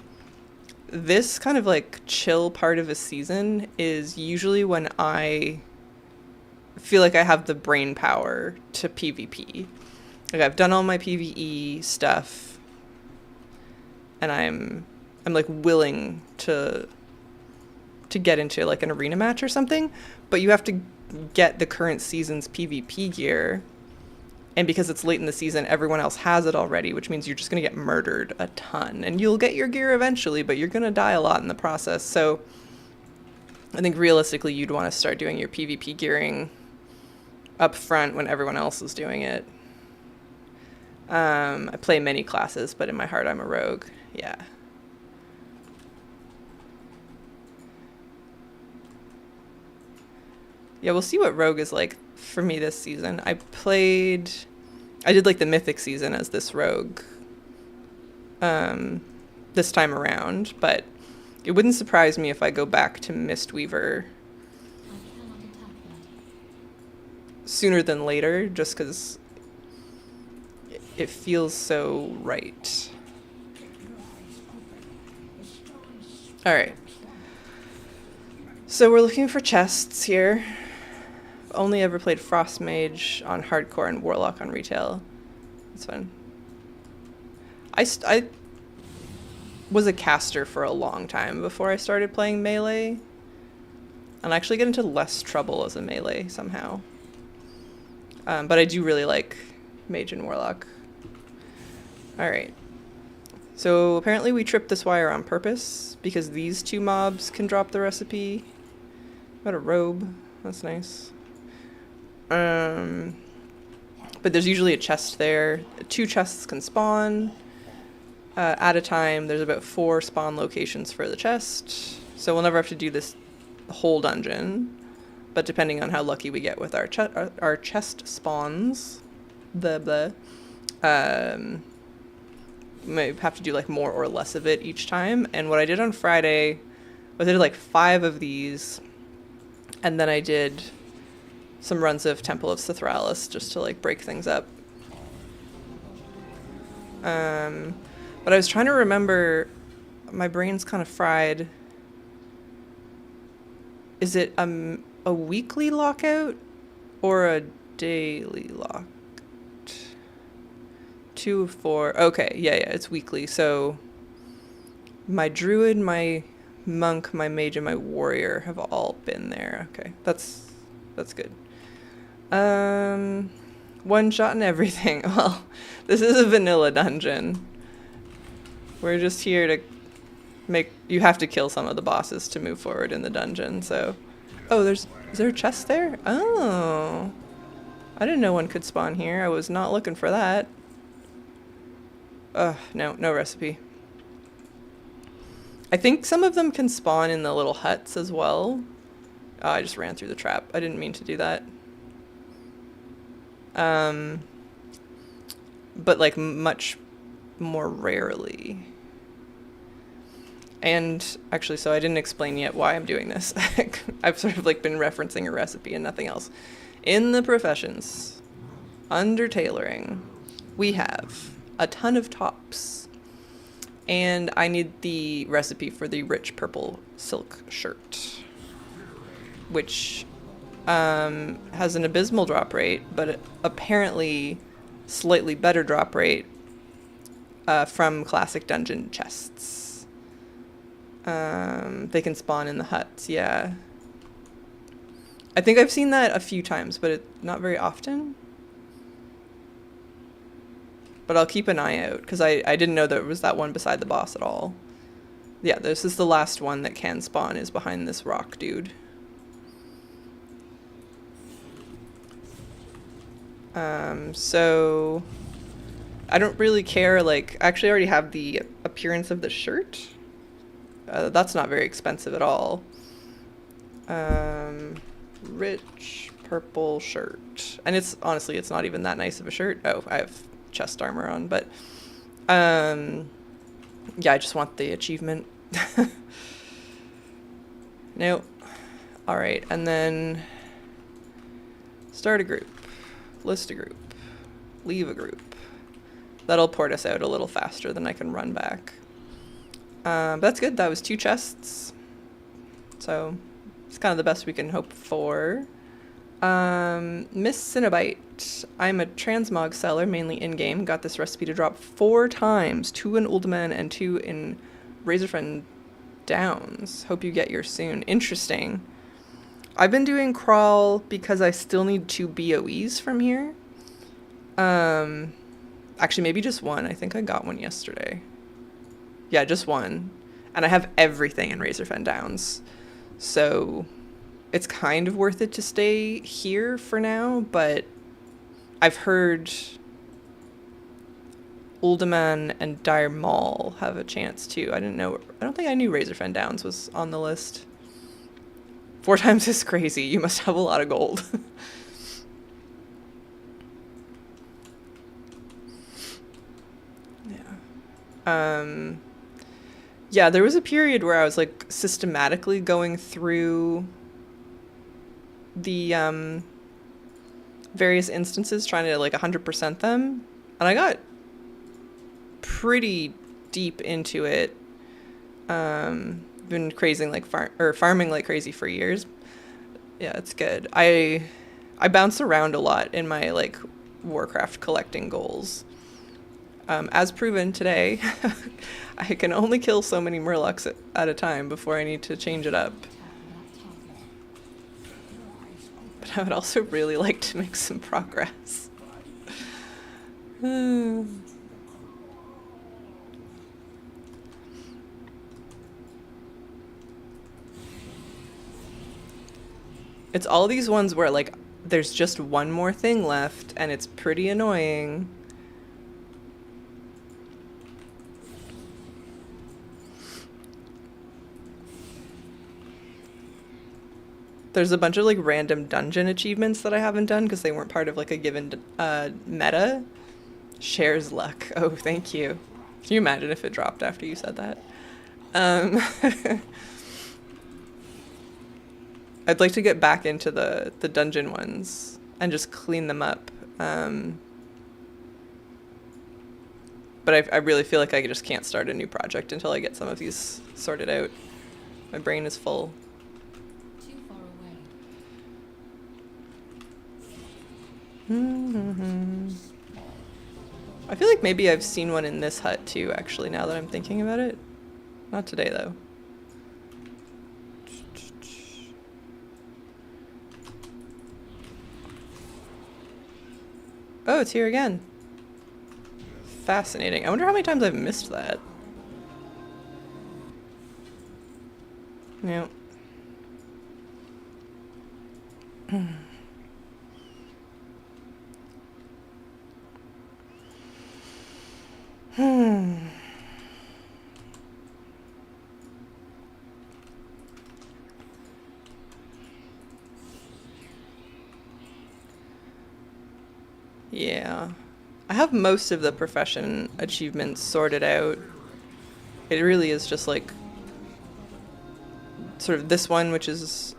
this kind of like chill part of a season is usually when I feel like I have the brain power to PvP. Like I've done all my PvE stuff and I'm like willing to get into like an arena match or something, but you have to get the current season's PvP gear. And because it's late in the season, everyone else has it already, which means you're just going to get murdered a ton. And you'll get your gear eventually, but you're going to die a lot in the process. So I think realistically, you'd want to start doing your PvP gearing up front when everyone else is doing it. I play many classes, but in my heart, I'm a rogue. Yeah. Yeah, we'll see what rogue is like for me this season. I did like the mythic season as this rogue this time around, but it wouldn't surprise me if I go back to Mistweaver sooner than later, just because it feels so right. All right. So we're looking for chests here. Only ever played Frost Mage on hardcore and Warlock on retail. That's fun. I was a caster for a long time before I started playing melee. And I actually get into less trouble as a melee somehow. But I do really like Mage and Warlock. Alright. So apparently we tripped this wire on purpose because these two mobs can drop the recipe. Got a robe. That's nice. But there's usually a chest there. 2 chests can spawn at a time. There's about 4 spawn locations for the chest. So we'll never have to do this whole dungeon. But depending on how lucky we get with our chest spawns, we may have to do like more or less of it each time. And what I did on Friday was I did like 5 of these. And then I did some runs of Temple of Sithralis just to like break things up. But I was trying to remember, my brain's kind of fried. Is it a weekly lockout or a daily lock? 2 of 4. Okay, yeah, it's weekly. So my druid, my monk, my mage, and my warrior have all been there. Okay, that's good. One shot and everything. Well, this is a vanilla dungeon. We're just here to you have to kill some of the bosses to move forward in the dungeon, so. Oh, is there a chest there? Oh. I didn't know one could spawn here. I was not looking for that. No recipe. I think some of them can spawn in the little huts as well. Oh, I just ran through the trap. I didn't mean to do that. But like much more rarely. And actually, so I didn't explain yet why I'm doing this. I've sort of like been referencing a recipe and nothing else. In the professions, under tailoring, we have a ton of tops. And I need the recipe for the rich purple silk shirt, which has an abysmal drop rate, but apparently slightly better drop rate from classic dungeon chests. They can spawn in the huts, yeah. I think I've seen that a few times, but not very often. But I'll keep an eye out, because I didn't know there was that one beside the boss at all. Yeah, this is the last one that can spawn, is behind this rock dude. So I don't really care, like, I actually already have the appearance of the shirt. That's not very expensive at all. Rich purple shirt. And it's, honestly, it's not even that nice of a shirt. Oh, I have chest armor on, but, yeah, I just want the achievement. Nope. Alright, and then start a group. List a group. Leave a group. That'll port us out a little faster than I can run back. That's good. That was 2 chests. So it's kind of the best we can hope for. Miss Cinnabite. I'm a transmog seller, mainly in-game. Got this recipe to drop 4 times. 2 in Uldaman and 2 in Razorfen Downs. Hope you get yours soon. Interesting. I've been doing crawl because I still need 2 BOEs from here. Actually, maybe just 1. I think I got one yesterday. Yeah, just 1. And I have everything in Razorfen Downs. So it's kind of worth it to stay here for now, but I've heard Uldaman and Dire Mall have a chance too. I don't think I knew Razorfen Downs was on the list. 4 times is crazy. You must have a lot of gold. Yeah. Yeah, there was a period where I was like systematically going through the various instances trying to like 100% them, and I got pretty deep into it. Been crazing like farming like crazy for years. Yeah, it's good. I bounce around a lot in my like Warcraft collecting goals. As proven today, I can only kill so many Murlocs at a time before I need to change it up. But I would also really like to make some progress. It's all these ones where like there's just one more thing left and it's pretty annoying. There's a bunch of like random dungeon achievements that I haven't done because they weren't part of like a given meta. Shares luck. Oh, thank you. Can you imagine if it dropped after you said that? I'd like to get back into the dungeon ones and just clean them up. But I really feel like I just can't start a new project until I get some of these sorted out. My brain is full. Too far away. I feel like maybe I've seen one in this hut too, actually, now that I'm thinking about it. Not today, though. Oh, it's here again. Fascinating. I wonder how many times I've missed that. Yep. Yeah. I have most of the profession achievements sorted out. It really is just like sort of this one, which is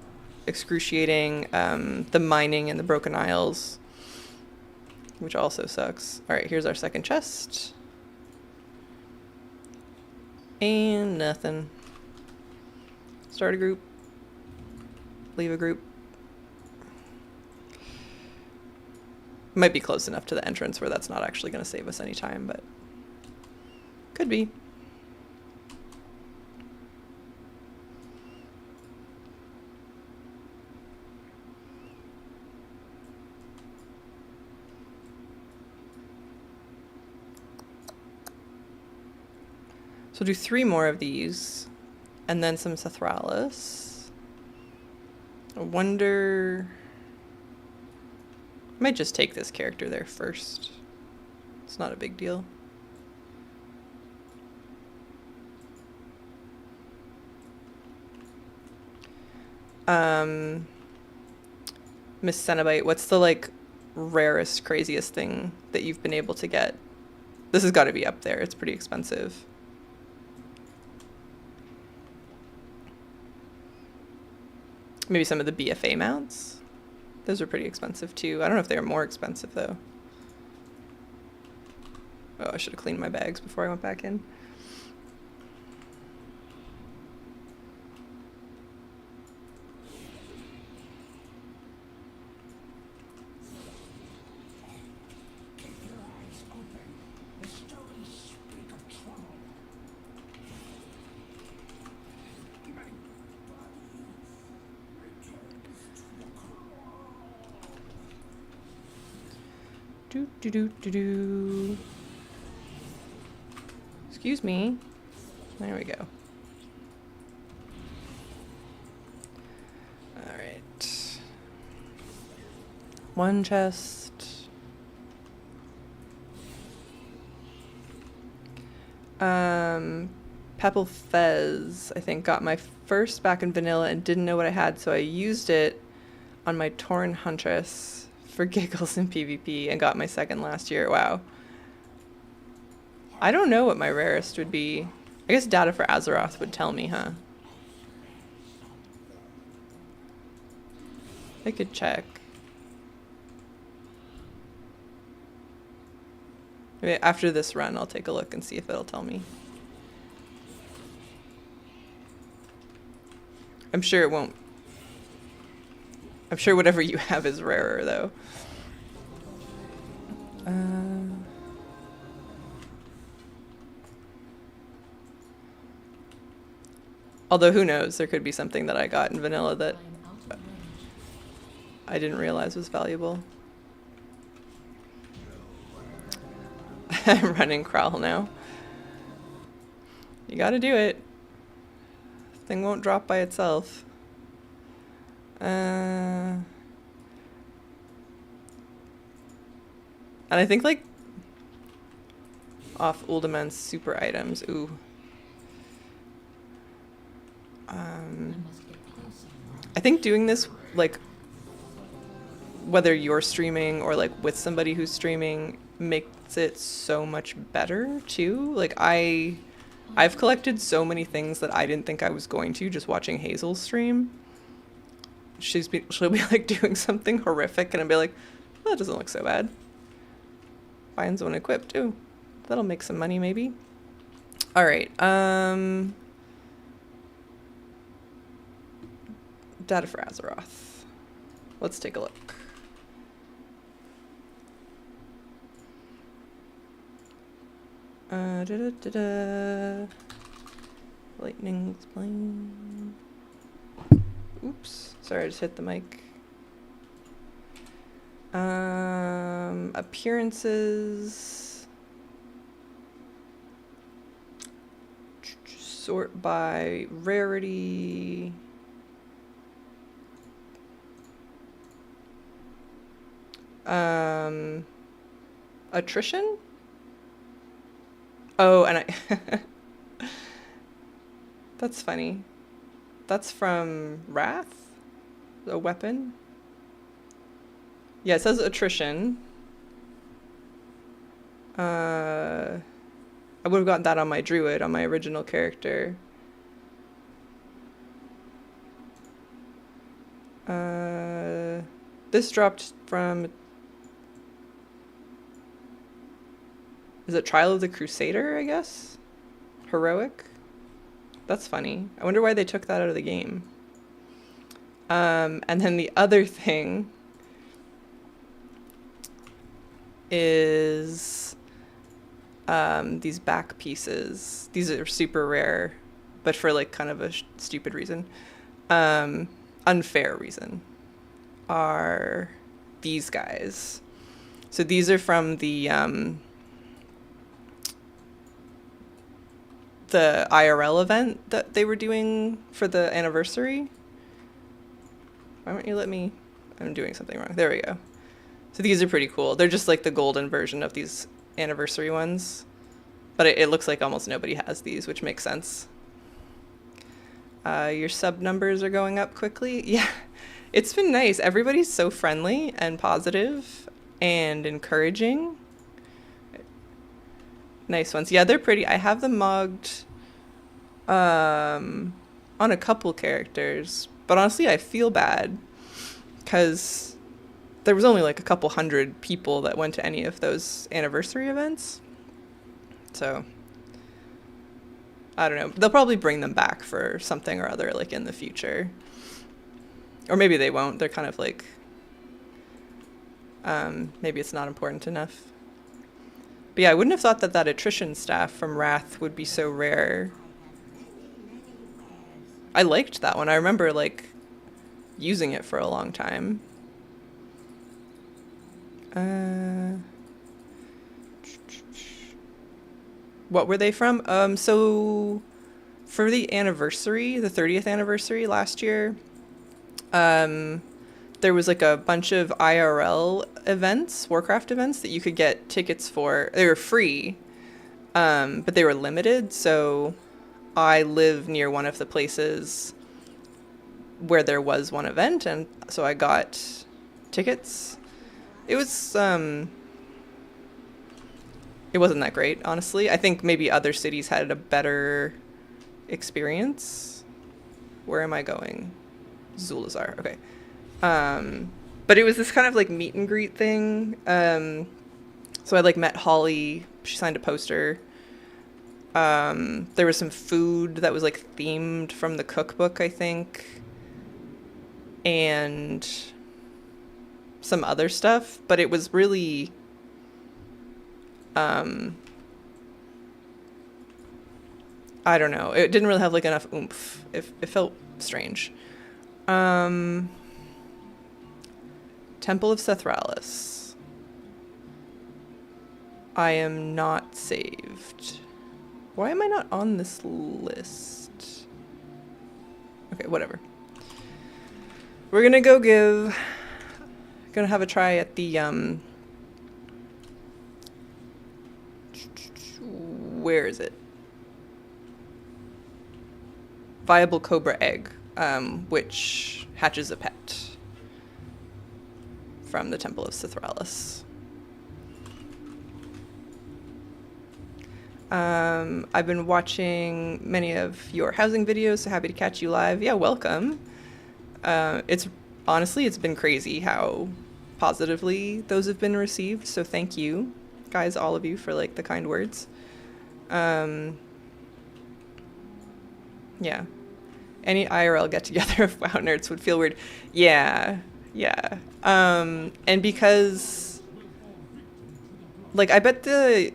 excruciating, the mining and the Broken Isles, which also sucks. All right, here's our second chest. And nothing. Start a group. Leave a group. Might be close enough to the entrance where that's not actually going to save us any time, but should be. So do 3 more of these, and then some Cethralis. I wonder... I might just take this character there first. It's not a big deal. Miss Cenobite, what's the, like, rarest, craziest thing that you've been able to get? This has got to be up there. It's pretty expensive. Maybe some of the BFA mounts? Those are pretty expensive too. I don't know if they were more expensive though. Oh, I should have cleaned my bags before I went back in. Do do do do do. Excuse me. There we go. All right. 1 chest. Pebble Fez, I think, got my first back in vanilla and didn't know what I had, so I used it on my Tauren Huntress for giggles in PvP and got my second last year. Wow. I don't know what my rarest would be. I guess data for Azeroth would tell me, huh? I could check. Maybe after this run, I'll take a look and see if it'll tell me. I'm sure it won't. I'm sure whatever you have is rarer, though. Although, who knows? There could be something that I got in vanilla that I am out of range. I didn't realize was valuable. I'm running Crawl now. You gotta do it. Thing won't drop by itself. And I think, like, off Uldaman's super items. Ooh. I must get closer. I think doing this, like, whether you're streaming or, like, with somebody who's streaming makes it so much better, too. Like, I've collected so many things that I didn't think I was going to just watching Hazel's stream. She'll be, like, doing something horrific, and I'll be like, oh, that doesn't look so bad. Finds one equipped, too. That'll make some money, maybe. All right, data for Azeroth. Let's take a look. Lightning's plane. Oops, sorry, I just hit the mic. Appearances. Sort by rarity. Attrition? Oh, and I... That's funny. That's from Wrath? A weapon? Yeah, it says attrition. I would have gotten that on my druid, on my original character. This dropped from... Is it Trial of the Crusader, I guess? Heroic? That's funny. I wonder why they took that out of the game. And then the other thing is these back pieces. These are super rare, but for like kind of a stupid reason, unfair reason, are these guys. So these are from the IRL event that they were doing for the anniversary. Why won't you let me? I'm doing something wrong. There we go. So these are pretty cool. They're just like the golden version of these anniversary ones. But it looks like almost nobody has these, which makes sense. Your sub numbers are going up quickly. Yeah, it's been nice. Everybody's so friendly and positive and encouraging. Nice ones. Yeah, they're pretty. I have them mogged on a couple characters. But honestly, I feel bad because there was only like a couple hundred people that went to any of those anniversary events. So, I don't know. They'll probably bring them back for something or other, like in the future. Or maybe they won't. They're kind of like, maybe it's not important enough. But yeah, I wouldn't have thought that attrition staff from Wrath would be so rare. I liked that one. I remember like using it for a long time. What were they from? So for the anniversary, the 30th anniversary last year, there was like a bunch of IRL events, Warcraft events that you could get tickets for. They were free, but they were limited. So I live near one of the places where there was one event, and so I got tickets. It was it wasn't that great, honestly. I think maybe other cities had a better experience. Where am I going? Zulazar. Okay. But it was this kind of like meet and greet thing. So I like met Holly. She signed a poster. There was some food that was like themed from the cookbook, I think. And some other stuff, but it was really I don't know. It didn't really have like enough oomph. It felt strange. Temple of Sethralis. I am not saved. Why am I not on this list? Okay, whatever. We're gonna go gonna have a try at the where is it? Viable Cobra Egg, which hatches a pet from the Temple of Sithralis. I've been watching many of your housing videos, so happy to catch you live. Yeah, welcome. It's been crazy how positively those have been received, so thank you, guys, all of you, for like the kind words. Yeah. Any IRL get together of WoW nerds would feel weird. Yeah. And because like I bet the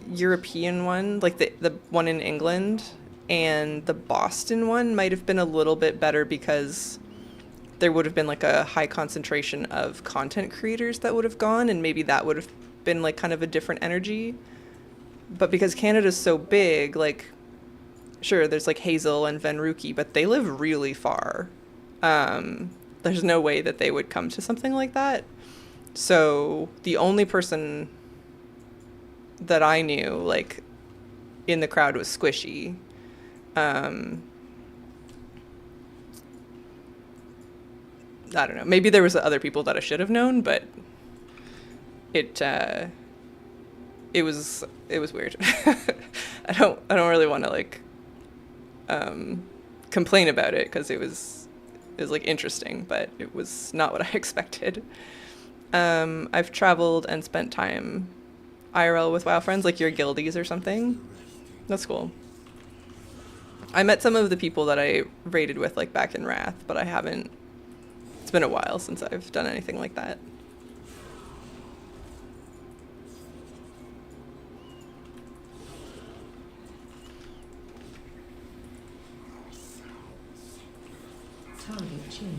European one, like the one in England and the Boston one might have been a little bit better because there would have been like a high concentration of content creators that would have gone, and maybe that would have been like kind of a different energy. But because Canada's so big, like, sure, there's like Hazel and Venruki, but they live really far. There's no way that they would come to something like that. So the only person that I knew, like, in the crowd was Squishy. I don't know. Maybe there was other people that I should have known, but it was weird. I don't really want to like complain about it because it was like interesting, but it was not what I expected. I've traveled and spent time IRL with WoW friends, like your guildies or something. That's cool. I met some of the people that I raided with like back in Wrath, but I haven't. It's been a while since I've done anything like that.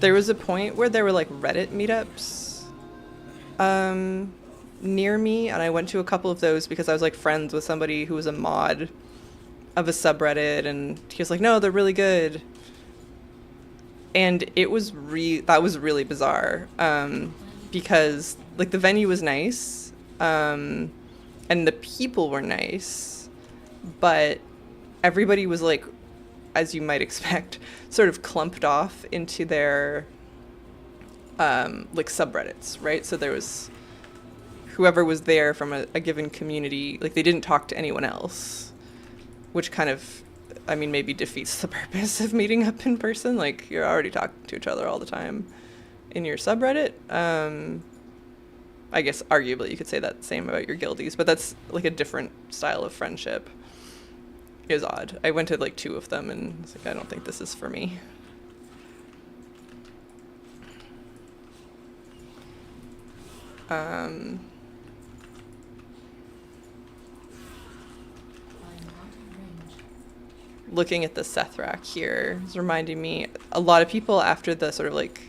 There was a point where there were like Reddit meetups near me, and I went to a couple of those because I was like friends with somebody who was a mod of a subreddit, and he was like, "No, they're really good." And it was that was really bizarre, because like the venue was nice, and the people were nice, but everybody was like, as you might expect, sort of clumped off into their like subreddits, right? So there was whoever was there from a given community, like they didn't talk to anyone else, which kind of, I mean, maybe defeats the purpose of meeting up in person. Like you're already talking to each other all the time in your subreddit. I guess arguably you could say that same about your guildies, but that's like a different style of friendship. It was odd. I went to like 2 of them and was like, I don't think this is for me. I'm out of range. Looking at the Sethrak here is reminding me, a lot of people after the sort of like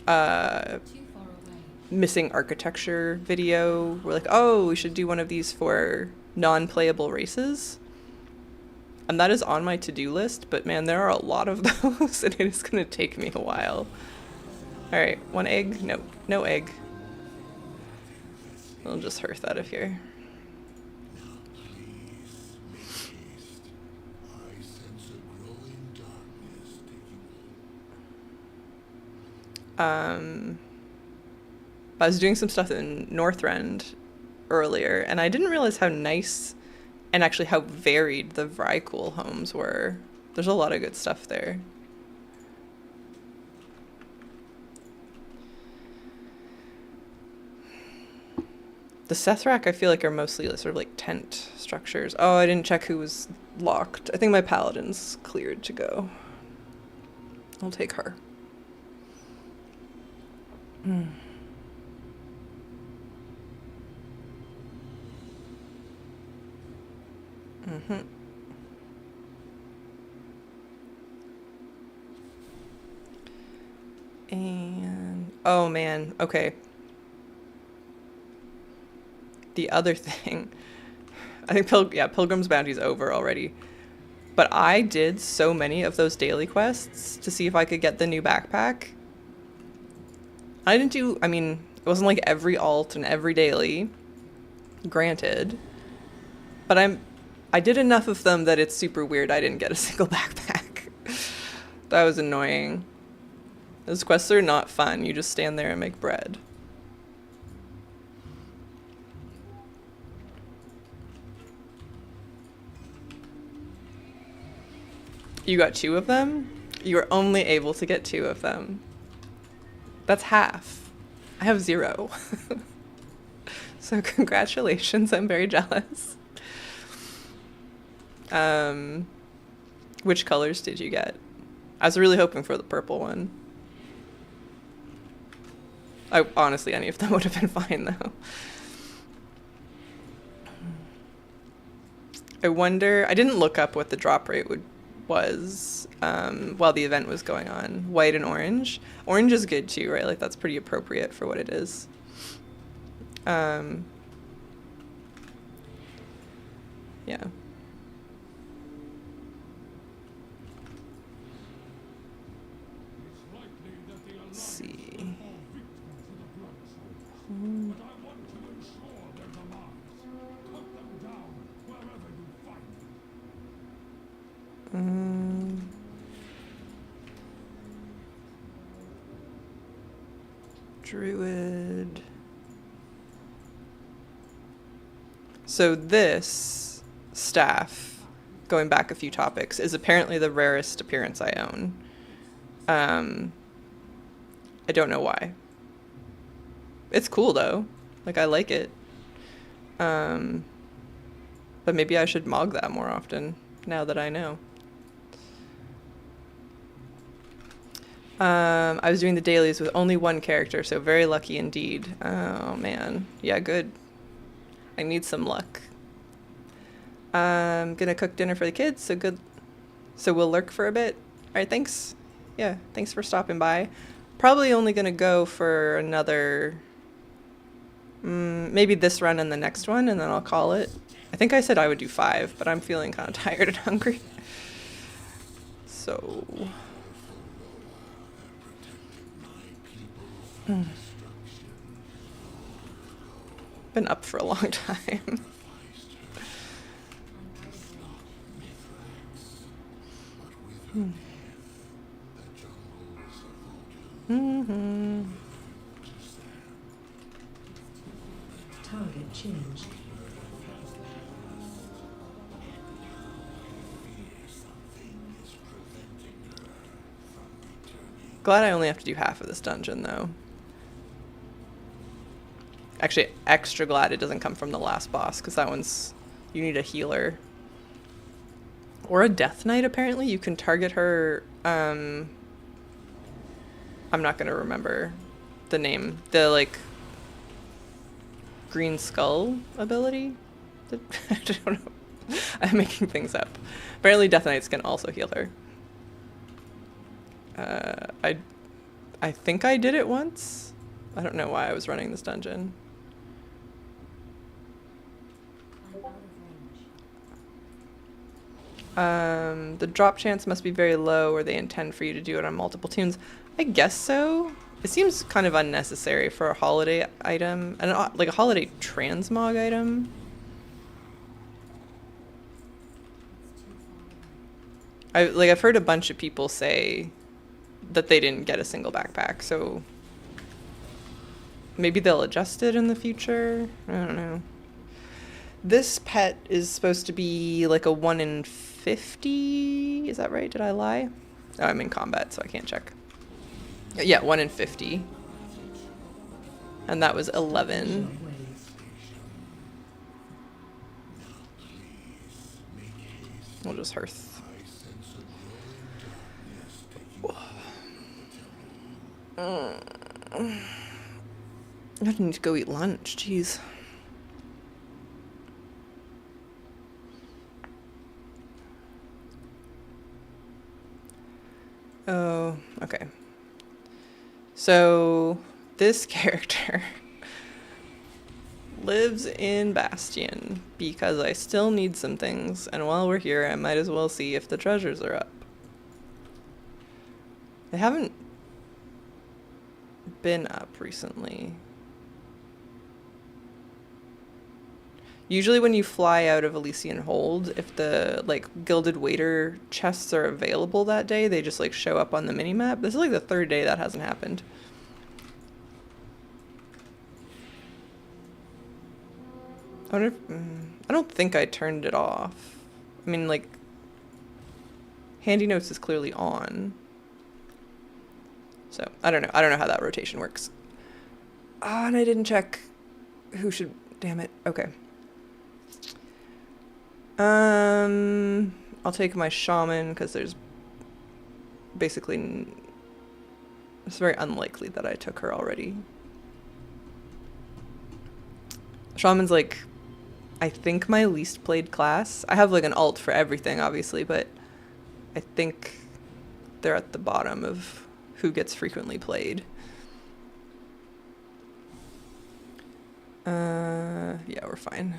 Too far away. missing architecture video were like, oh, we should do one of these for non-playable races. And that is on my to-do list, but man, there are a lot of those, and it is going to take me a while. All right, 1 egg? No, no egg. I'll just hearth out of here. I was doing some stuff in Northrend earlier, and I didn't realize how nice and actually how varied the Vrykul homes were. There's a lot of good stuff there. The Sethrak, I feel like, are mostly sort of like tent structures. Oh, I didn't check who was locked. I think my paladin's cleared to go. I'll take her. Mm-hmm. And oh man, okay. The other thing, I think Pilgrim's Bounty's over already. But I did so many of those daily quests to see if I could get the new backpack. I didn't do, I mean, it wasn't like every alt and every daily, granted. But I did enough of them that it's super weird I didn't get a single backpack. That was annoying. Those quests are not fun. You just stand there and make bread. You got 2 of them? You were only able to get 2 of them. That's half. I have 0. So congratulations, I'm very jealous. Which colors did you get? I was really hoping for the purple one. Honestly, any of them would have been fine though. I wonder, I didn't look up what the drop rate was while the event was going on. White and orange. Orange is good too, right? Like that's pretty appropriate for what it is. Yeah. Let's see. Druid. So this staff, going back a few topics, is apparently the rarest appearance I own. I don't know why. It's cool though. Like I like it. But maybe I should mog that more often now that I know. I was doing the dailies with only 1 character, so very lucky indeed. Oh man. Yeah, good. I need some luck. I'm gonna cook dinner for the kids, so good. So we'll lurk for a bit. Alright, thanks. Yeah, thanks for stopping by. Probably only gonna go for another, maybe this run and the next one, and then I'll call it. I think I said I would do 5, but I'm feeling kind of tired and hungry. So, been up for a long time. Hmm. Target changed. Glad I only have to do half of this dungeon, though. Actually, extra glad it doesn't come from the last boss, because that one's... You need a healer. Or a Death Knight, apparently. You can target her... I'm not going to remember the name. The, like... Green Skull ability? I don't know. I'm making things up. Apparently Death Knights can also heal her. I think I did it once. I don't know why I was running this dungeon. I'm out of range. The drop chance must be very low, or they intend for you to do it on multiple tunes. I guess so. It seems kind of unnecessary for a holiday item, and like a holiday transmog item. It's too far away. I've heard a bunch of people say that they didn't get a single backpack, so maybe they'll adjust it in the future. I don't know. This pet is supposed to be like a 1 in 50. Is that right? Did I lie? Oh, I'm in combat, so I can't check. Yeah, 1 in 50. And that was 11. We'll just hearth. I need to go eat lunch, jeez. Oh, okay. So, this character lives in Bastion because I still need some things, and while we're here, I might as well see if the treasures are up. They haven't been up recently. Usually when you fly out of Elysian Hold, if the like Gilded Waiter chests are available that day, they just like show up on the minimap. This is like the 3rd day that hasn't happened. I wonder if, I don't think I turned it off. I mean, like, Handy Notes is clearly on. So, I don't know. I don't know how that rotation works. Ah, and I didn't check who should... Damn it. Okay. I'll take my shaman, because there's basically... It's very unlikely that I took her already. Shaman's like, I think my least played class. I have like an alt for everything, obviously, but I think they're at the bottom of who gets frequently played. Yeah, we're fine.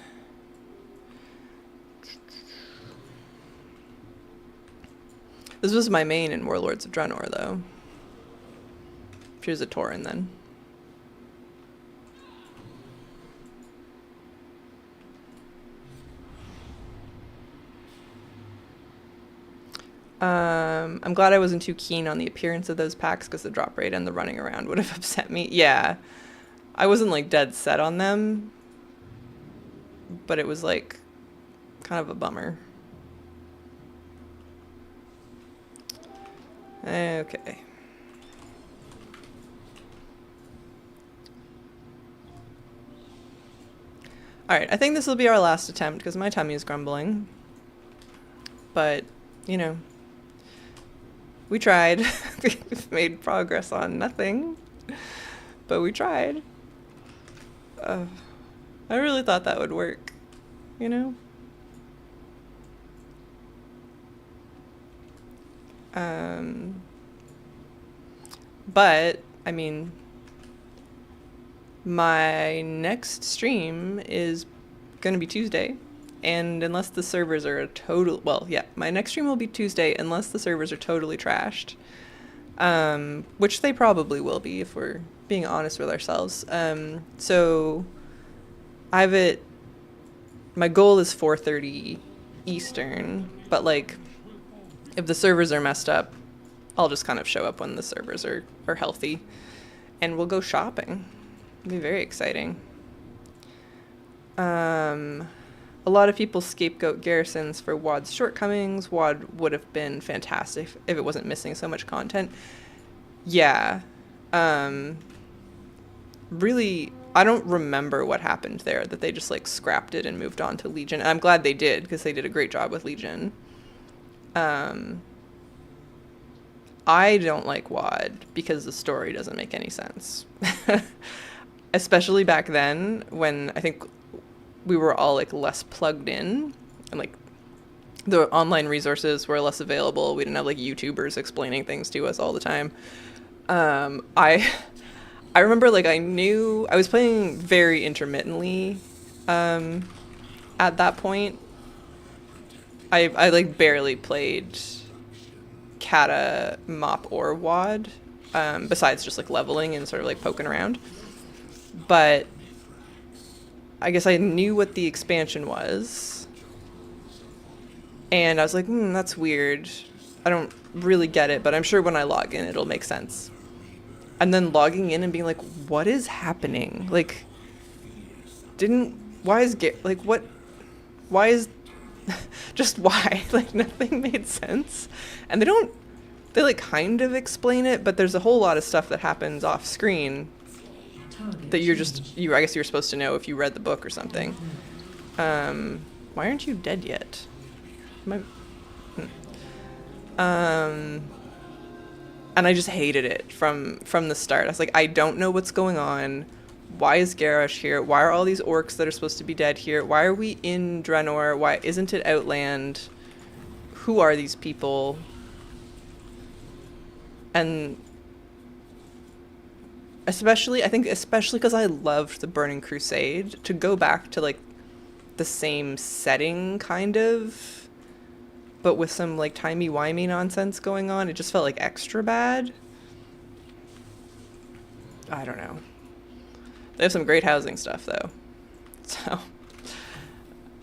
This was my main in Warlords of Draenor, though. She was a Tauren then. I'm glad I wasn't too keen on the appearance of those packs because the drop rate and the running around would have upset me. Yeah, I wasn't like dead set on them, but it was like kind of a bummer. Okay. Alright, I think this will be our last attempt because my tummy is grumbling. But, you know, we tried. We've made progress on nothing, but we tried. I really thought that would work, you know? But I mean, my next stream is going to be Tuesday. And unless the servers are a total, well, yeah, my next stream will be Tuesday unless the servers are totally trashed, which they probably will be if we're being honest with ourselves. So I have it. My goal is 4:30 Eastern, but like, if the servers are messed up, I'll just kind of show up when the servers are healthy, and we'll go shopping. It'll be very exciting. A lot of people scapegoat Garrisons for WoD's shortcomings. WoD would have been fantastic if it wasn't missing so much content. Yeah. Really, I don't remember what happened there, that they just like scrapped it and moved on to Legion. And I'm glad they did, because they did a great job with Legion. I don't like WoD because the story doesn't make any sense. Especially back then, when I think we were all like less plugged in, and like the online resources were less available. We didn't have like YouTubers explaining things to us all the time. I remember like I knew I was playing very intermittently at that point. I like barely played Kata, Mop, or WoD, besides just like leveling and sort of like poking around. But I guess I knew what the expansion was, and I was like, that's weird. I don't really get it, but I'm sure when I log in, it'll make sense. And then logging in and being like, what is happening? Like, why is, like, what, why is, just why? Like, nothing made sense. And they like kind of explain it, but there's a whole lot of stuff that happens off screen that I guess you're supposed to know if you read the book or something. Why aren't you dead yet? And I just hated it from the start. I was like, I don't know what's going on. Why is Garrosh here? Why are all these orcs that are supposed to be dead here? Why are we in Draenor? Why isn't it Outland? Who are these people? And especially because I loved the Burning Crusade, to go back to like the same setting kind of, but with some like timey-wimey nonsense going on, it just felt like extra bad. I don't know. They have some great housing stuff though, so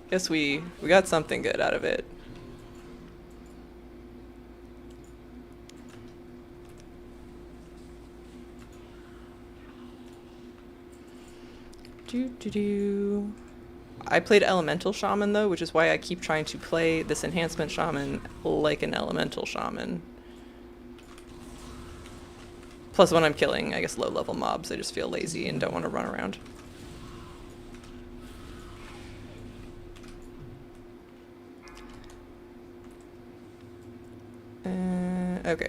guess we got something good out of it. I played Elemental Shaman though, which is why I keep trying to play this Enhancement Shaman like an Elemental Shaman. Plus, when I'm killing, I guess, low-level mobs, I just feel lazy and don't want to run around. Okay.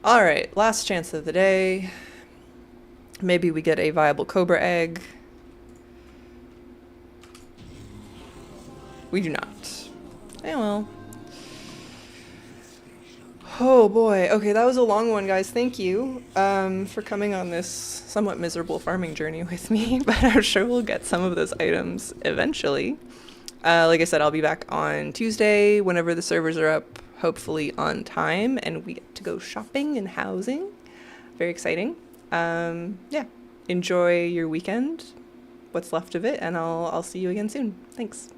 Alright, last chance of the day. Maybe we get a viable Cobra egg. We do not. Eh, well. Oh boy. Okay, that was a long one, guys. Thank you for coming on this somewhat miserable farming journey with me, but I'm sure we'll get some of those items eventually. Like I said, I'll be back on Tuesday whenever the servers are up, hopefully on time, and we get to go shopping and housing. Very exciting. Yeah. Enjoy your weekend, what's left of it, and I'll see you again soon. Thanks.